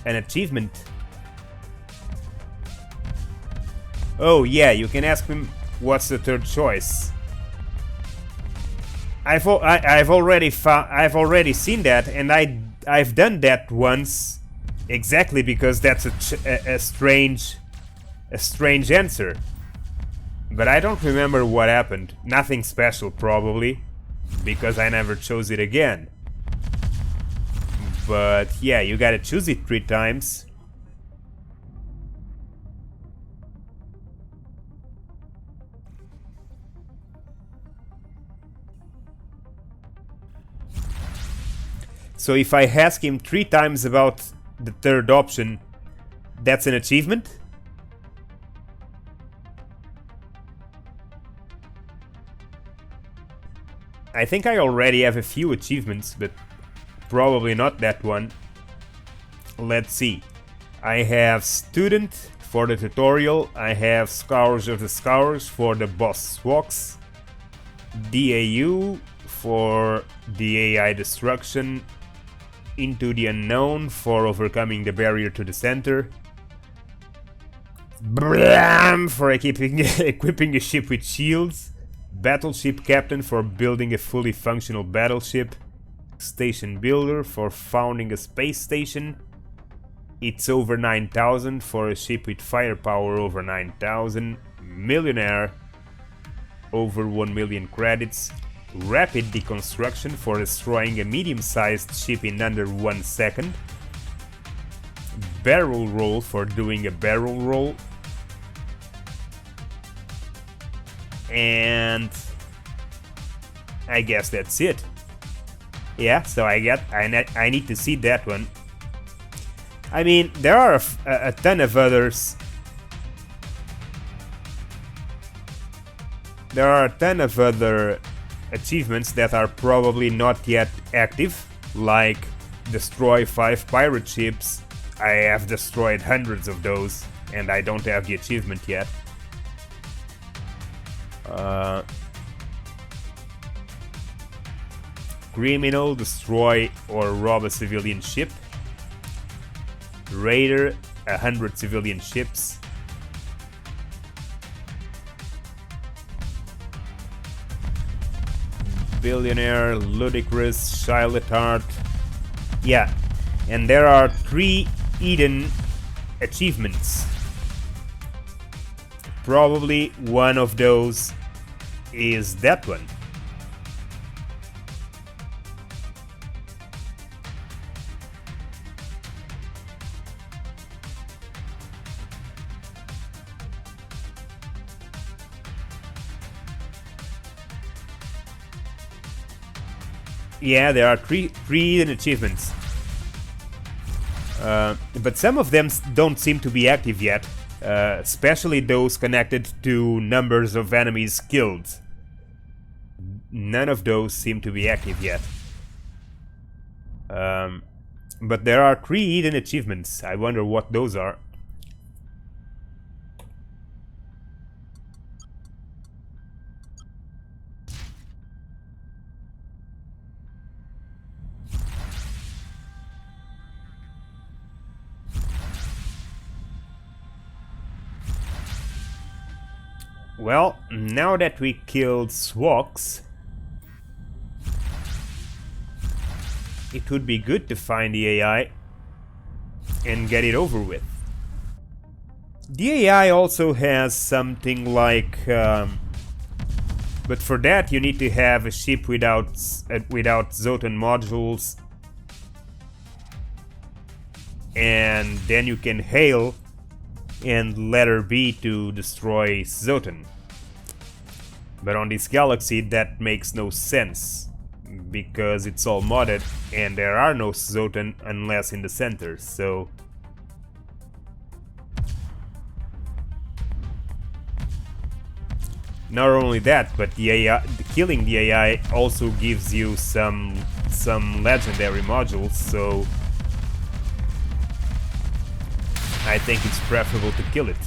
an achievement. Oh yeah, you can ask him what's the third choice. I've already seen that, and I've done that once, exactly because that's a strange answer. But I don't remember what happened. Nothing special, probably, because I never chose it again. But yeah, you gotta choose it 3 times. So if I ask him 3 times about the third option, that's an achievement? I think I already have a few achievements, but probably not that one. Let's see. I have Student for the tutorial, I have Scourge of the Scourge for the boss Swoks, DAU for the AI destruction, Into the Unknown for overcoming the barrier to the center, Blam for equipping a ship with shields, Battleship Captain for building a fully functional battleship, Station Builder for founding a space station, It's over 9,000 for a ship with firepower over 9,000, Millionaire over 1 million credits, Rapid Deconstruction for destroying a medium-sized ship in under 1 second, Barrel Roll for doing a barrel roll, and I guess that's it. Yeah, so I need to see that one. I mean, there are a ton of others. There are a ton of other achievements that are probably not yet active, like destroy 5 pirate ships. I have destroyed hundreds of those, and I don't have the achievement yet. Criminal, destroy or rob a civilian ship. Raider, 100 civilian ships. Billionaire, Ludicrous, Charlotte. Yeah, and there are 3 Eden achievements. Probably one of those is that one. Yeah, there are three Eden achievements. But some of them don't seem to be active yet, especially those connected to numbers of enemies killed. None of those seem to be active yet. But there are 3 Eden achievements. I wonder what those are. Well, now that we killed Swoks, it would be good to find the AI and get it over with. The AI also has something like... but for that you need to have a ship without Zotan modules, and then you can hail and letter B to destroy Zotan. But on this galaxy that makes no sense, because it's all modded and there are no Zotan unless in the center, so Not only that, but the AI, killing the AI also gives you some legendary modules, so I think it's preferable to kill it.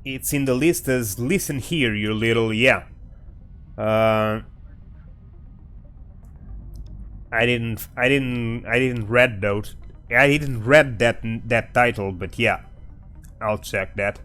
It's in the list as listen here, you little yeah. I didn't read those. I didn't read that title, but yeah, I'll check that.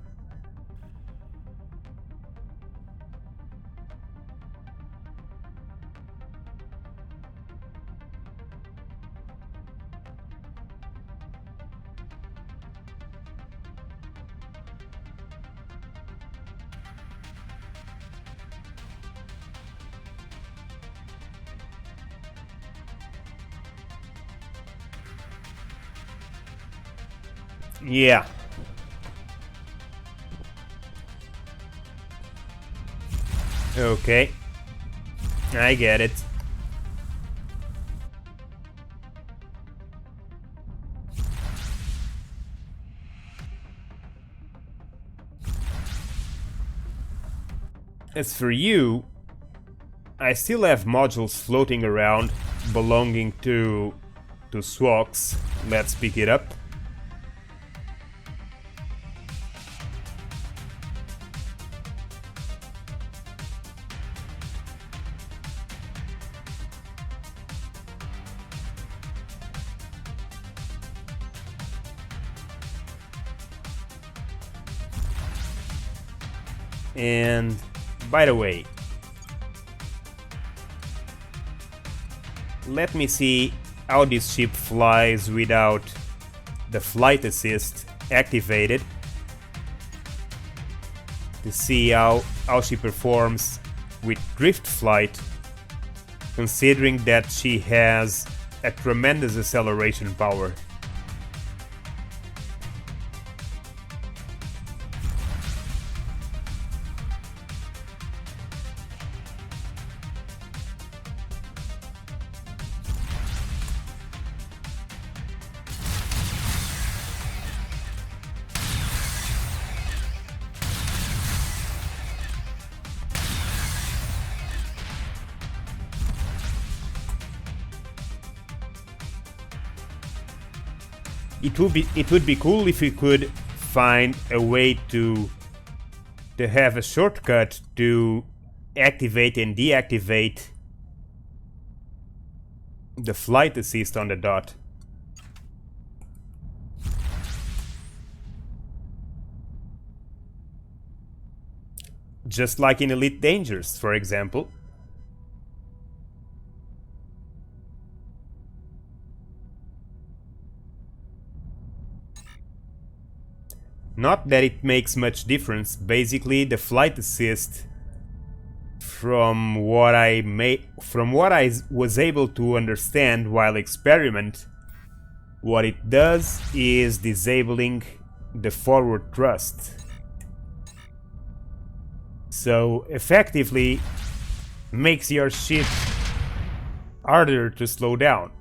Yeah. Okay. I get it. As for you, I still have modules floating around belonging to Swoks. Let's pick it up. And by the way, let me see how this ship flies without the flight assist activated to see how she performs with drift flight, considering that she has a tremendous acceleration power. It would be cool if we could find a way to have a shortcut to activate and deactivate the flight assist on the dot. Just like in Elite Dangerous, for example. Not that it makes much difference. Basically, the flight assist, from what I was able to understand while experiment, what it does is disabling the forward thrust. So effectively makes your ship harder to slow down.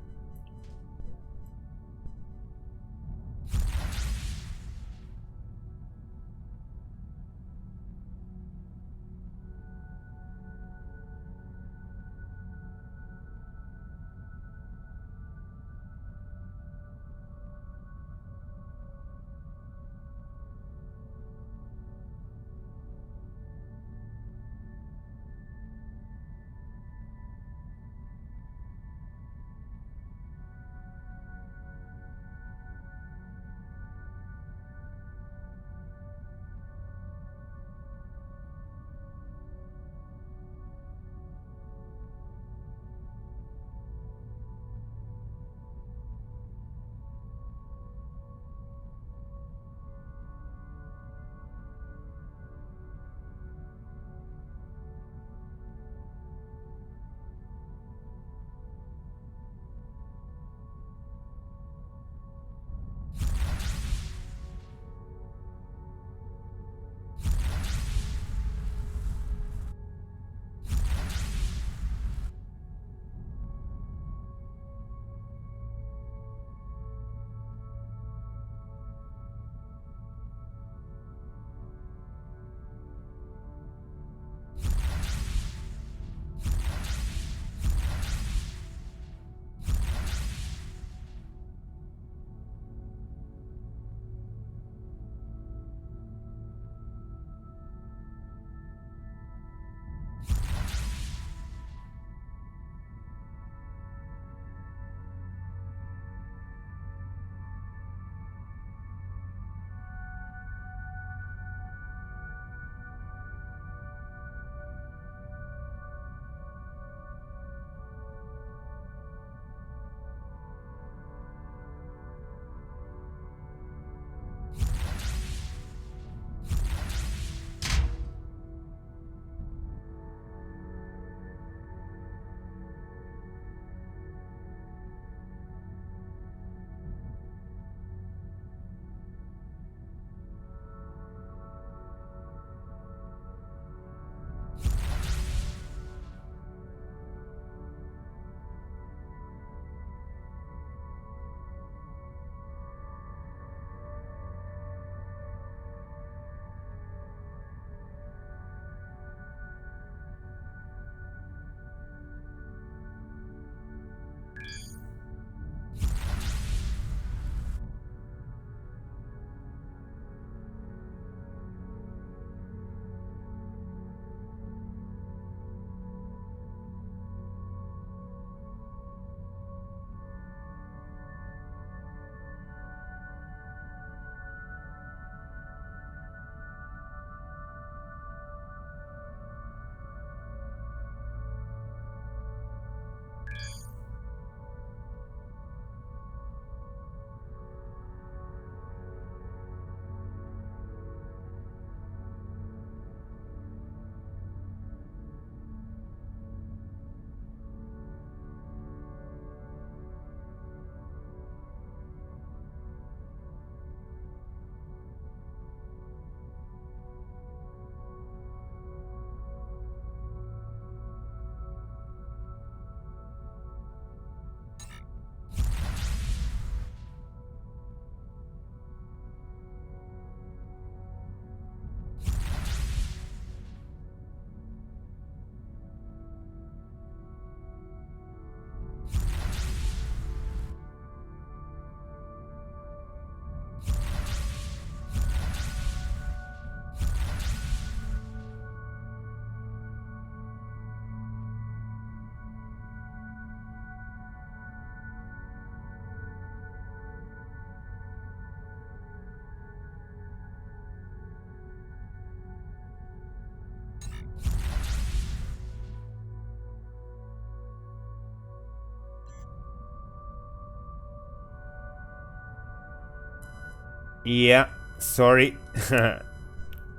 Yeah, sorry.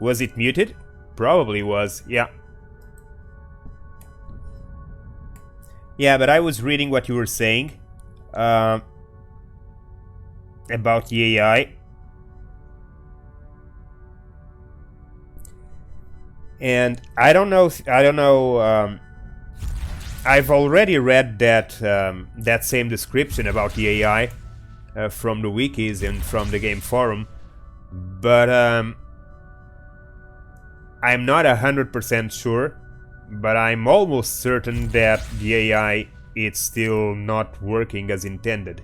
Was it muted? Probably was, yeah. Yeah, but I was reading what you were saying about the AI. And I don't know. I've already read that that same description about the AI from the wikis and from the game forum, but I'm not 100% sure. But I'm almost certain that the AI is still not working as intended.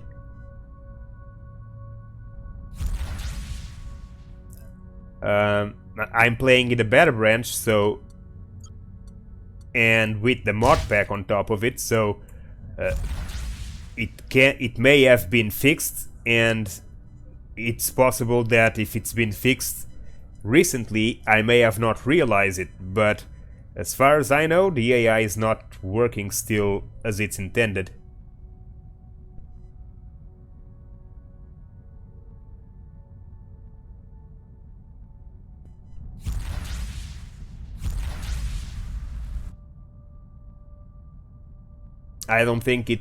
I'm playing in the beta branch, so, and with the mod pack on top of it, so it may have been fixed, and it's possible that if it's been fixed recently, I may have not realized it, but as far as I know, the AI is not working still as it's intended. I don't think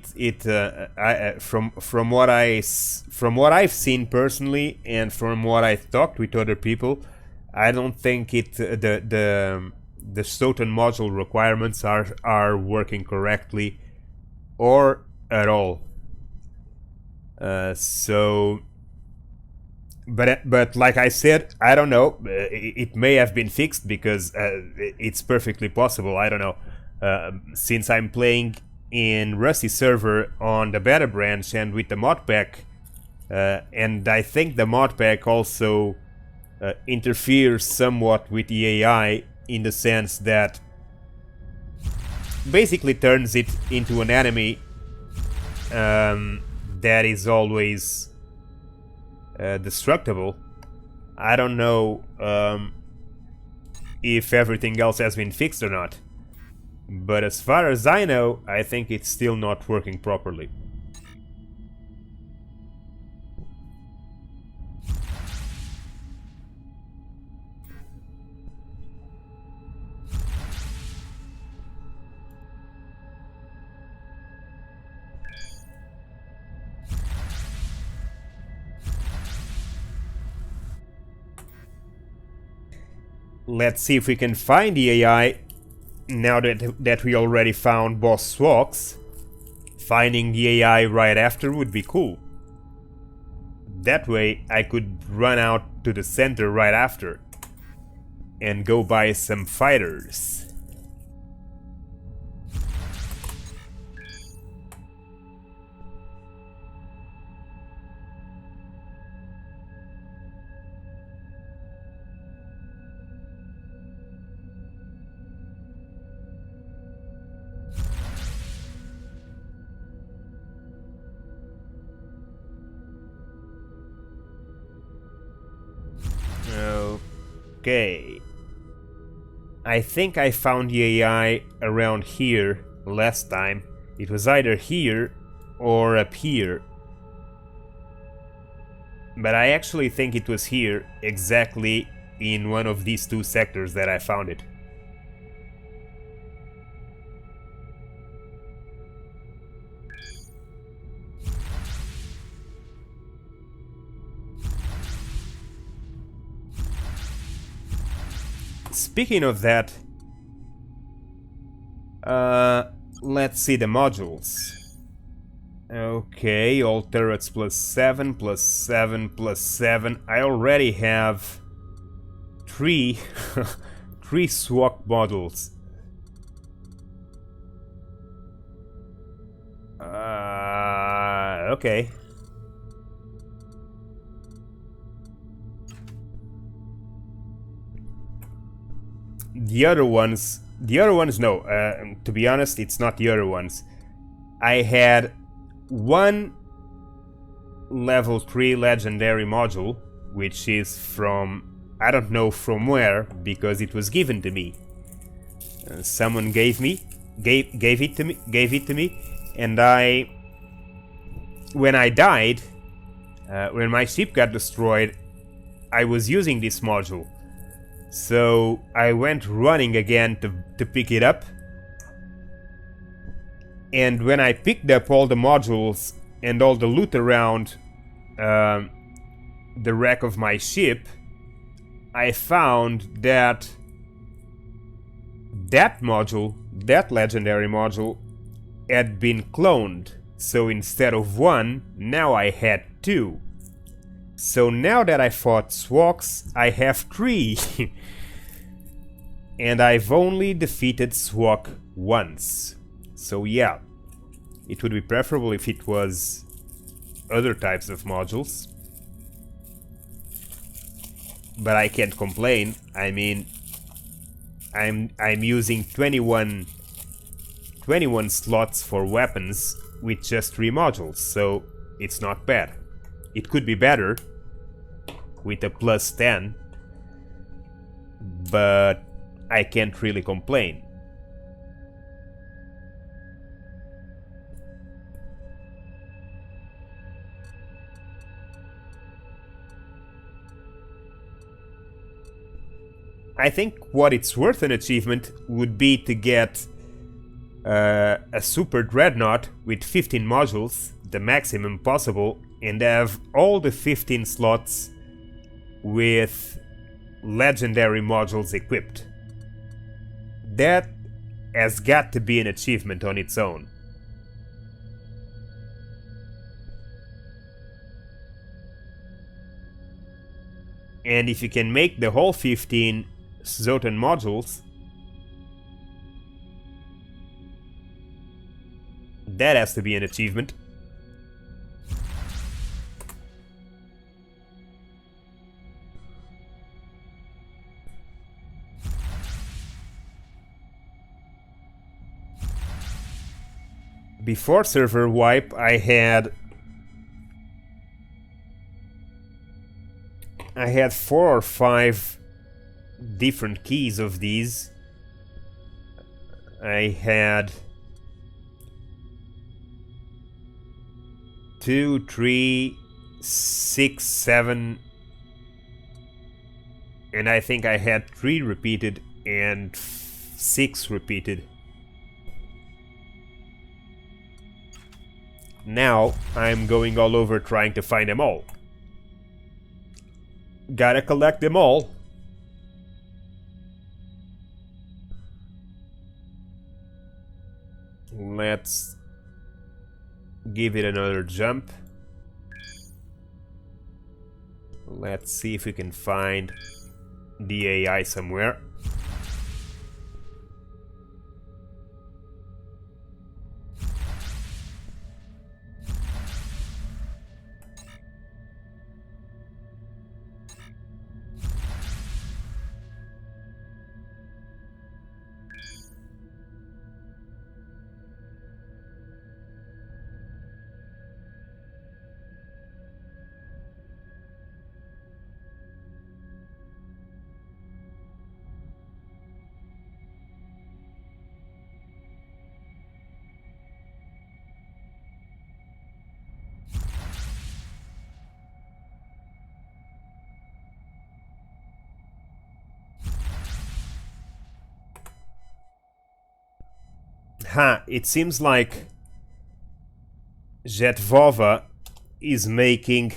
from what I've seen personally and from what I've talked with other people, I don't think the certain module requirements are working correctly or at all. But like I said, I don't know. It may have been fixed because it's perfectly possible. I don't know. Since I'm playing in Rusty server on the beta branch and with the mod pack, and I think the mod pack also interferes somewhat with the AI in the sense that basically turns it into an enemy that is always destructible. I don't know if everything else has been fixed or not, but as far as I know, I think it's still not working properly. Let's see if we can find the AI now that we already found boss Swoks. Finding the AI right after would be cool. That way I could run out to the center right after and go buy some fighters. Okay. I think I found the AI around here last time. It was either here or up here. But I actually think it was here, exactly in one of these two sectors that I found it. Speaking of that, let's see the modules. Okay, all turrets +7, +7, +7. I already have 3 3 Swok modules. Okay. The other ones, no. To be honest, it's not the other ones. I had one level 3 legendary module, which is from, I don't know from where, because it was given to me. Someone gave it to me, and when I died, when my ship got destroyed, I was using this module. So I went running again to pick it up. And when I picked up all the modules and all the loot around the wreck of my ship, I found that module, that legendary module, had been cloned. So instead of 1, now I had 2. So now that I fought Swoks, I have 3. And I've only defeated Swok once. So yeah, it would be preferable if it was other types of modules. But I can't complain. I mean, I'm using 21 slots for weapons with just 3 modules, so it's not bad. It could be better with a plus 10, but I can't really complain. I think what it's worth an achievement would be to get a super dreadnought with 15 modules, the maximum possible, and have all the 15 slots with legendary modules equipped. That has got to be an achievement on its own. And if you can make the whole 15 Zotan modules, that has to be an achievement. Before server wipe, I had 4 or 5 different keys of these. I had 2, 3, 6, 7, and I think I had 3 repeated and 6 repeated. Now I'm going all over trying to find them all. Gotta collect them all. Let's give it another jump. Let's see if we can find the AI somewhere. It seems like Jetvova is making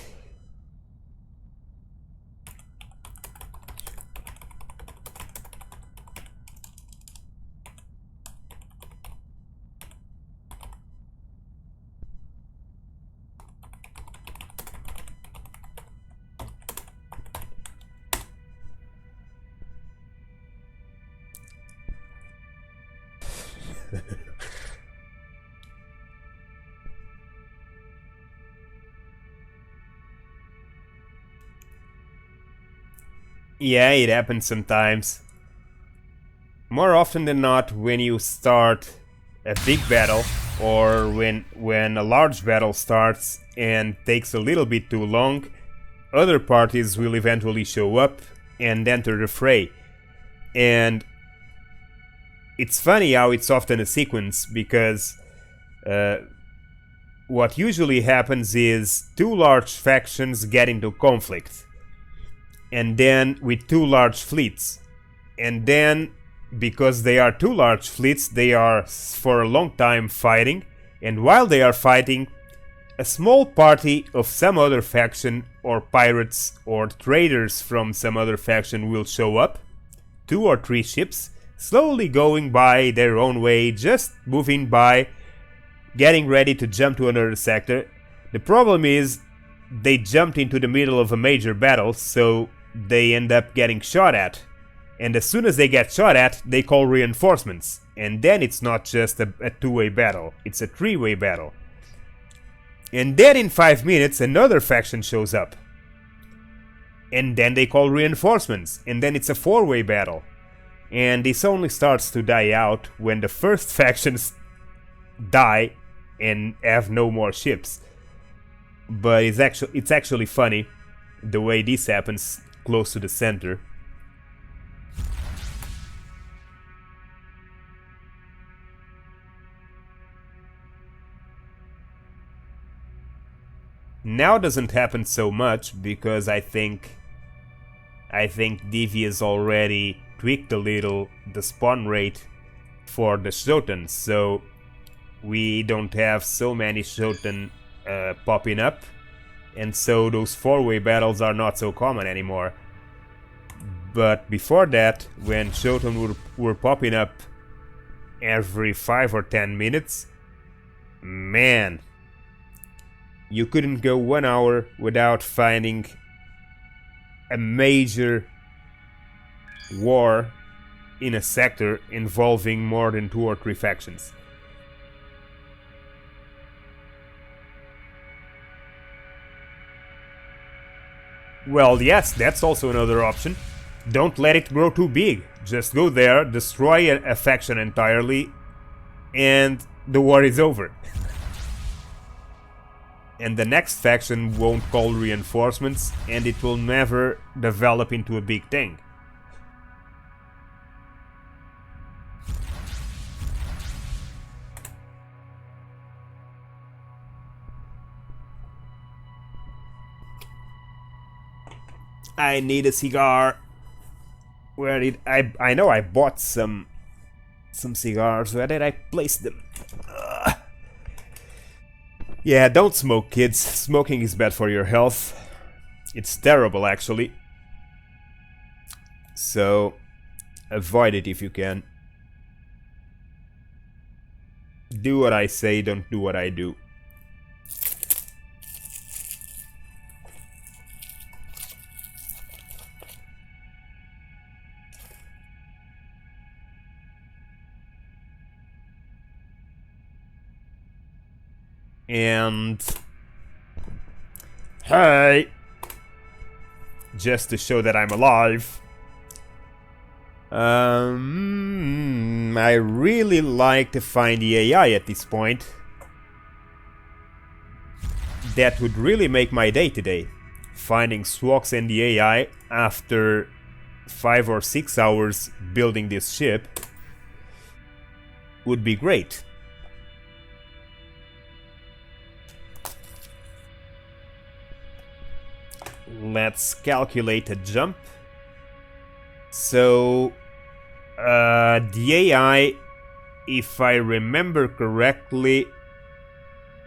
yeah, it happens sometimes. More often than not, when you start a big battle, or when a large battle starts and takes a little bit too long, other parties will eventually show up and enter the fray. And it's funny how it's often a sequence, because what usually happens is 2 large factions get into conflict. and then with 2 large fleets. And then, because they are 2 large fleets, they are for a long time fighting, and while they are fighting, a small party of some other faction or pirates or traders from some other faction will show up, 2 or 3 ships, slowly going by their own way, just moving by, getting ready to jump to another sector. The problem is, they jumped into the middle of a major battle, so they end up getting shot at. And as soon as they get shot at, they call reinforcements. And then it's not just a 2-way battle, it's a 3-way battle. And then in 5 minutes, another faction shows up. And then they call reinforcements, and then it's a 4-way battle. And this only starts to die out when the first factions die and have no more ships. But it's actually funny the way this happens close to the center. Now doesn't happen so much because I think Devious already tweaked a little the spawn rate for the Shoten, so we don't have so many Shoten popping up, and so those 4-way battles are not so common anymore. But before that, when Shoten were popping up every 5 or 10 minutes, man, you couldn't go 1 hour without finding a major war in a sector involving more than 2 or 3 factions. Well, yes, that's also another option. Don't let it grow too big. Just go there, destroy a faction entirely, and the war is over. And the next faction won't call reinforcements, and it will never develop into a big thing. I need a cigar. Where did I know I bought some cigars. Where did I place them? Yeah, don't smoke, kids. Smoking is bad for your health. It's terrible, actually. So, avoid it if you can. Do what I say, don't do what I do. And hey, just to show that I'm alive, I really like to find the AI at this point. That would really make my day today. Finding Swoks and the AI after 5 or 6 hours building this ship would be great. Let's calculate a jump. So, the AI, if I remember correctly,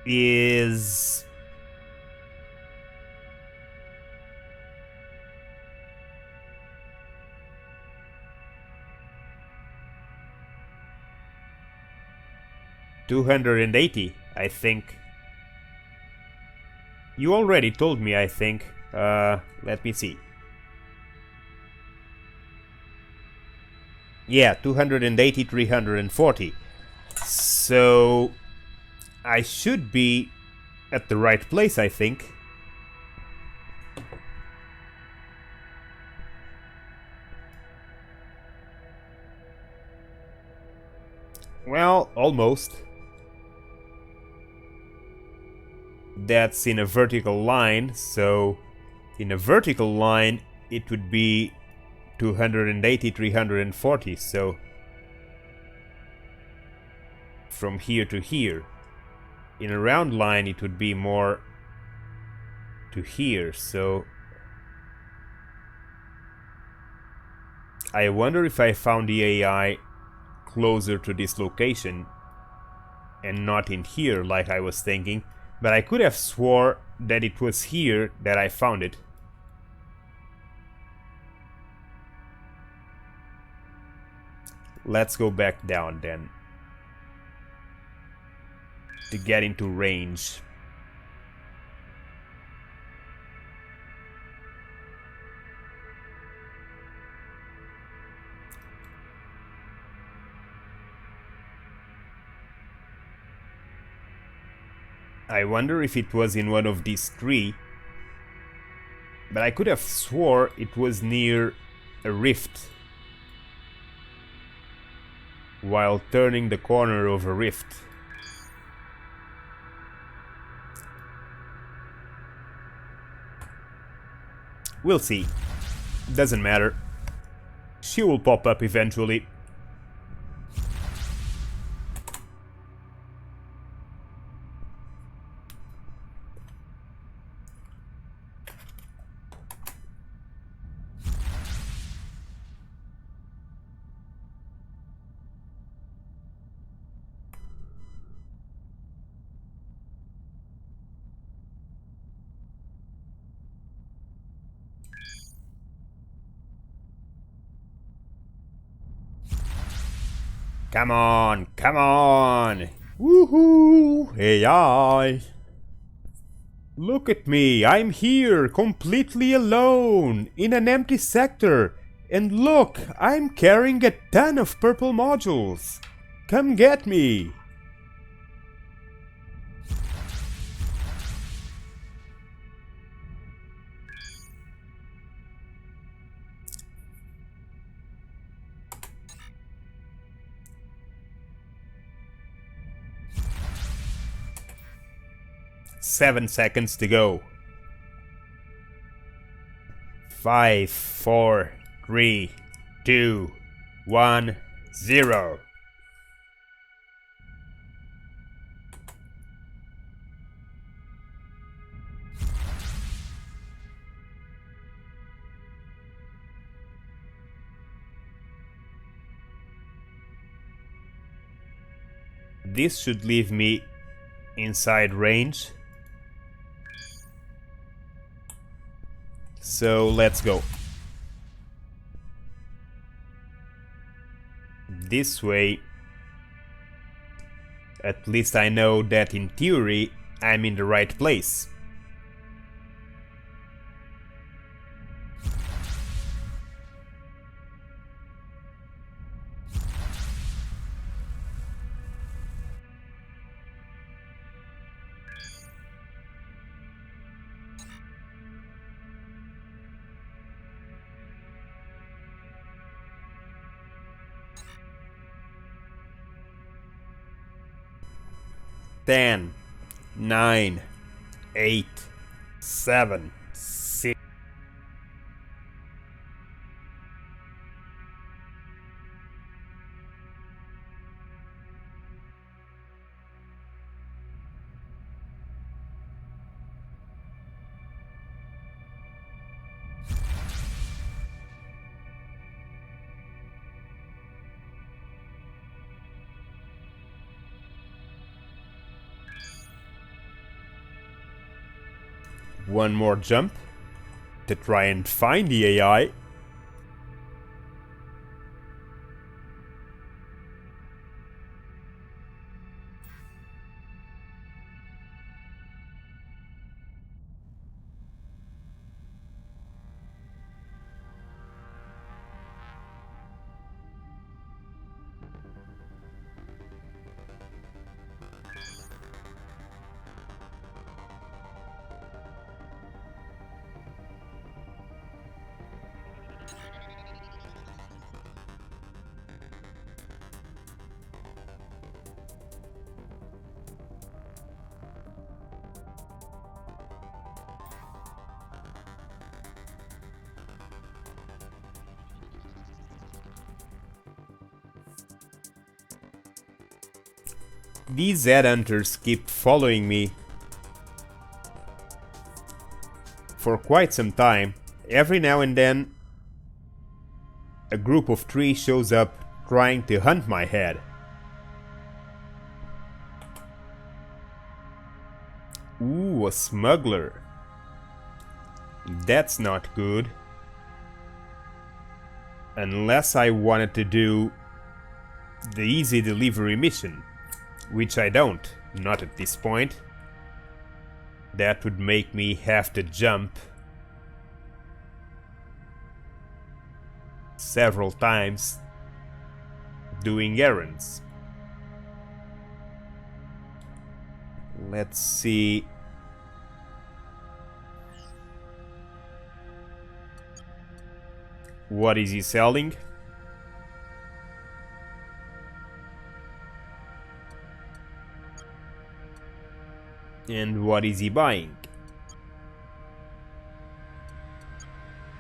is... $280, I think. You already told me, I think. Let me see. Yeah, 280, 340. So I should be at the right place, I think. Well, almost. That's in a vertical line, so in a vertical line it would be 280, 340, so from here to here. In a round line it would be more to here, so I wonder if I found the AI closer to this location and not in here like I was thinking, but I could have swore that it was here that I found it. Let's go back down then to get into range. I wonder if it was in one of these three, but I could have swore it was near a rift while turning the corner of a rift. We'll see. Doesn't matter. She will pop up eventually. Come on, come on! Woohoo! AI! Look at me, I'm here, completely alone, in an empty sector. And look, I'm carrying a ton of purple modules. Come get me! Seven seconds to go. 5, 4, 3, 2, 1, 0. This should leave me inside range. So let's go. This way, at least I know that in theory I'm in the right place. Ten, 9, 8, 7, 6. One more jump to try and find the AI. These headhunters keep following me for quite some time. Every now and then a group of 3 shows up trying to hunt my head. Ooh, a smuggler. That's not good. Unless I wanted to do the easy delivery mission, which I don't, not at this point. That would make me have to jump several times doing errands. Let's see. What is he selling? And what is he buying?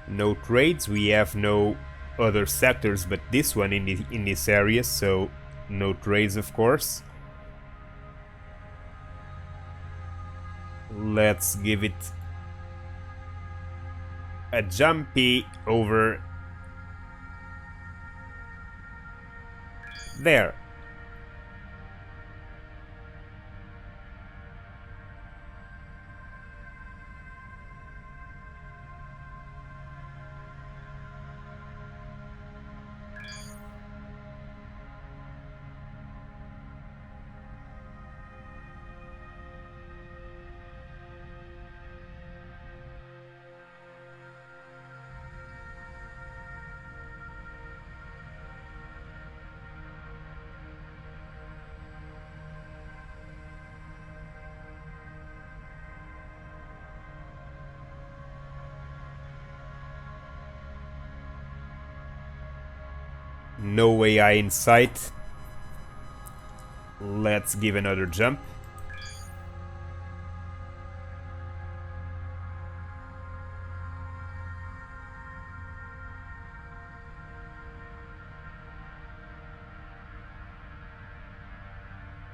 No trades, we have no other sectors but this one in this area, so no trades of course. Let's give it a jumpy over there. No AI in sight. Let's give another jump.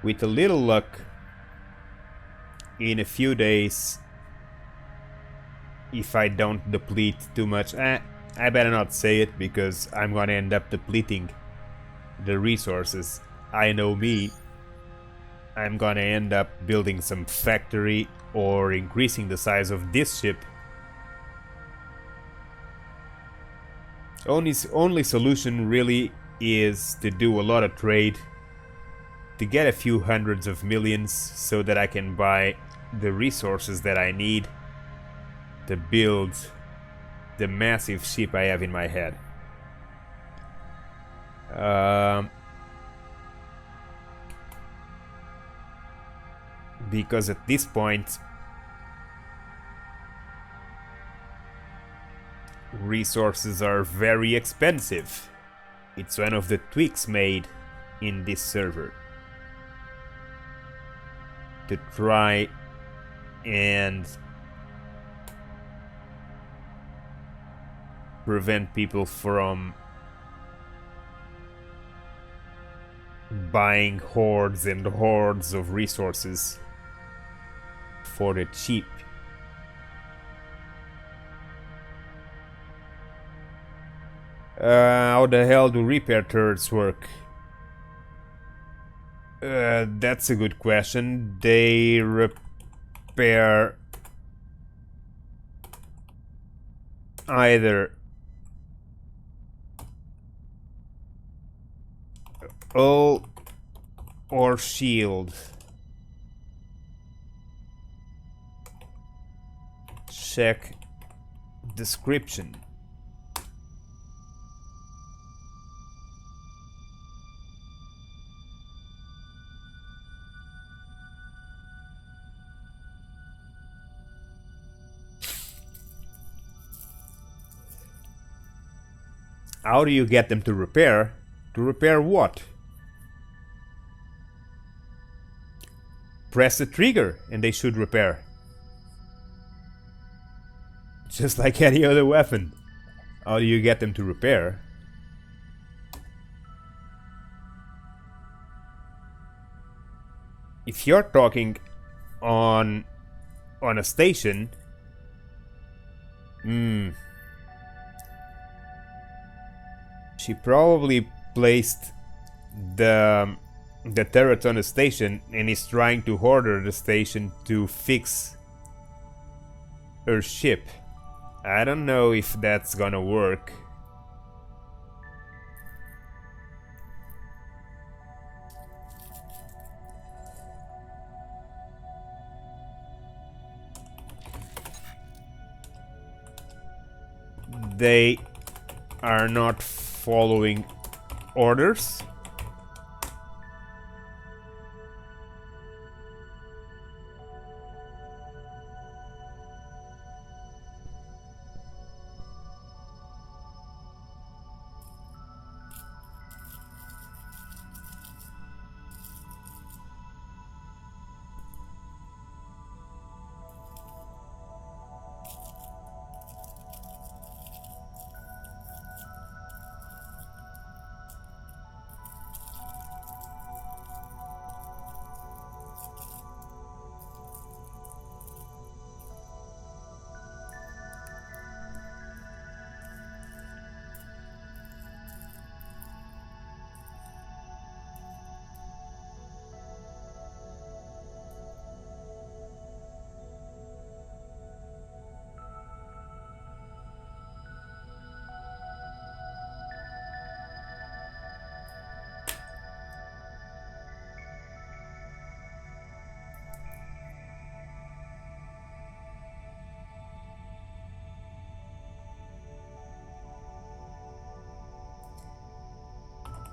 With a little luck, in a few days, if I don't deplete too much, I better not say it because I'm gonna end up depleting the resources. I know me. I'm gonna end up building some factory or increasing the size of this ship. Only solution really is to do a lot of trade to get a few hundreds of millions so that I can buy the resources that I need to build the massive ship I have in my head. Because at this point resources are very expensive. It's one of the tweaks made in this server to try and prevent people from buying hordes and hordes of resources for the cheap. How the hell do repair turrets work? That's a good question. They repair either hull or shield. Check description. How do you get them to repair? To repair what? Press the trigger and they should repair. Just like any other weapon. How do you get them to repair? If you're talking on a station, She probably placed the turret on the station and is trying to order the station to fix her ship. I don't know if that's gonna work. They are not following orders.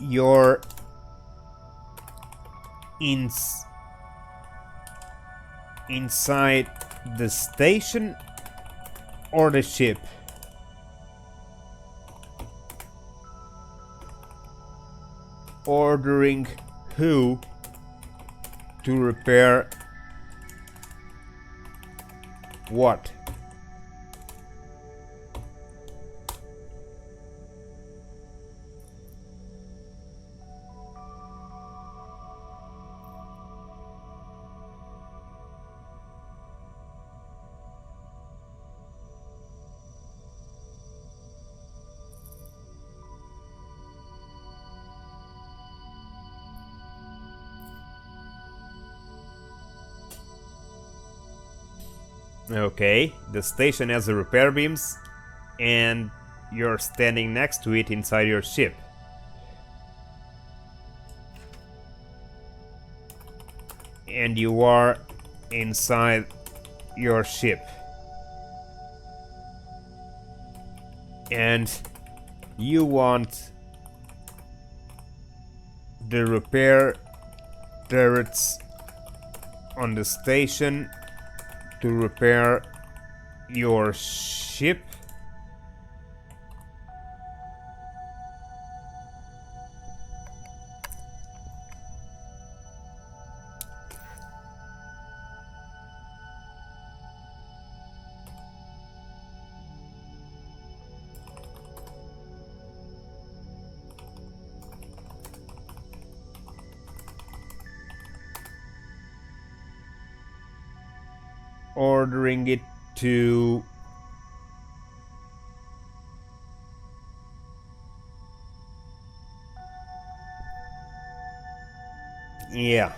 You're inside the station or the ship? Ordering who to repair what? Okay, the station has the repair beams and you're standing next to it inside your ship. And you are inside your ship. And you want the repair turrets on the station to repair your ship. Ordering it to yeah.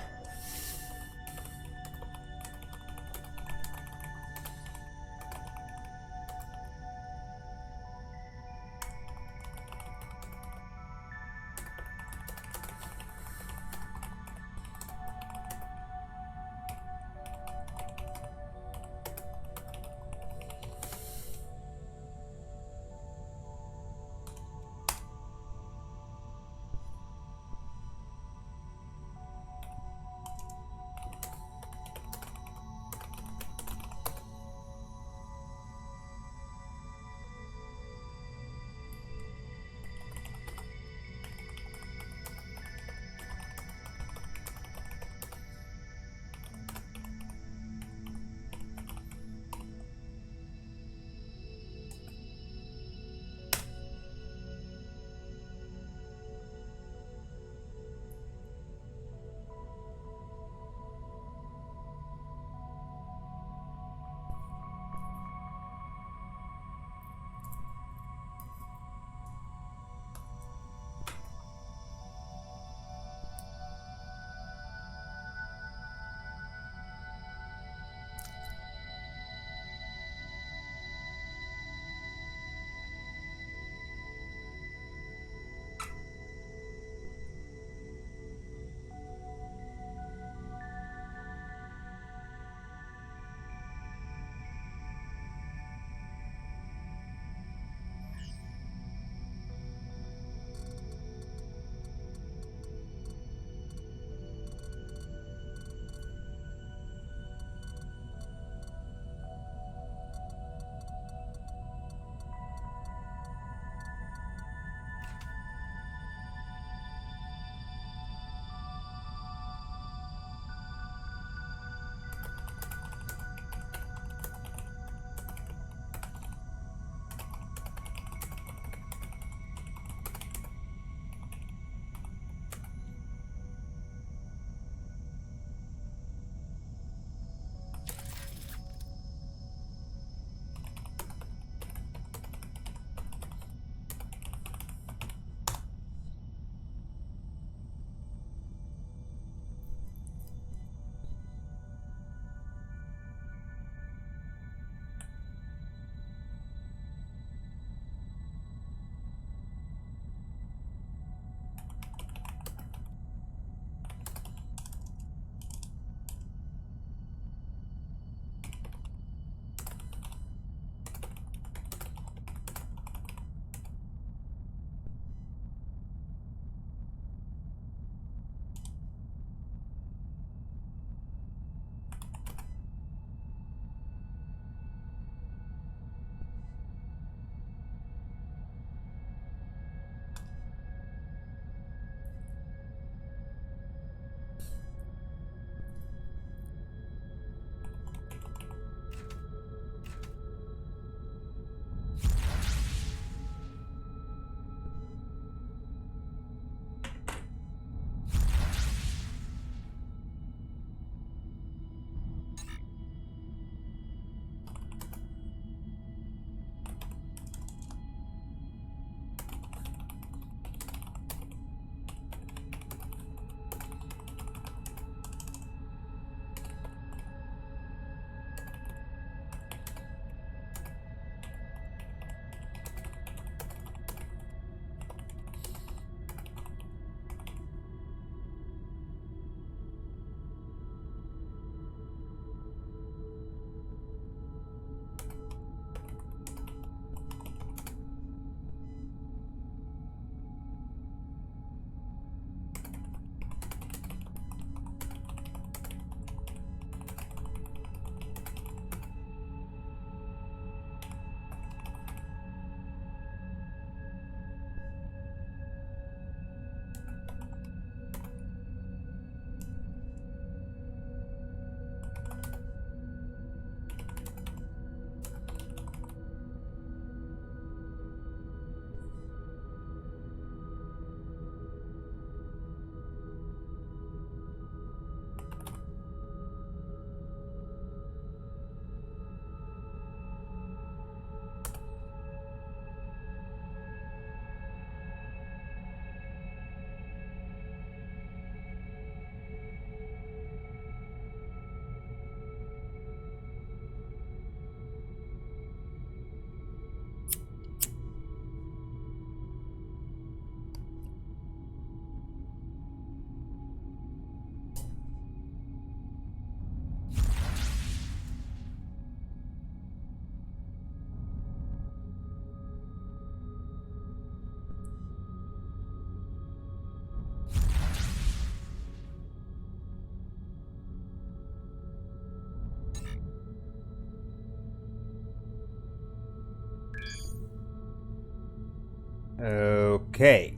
Okay.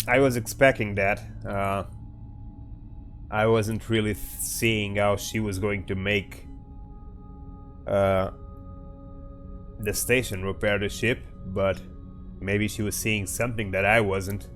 I was expecting that. I wasn't really seeing how she was going to make the station repair the ship, but maybe she was seeing something that I wasn't.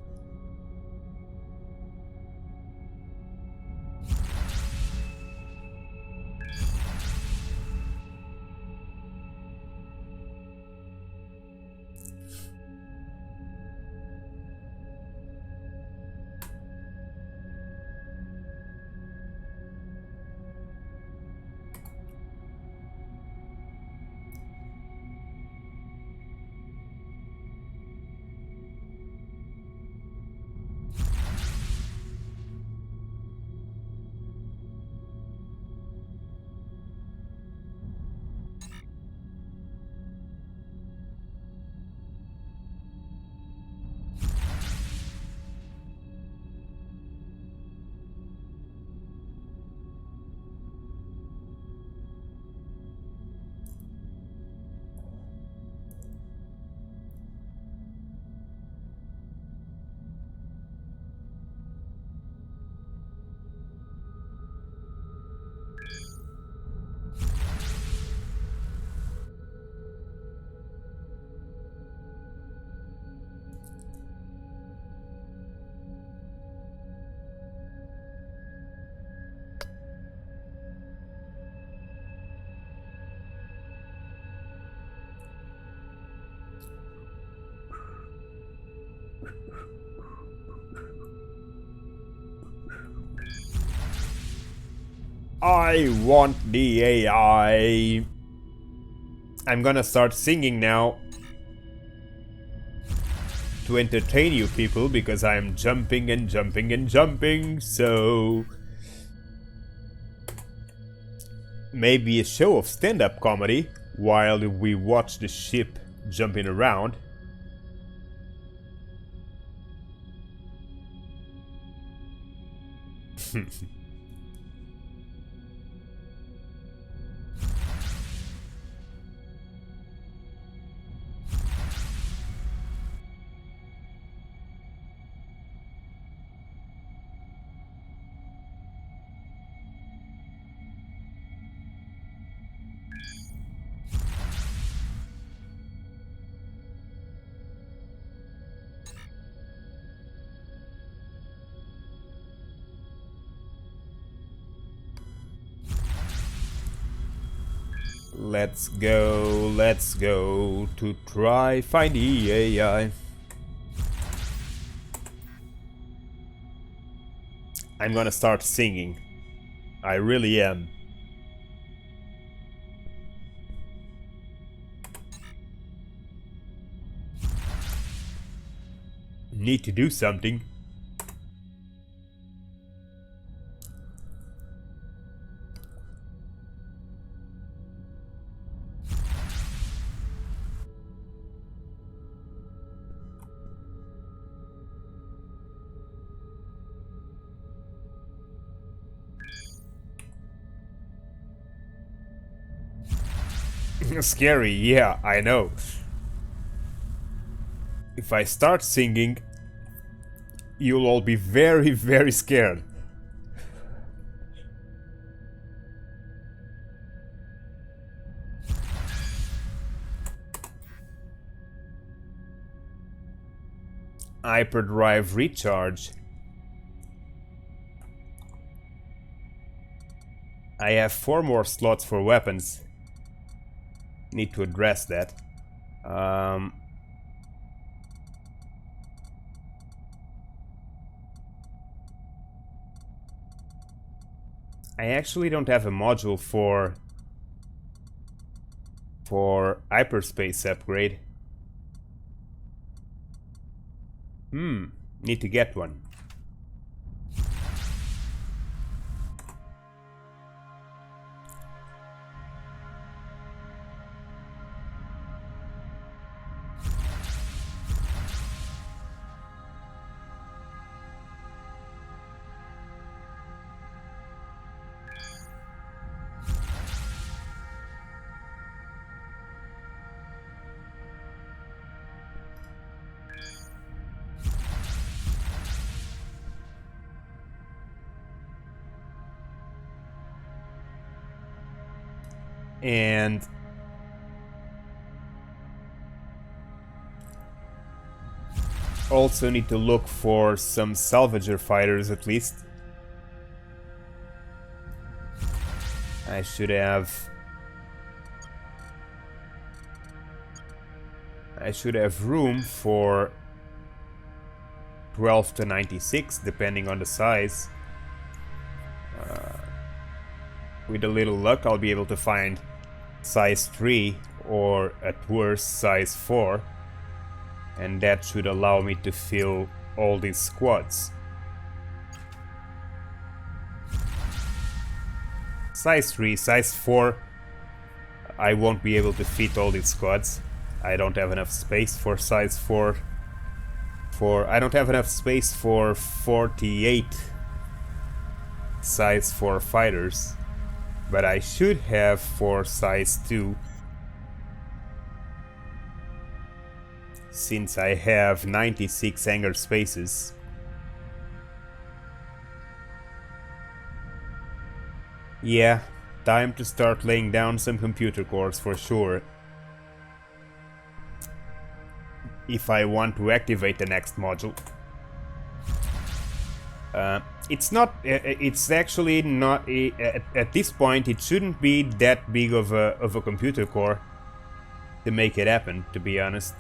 I want the AI. I'm gonna start singing now to entertain you people because I'm jumping and jumping and jumping, so maybe a show of stand-up comedy while we watch the ship jumping around. Let's go to try find the AI. I'm gonna start singing. I really am. Need to do something. Scary, yeah, I know. If I start singing, you'll all be very, very scared. Hyperdrive recharge. I have 4 more slots for weapons. Need to address that. I actually don't have a module for hyperspace upgrade. Need to get one. And also need to look for some salvager fighters at least. I should have room for 12 to 96 depending on the size. With a little luck I'll be able to find size 3 or at worst size 4, and that should allow me to fill all these squads. Size 3, size 4, I won't be able to fit all these squads. I don't have enough space for size 4. I don't have enough space for 48 size 4 fighters, but I should have for size 2, since I have 96 hangar spaces. Yeah, time to start laying down some computer cores for sure. If I want to activate the next module. It's actually not, at this point it shouldn't be that big of a computer core to make it happen, to be honest.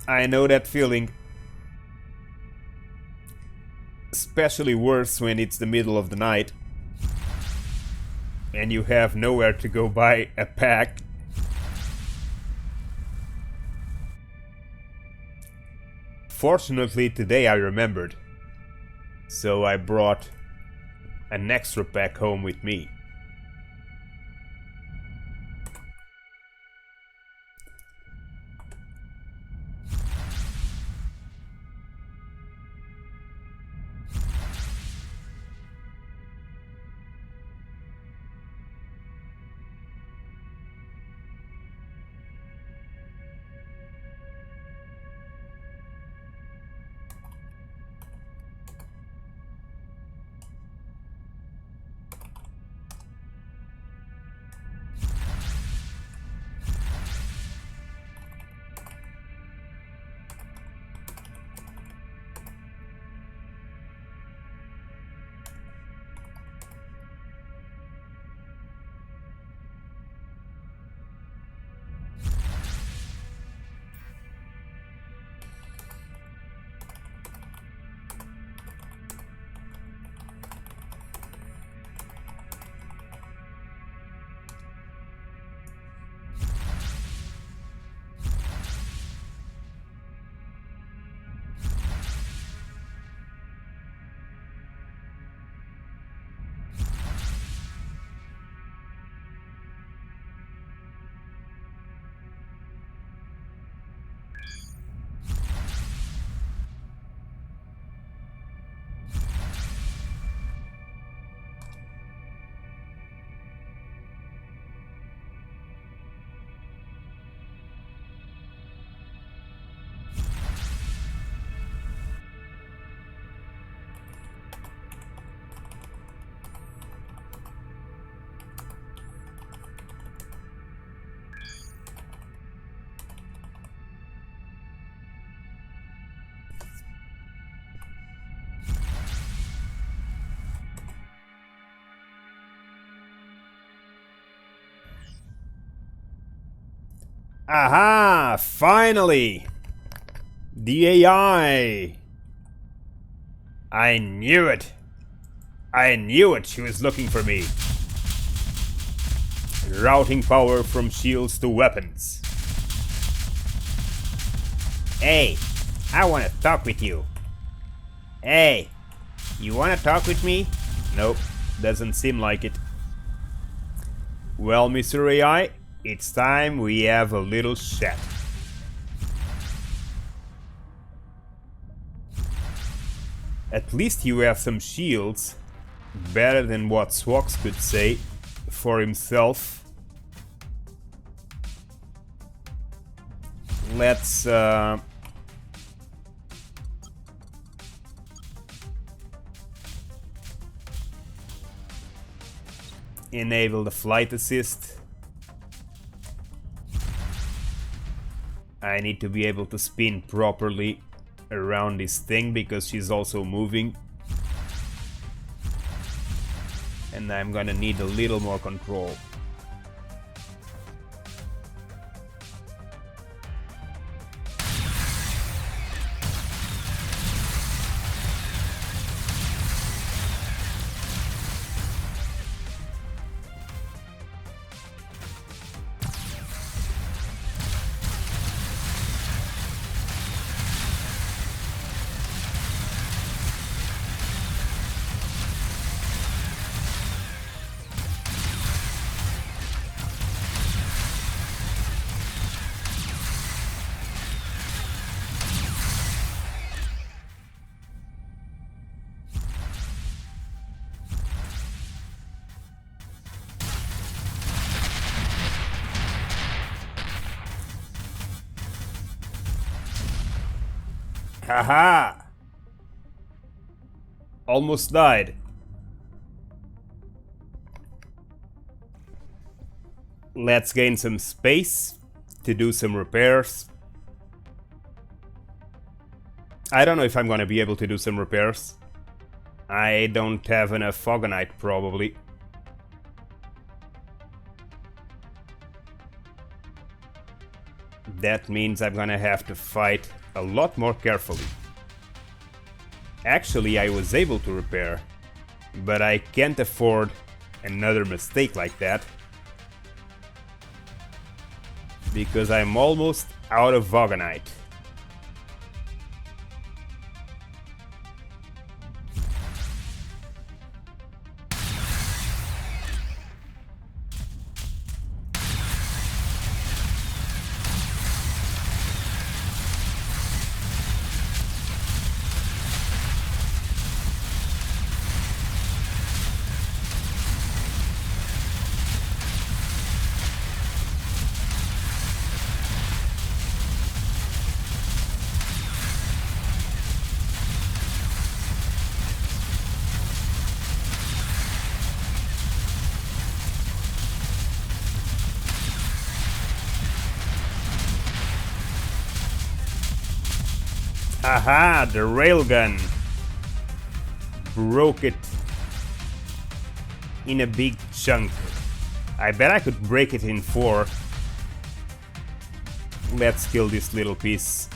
I know that feeling. Especially worse when it's the middle of the night and you have nowhere to go buy a pack. Fortunately, today I remembered, so I brought an extra pack home with me. Aha! Finally! The AI! I knew it! I knew it! She was looking for me! Routing power from shields to weapons. Hey! I wanna talk with you! Hey! You wanna talk with me? Nope, doesn't seem like it. Well, Mr. AI, it's time we have a little chat. At least you have some shields, better than what Swoks could say for himself. Let's enable the flight assist. I need to be able to spin properly around this thing because she's also moving. And I'm gonna need a little more control. Haha! Almost died. Let's gain some space to do some repairs. I don't know if I'm gonna be able to do some repairs. I don't have enough Fogonite, probably. That means I'm gonna have to fight a lot more carefully. Actually, I was able to repair, but I can't afford another mistake like that, because I'm almost out of Fogonite. Aha, the railgun broke it in a big chunk. I bet I could break it in 4. Let's kill this little piece.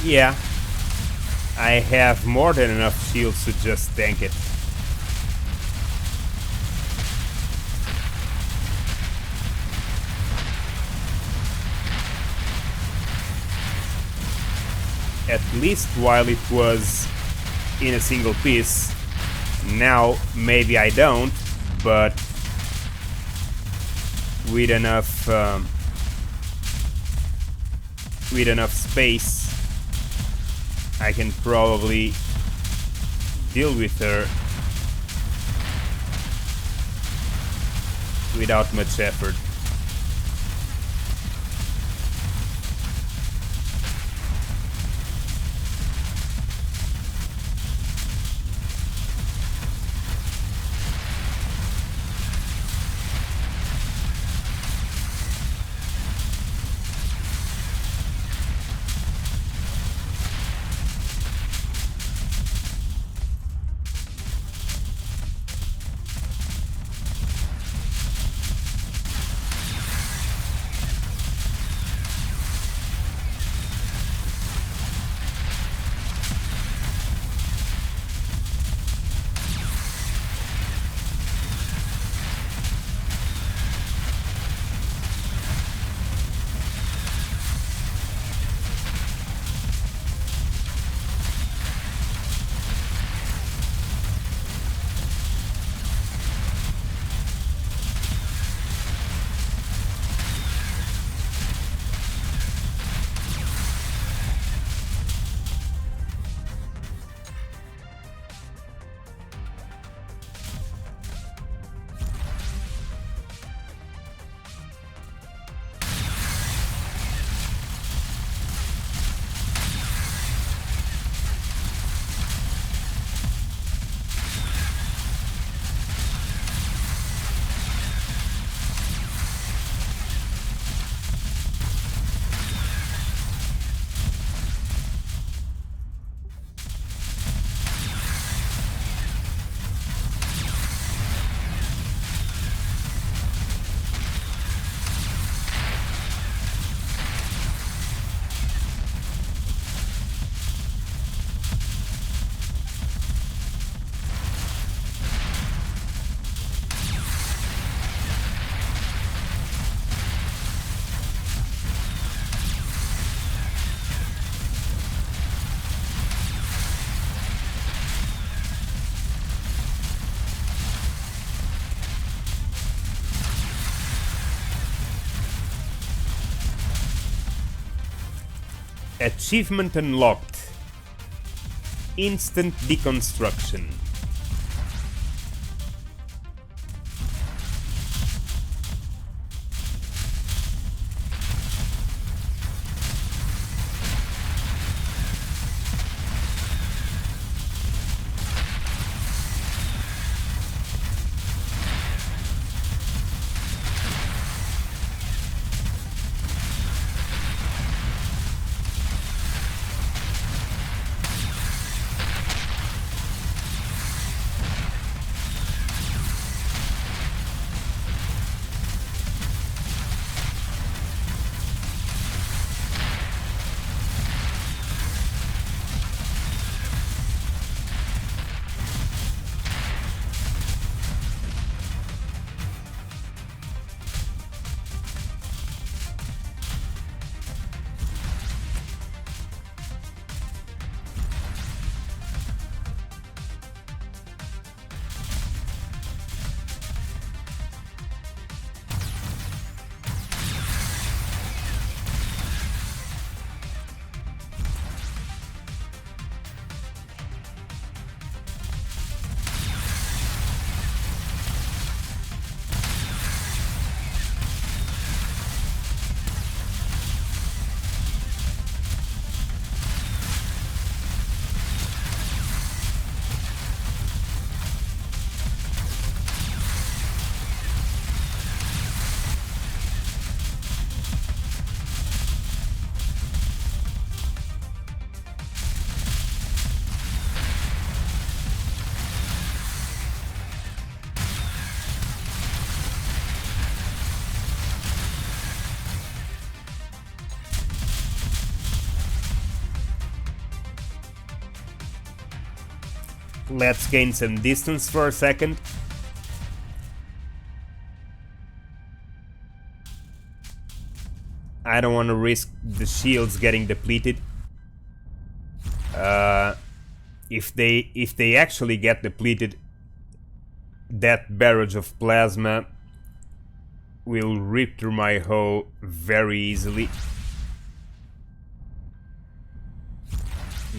Yeah, I have more than enough shields to just tank it. at least while it was in a single piece. Now maybe I don't, but with enough space I can probably deal with her without much effort. Achievement unlocked. Instant deconstruction. Let's gain some distance for a second. I don't want to risk the shields getting depleted. If they actually get depleted, that barrage of plasma will rip through my hull very easily.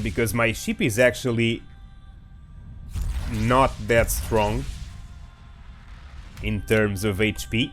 Because my ship is actually not that strong in terms of HP.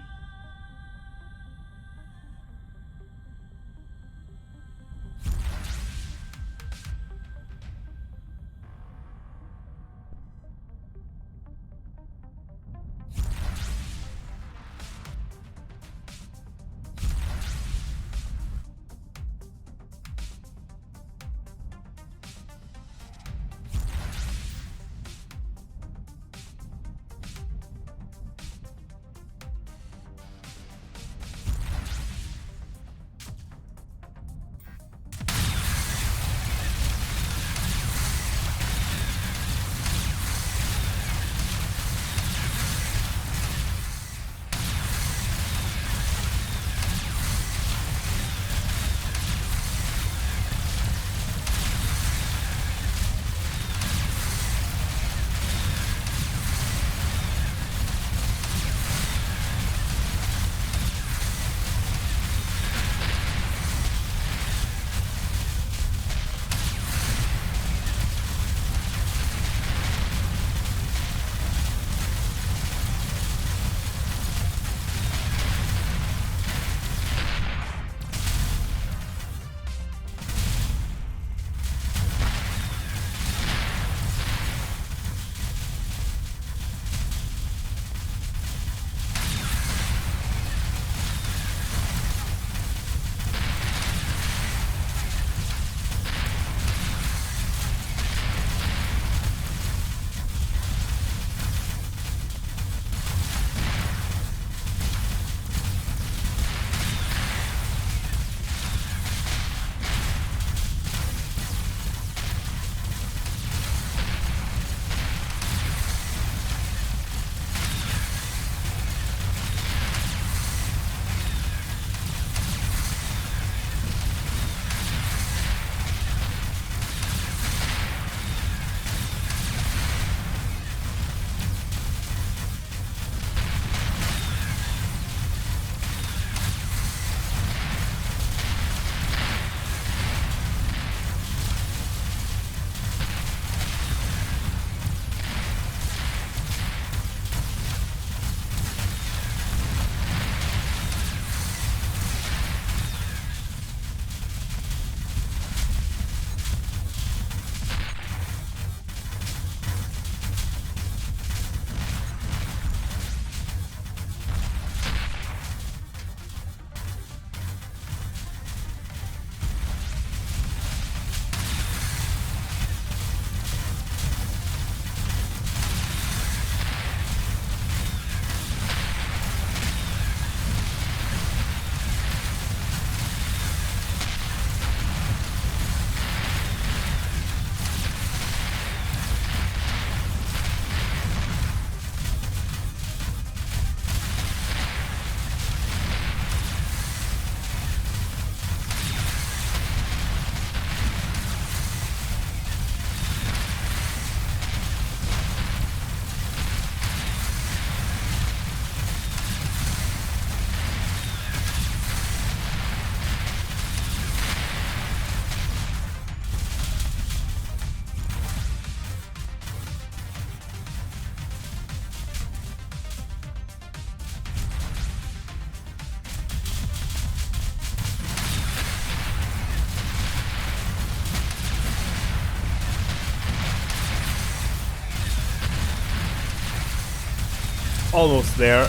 Almost there.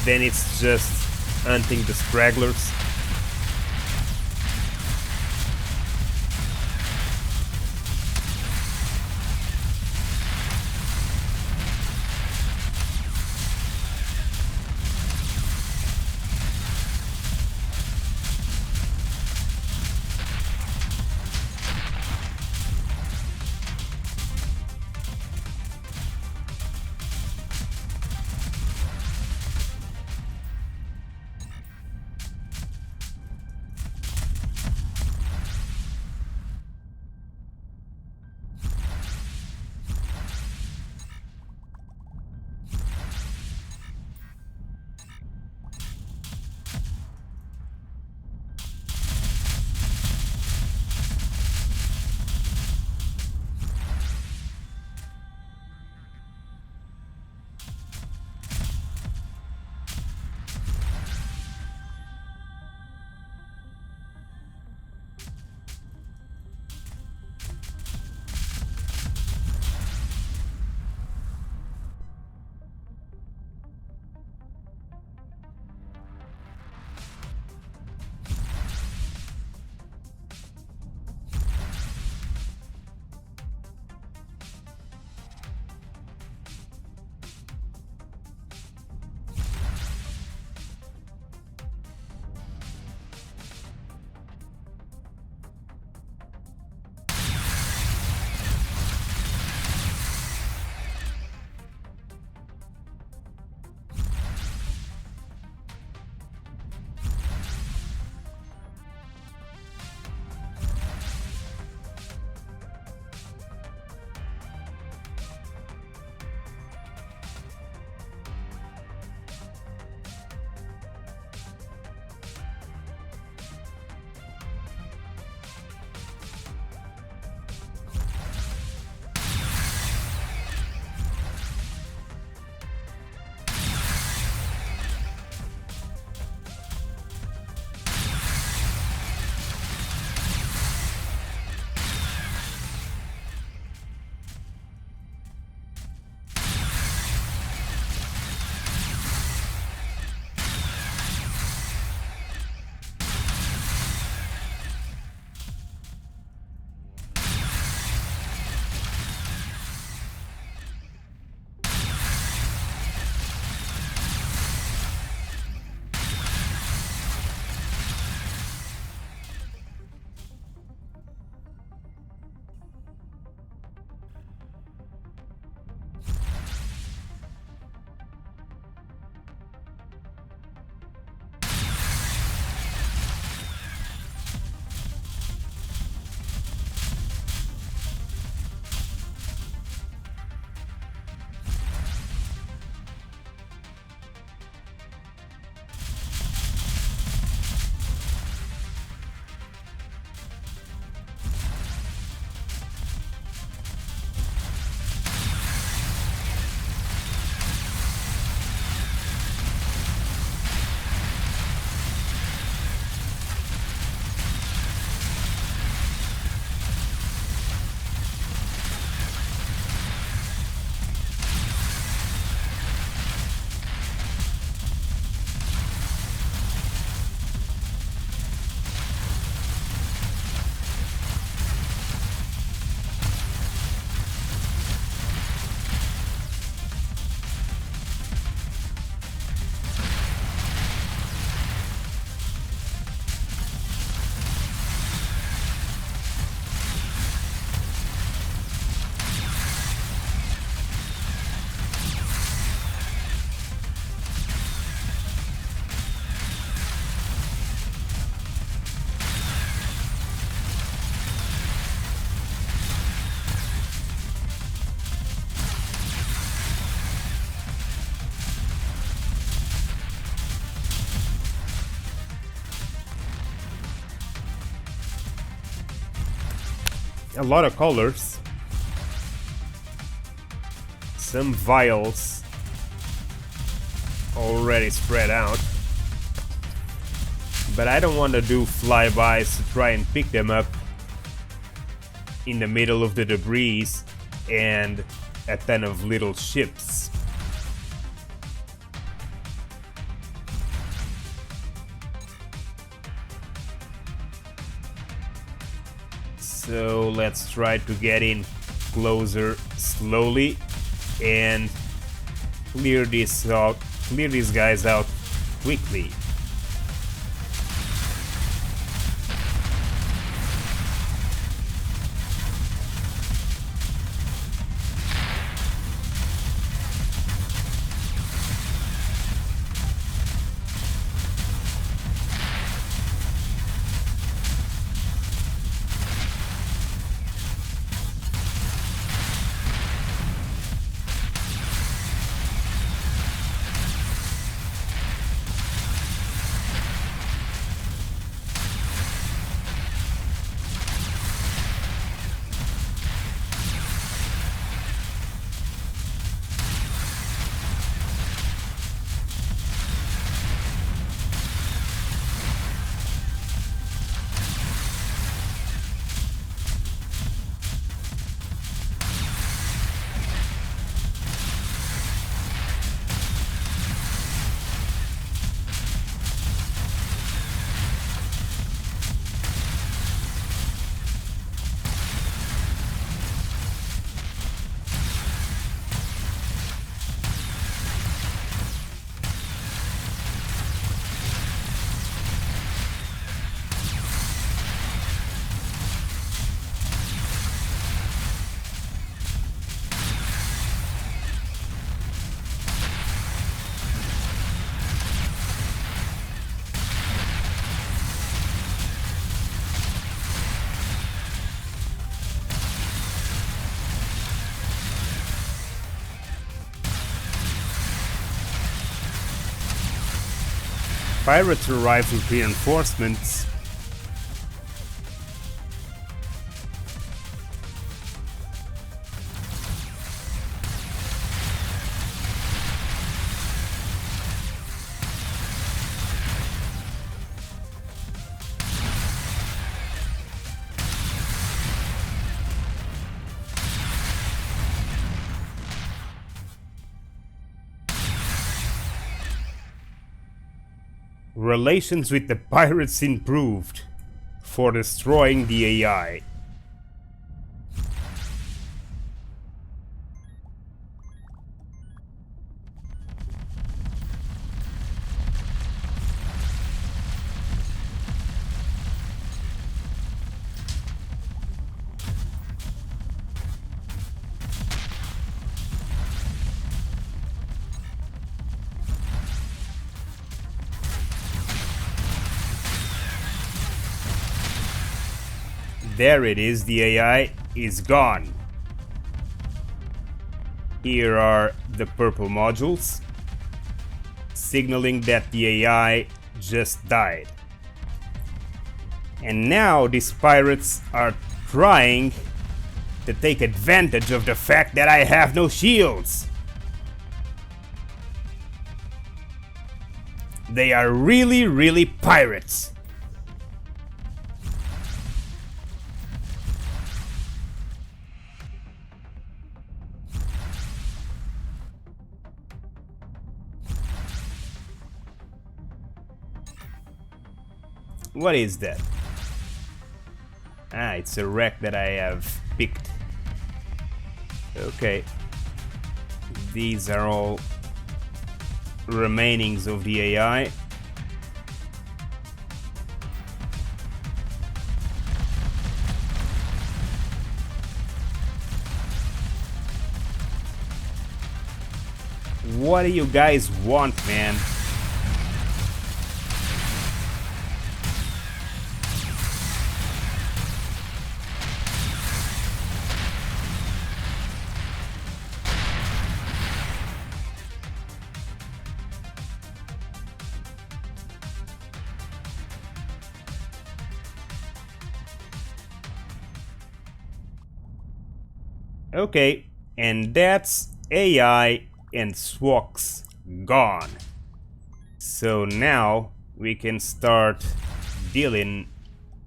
Then it's just hunting the stragglers. a lot of colors. Some vials already spread out. But I don't want to do flybys to try and pick them up in the middle of the debris and a ton of little ships. So let's try to get in closer slowly and clear these guys out quickly. Pirates arrive with reinforcements. Relations with the pirates improved for destroying the AI. There it is, the AI is gone. Here are the purple modules, signaling that the AI just died. And now these pirates are trying to take advantage of the fact that I have no shields. They are really pirates. What is that? Ah, it's a wreck that I have picked. Okay. These are all remainings of the AI. What do you guys want, man? Okay, and that's AI and Swoks gone. So now we can start dealing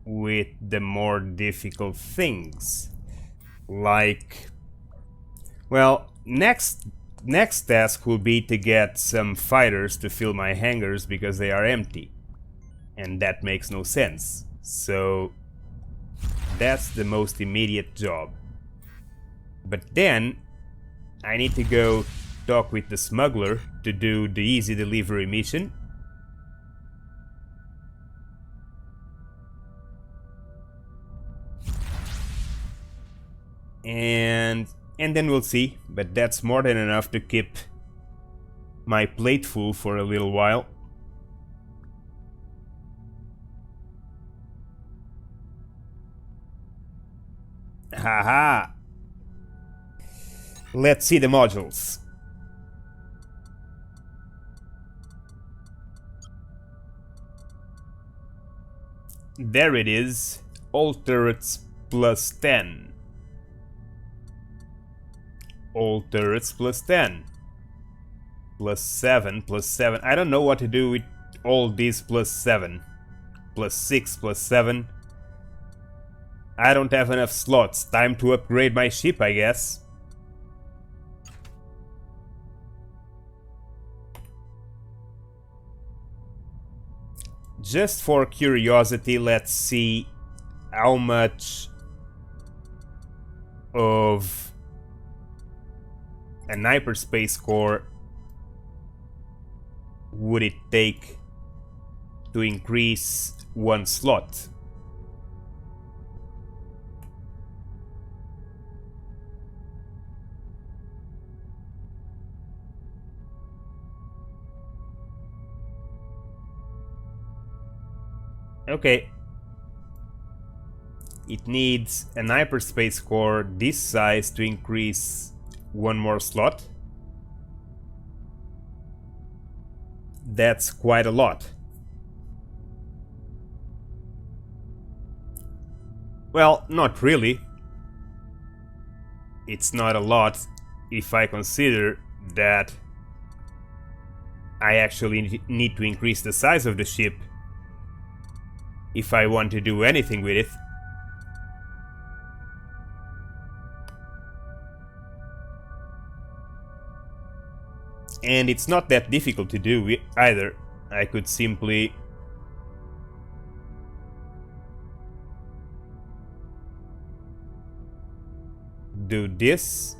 with the more difficult things. Like, well, next task will be to get some fighters to fill my hangars because they are empty. And that makes no sense. So that's the most immediate job. But then I need to go talk with the smuggler to do the easy delivery mission. And then we'll see, but that's more than enough to keep my plate full for a little while. Haha! Let's see the modules. There it is. All turrets plus 10. All turrets plus 10. Plus 7, plus 7. I don't know what to do with all these plus 7. Plus 6, plus 7. I don't have enough slots. Time to upgrade my ship, I guess. Just for curiosity, let's see how much of an hyperspace core would it take to increase one slot. Okay. It needs an hyperspace core this size to increase one more slot. That's quite a lot. Well, not really. It's not a lot if I consider that I actually need to increase the size of the ship if I want to do anything with it. And it's not that difficult to do either. I could simply do this.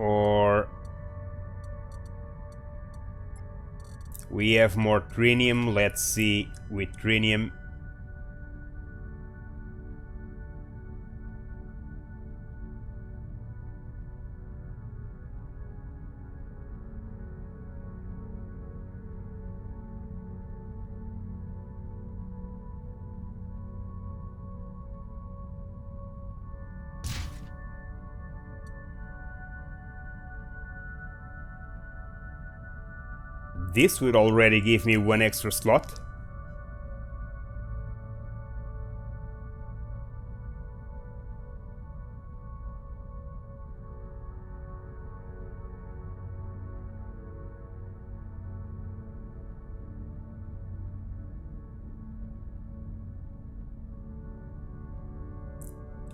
Or we have more trinium. Let's see with trinium. This would already give me one extra slot.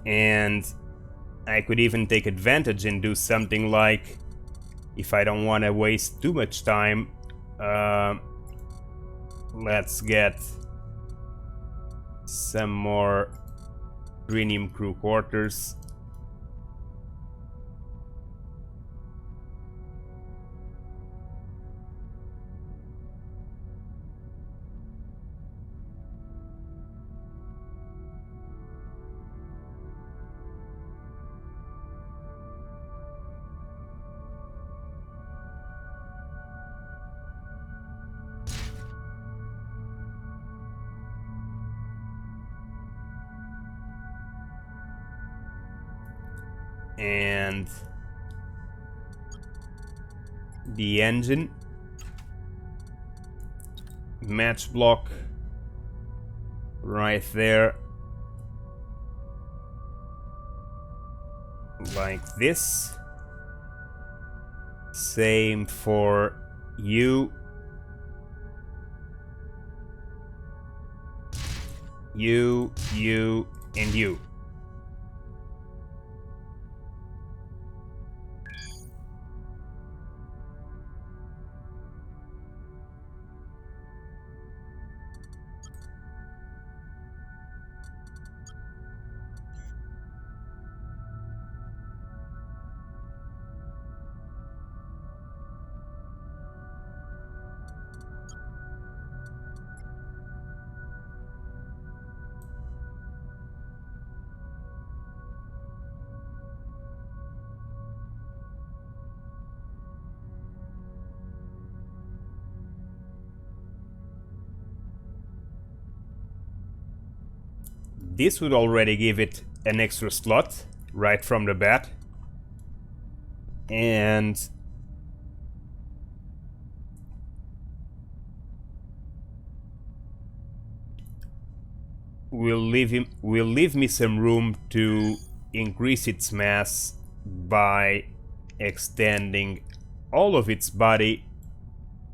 And I could even take advantage and do something like, if I don't want to waste too much time, let's get some more trinium crew quarters. and the engine, match block right there, like this. Same for you, you, and you. This would already give it an extra slot right from the bat. And will leave me some room to increase its mass by extending all of its body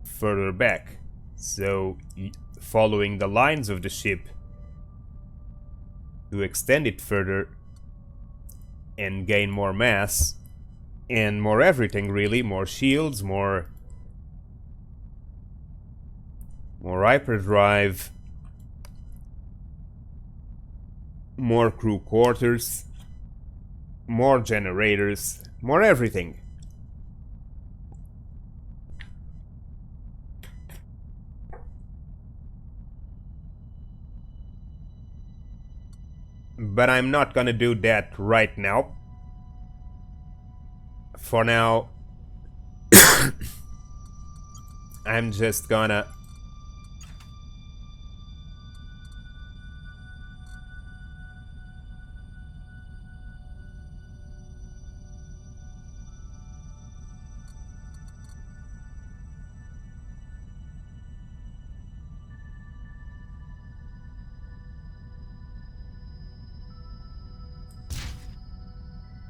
further back. So following the lines of the ship to extend it further and gain more mass and more everything, really. More shields, more hyperdrive, more crew quarters, more generators, more everything. But I'm not gonna do that right now. For now, I'm just gonna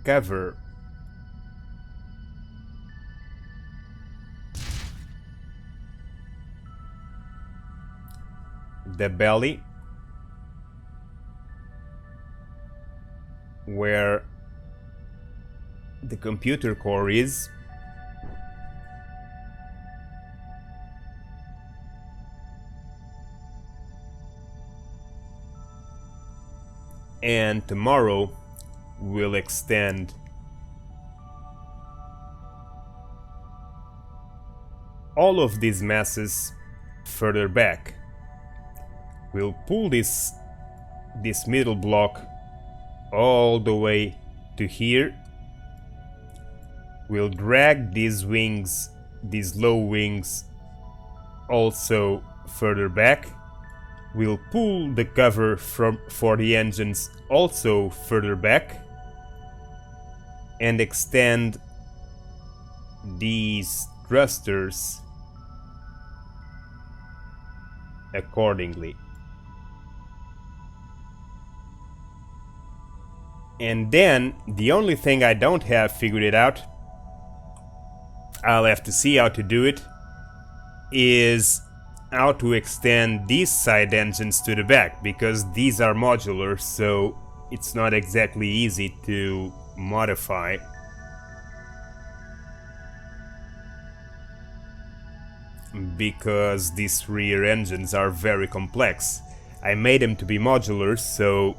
cover the belly where the computer core is. And tomorrow we'll extend all of these masses further back. We'll pull this middle block all the way to here. We'll drag these wings, these low wings, also further back. We'll pull the cover for the engines also further back and extend these thrusters accordingly. And then the only thing I don't have figured it out, I'll have to see how to do it, is how to extend these side engines to the back, because these are modular, so it's not exactly easy to modify. Because these rear engines are very complex. I made them to be modular, so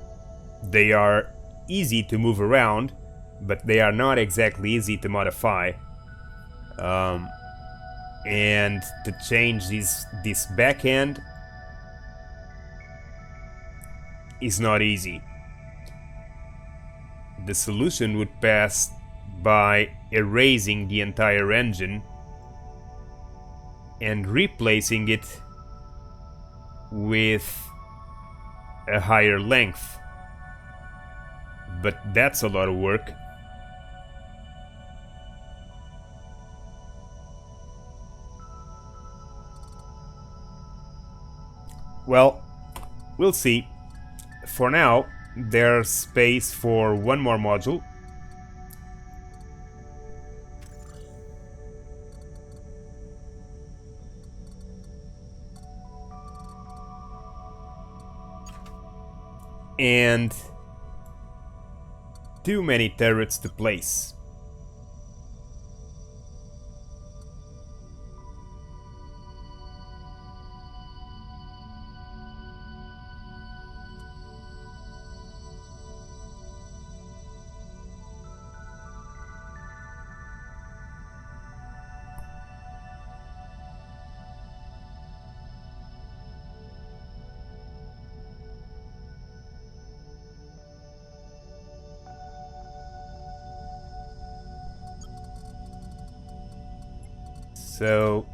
they are easy to move around, but they are not exactly easy to modify. And to change this back end is not easy. The solution would pass by erasing the entire engine and replacing it with a higher length. But that's a lot of work. Well, we'll see. For now, there's space for one more module. And too many turrets to place. So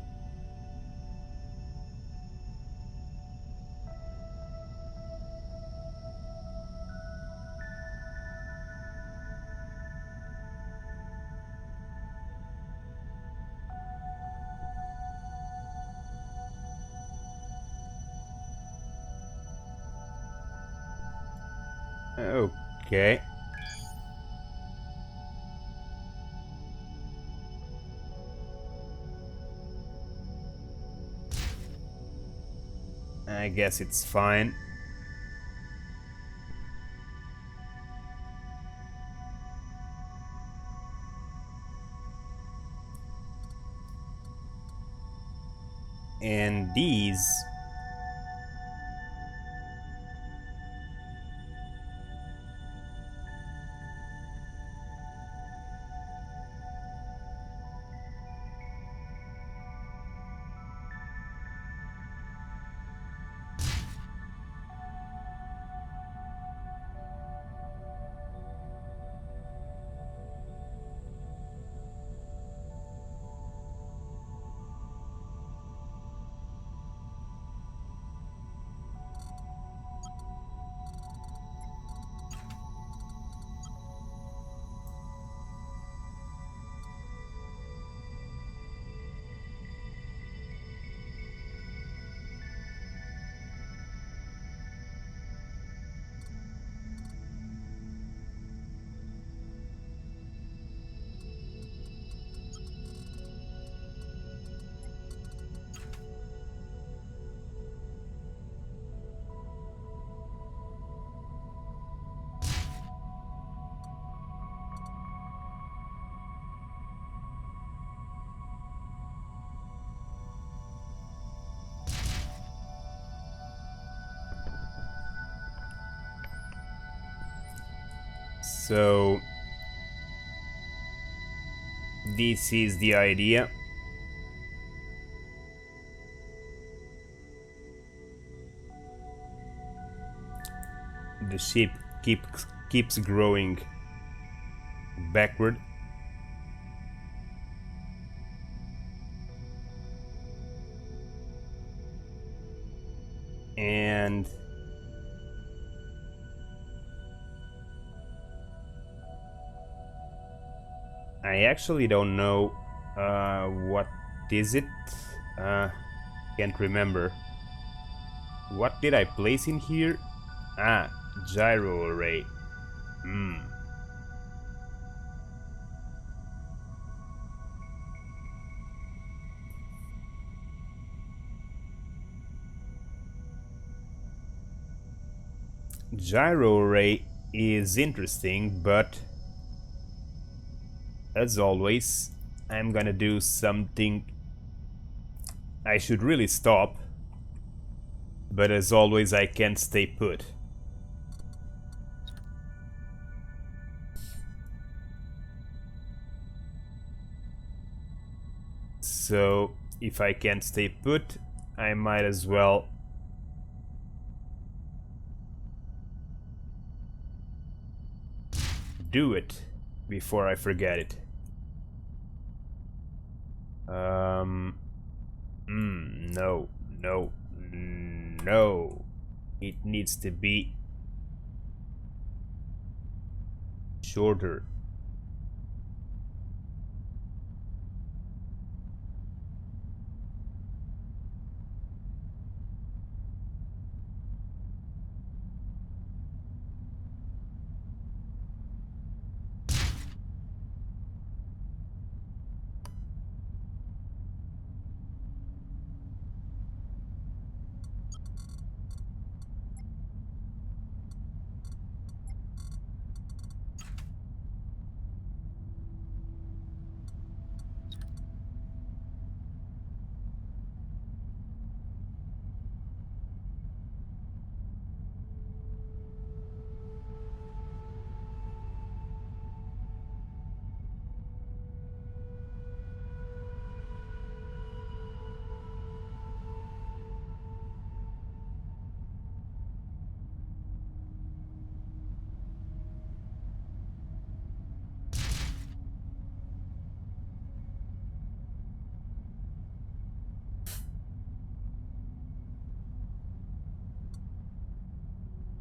okay. I guess it's fine. And these... So this is the idea. The ship keeps growing backward. And I actually don't know what is it. Can't remember. What did I place in here? Ah, gyro array. Hmm. Gyro array is interesting, but as always, I'm gonna do something I should really stop, but as always I can't stay put. So if I can't stay put, I might as well do it before I forget it. No, no, no. It needs to be shorter.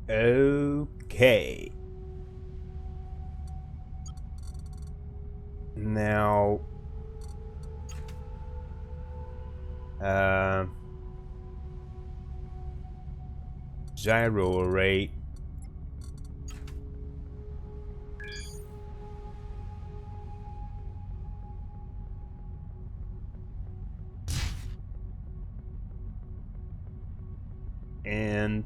Okay. Now, gyro array. And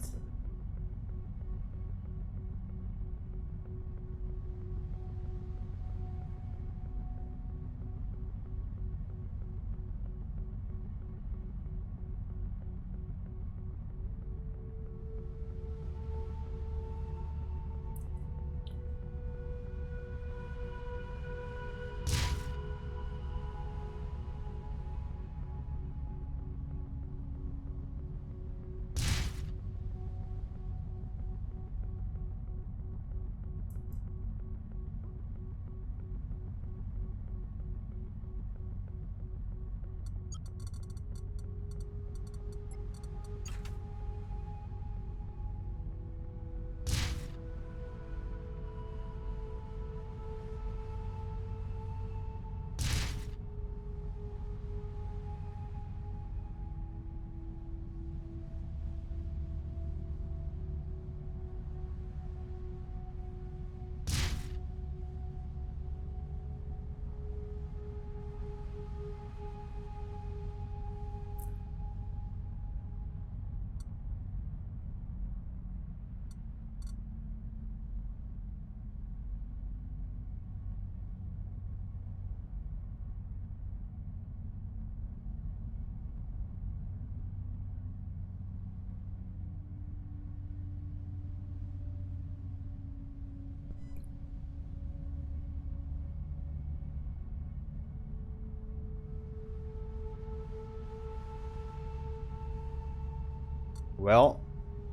well,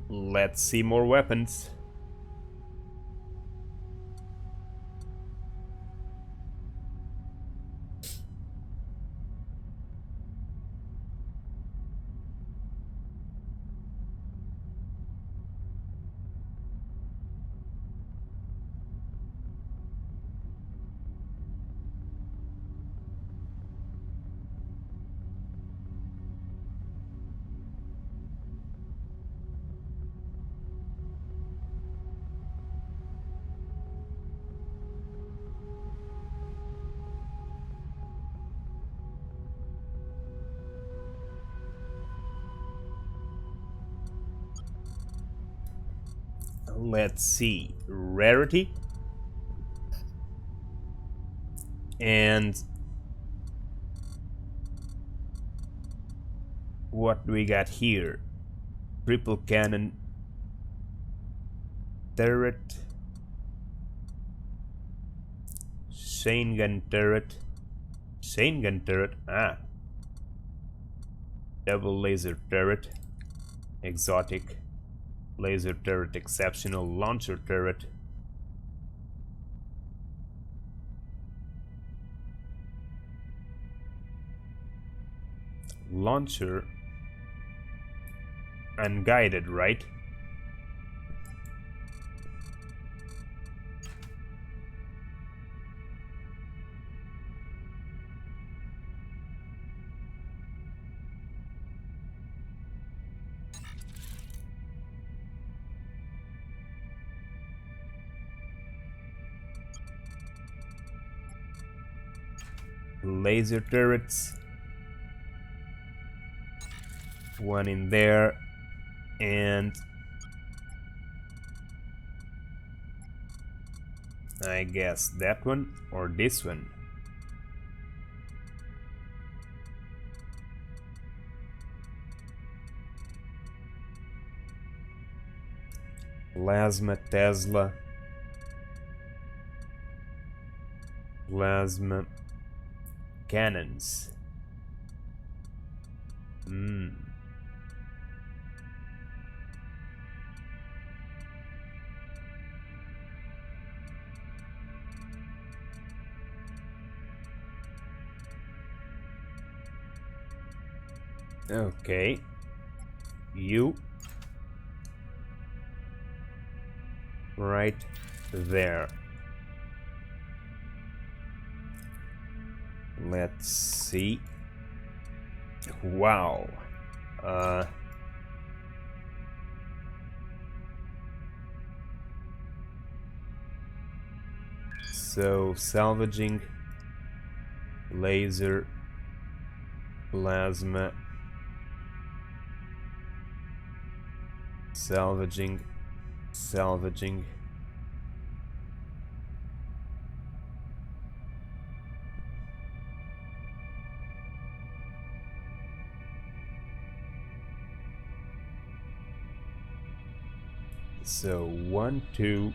let's see more weapons. Let's see. Rarity. And what do we got here? Triple cannon turret. Chain gun turret. Chain gun turret. Ah. Double laser turret. Exotic. Laser turret exceptional. Launcher turret. Launcher. Unguided, right? Laser turrets. One in there. And I guess that one or this one. Plasma Tesla. Plasma cannons. Okay. You. right there. Let's see. Wow. So salvaging, laser, plasma, salvaging, salvaging. So 1, 2.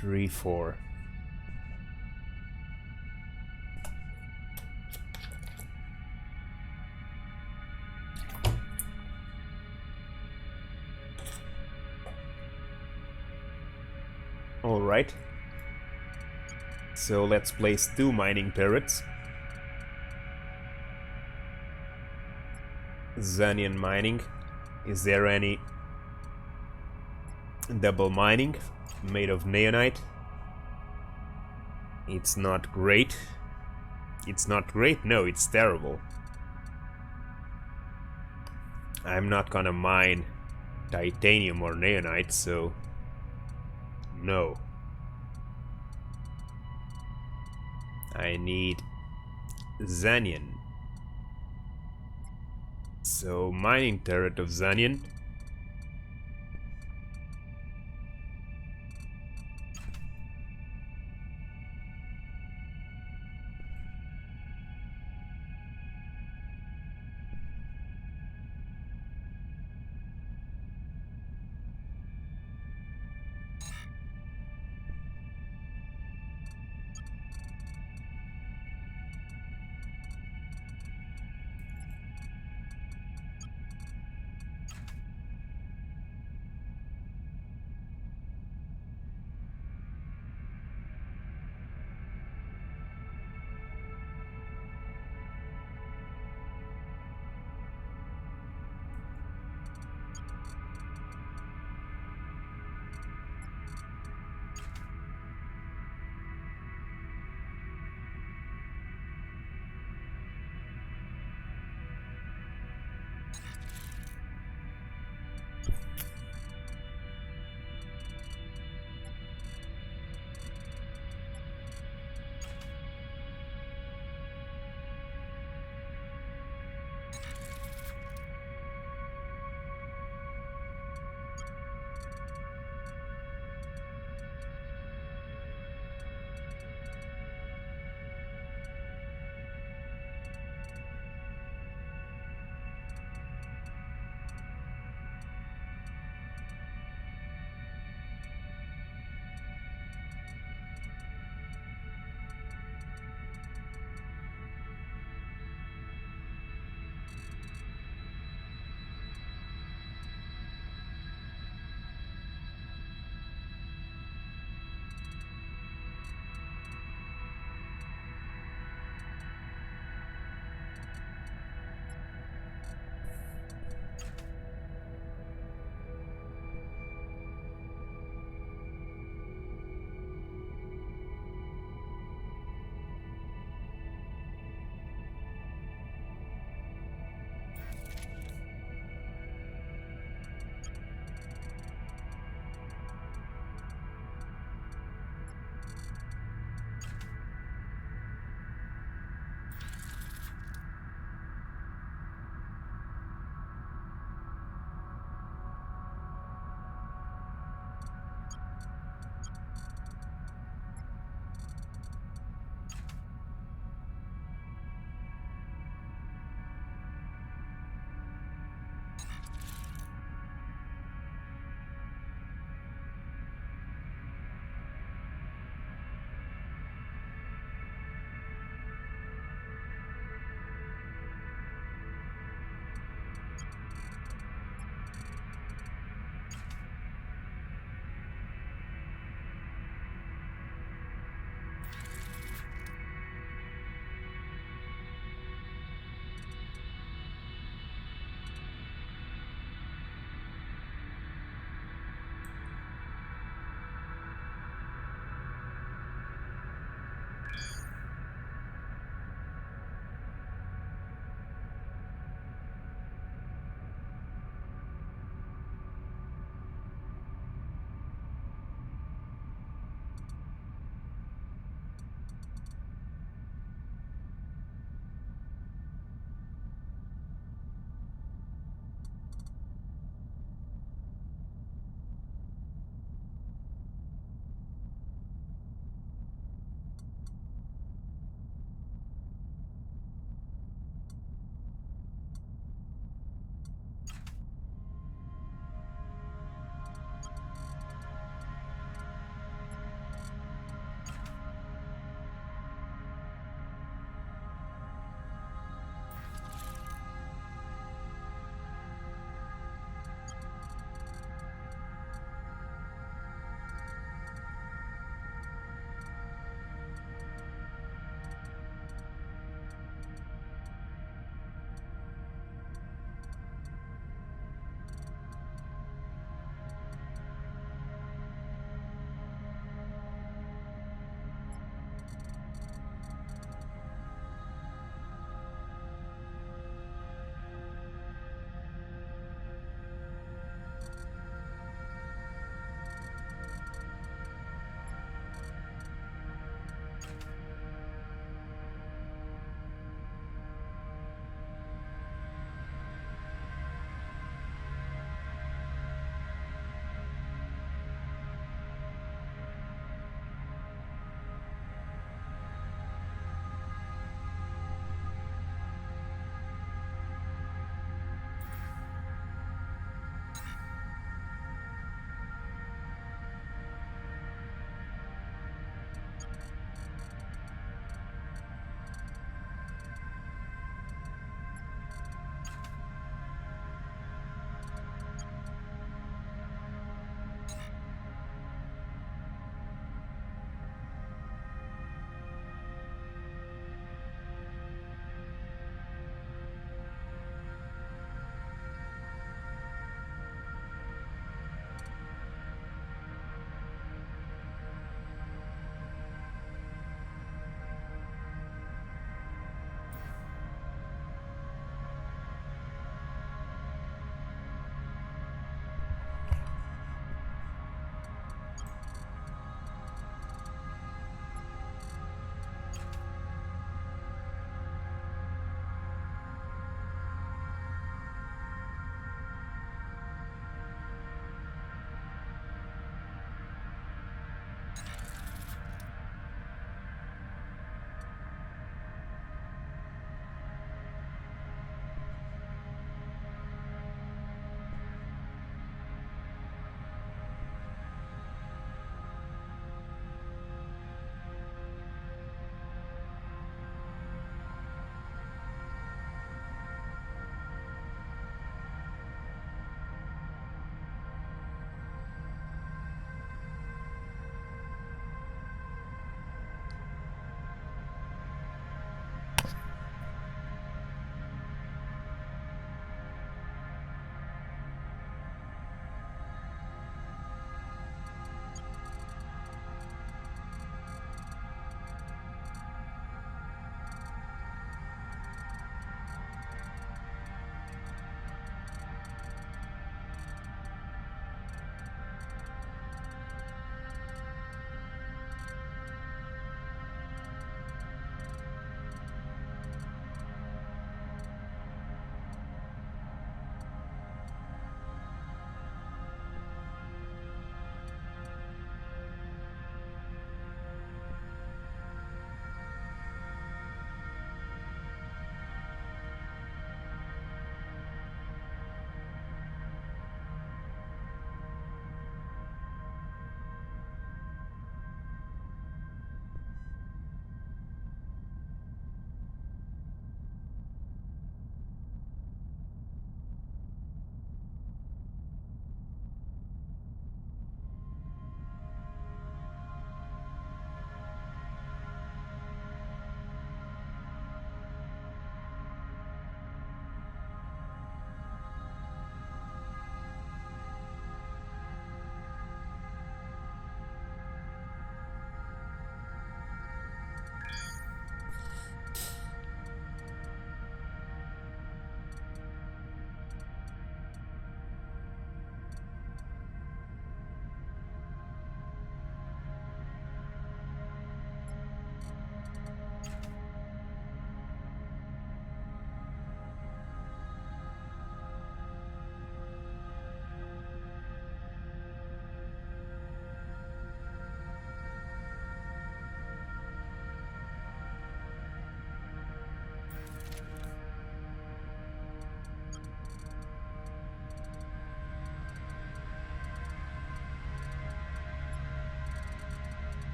Three, 4. All right. So let's place 2 mining turrets. Zanian mining. Is there any double mining made of neonite? It's not great. It's not great? No, it's terrible. I'm not gonna mine titanium or neonite, so no. I need Zanian. So mining turret of Zanian.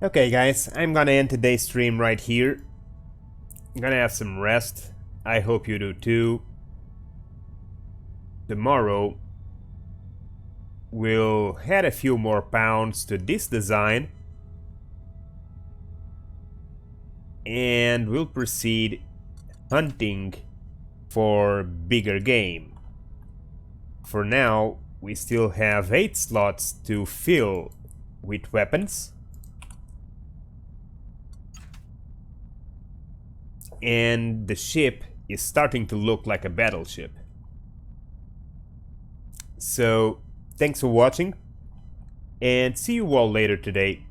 Okay guys, I'm gonna end today's stream right here. I'm gonna have some rest. I hope you do too. Tomorrow we'll add a few more pounds to this design and we'll proceed hunting for bigger game. For now, we still have 8 slots to fill with weapons. And the ship is starting to look like a battleship. So, thanks for watching, and see you all later today.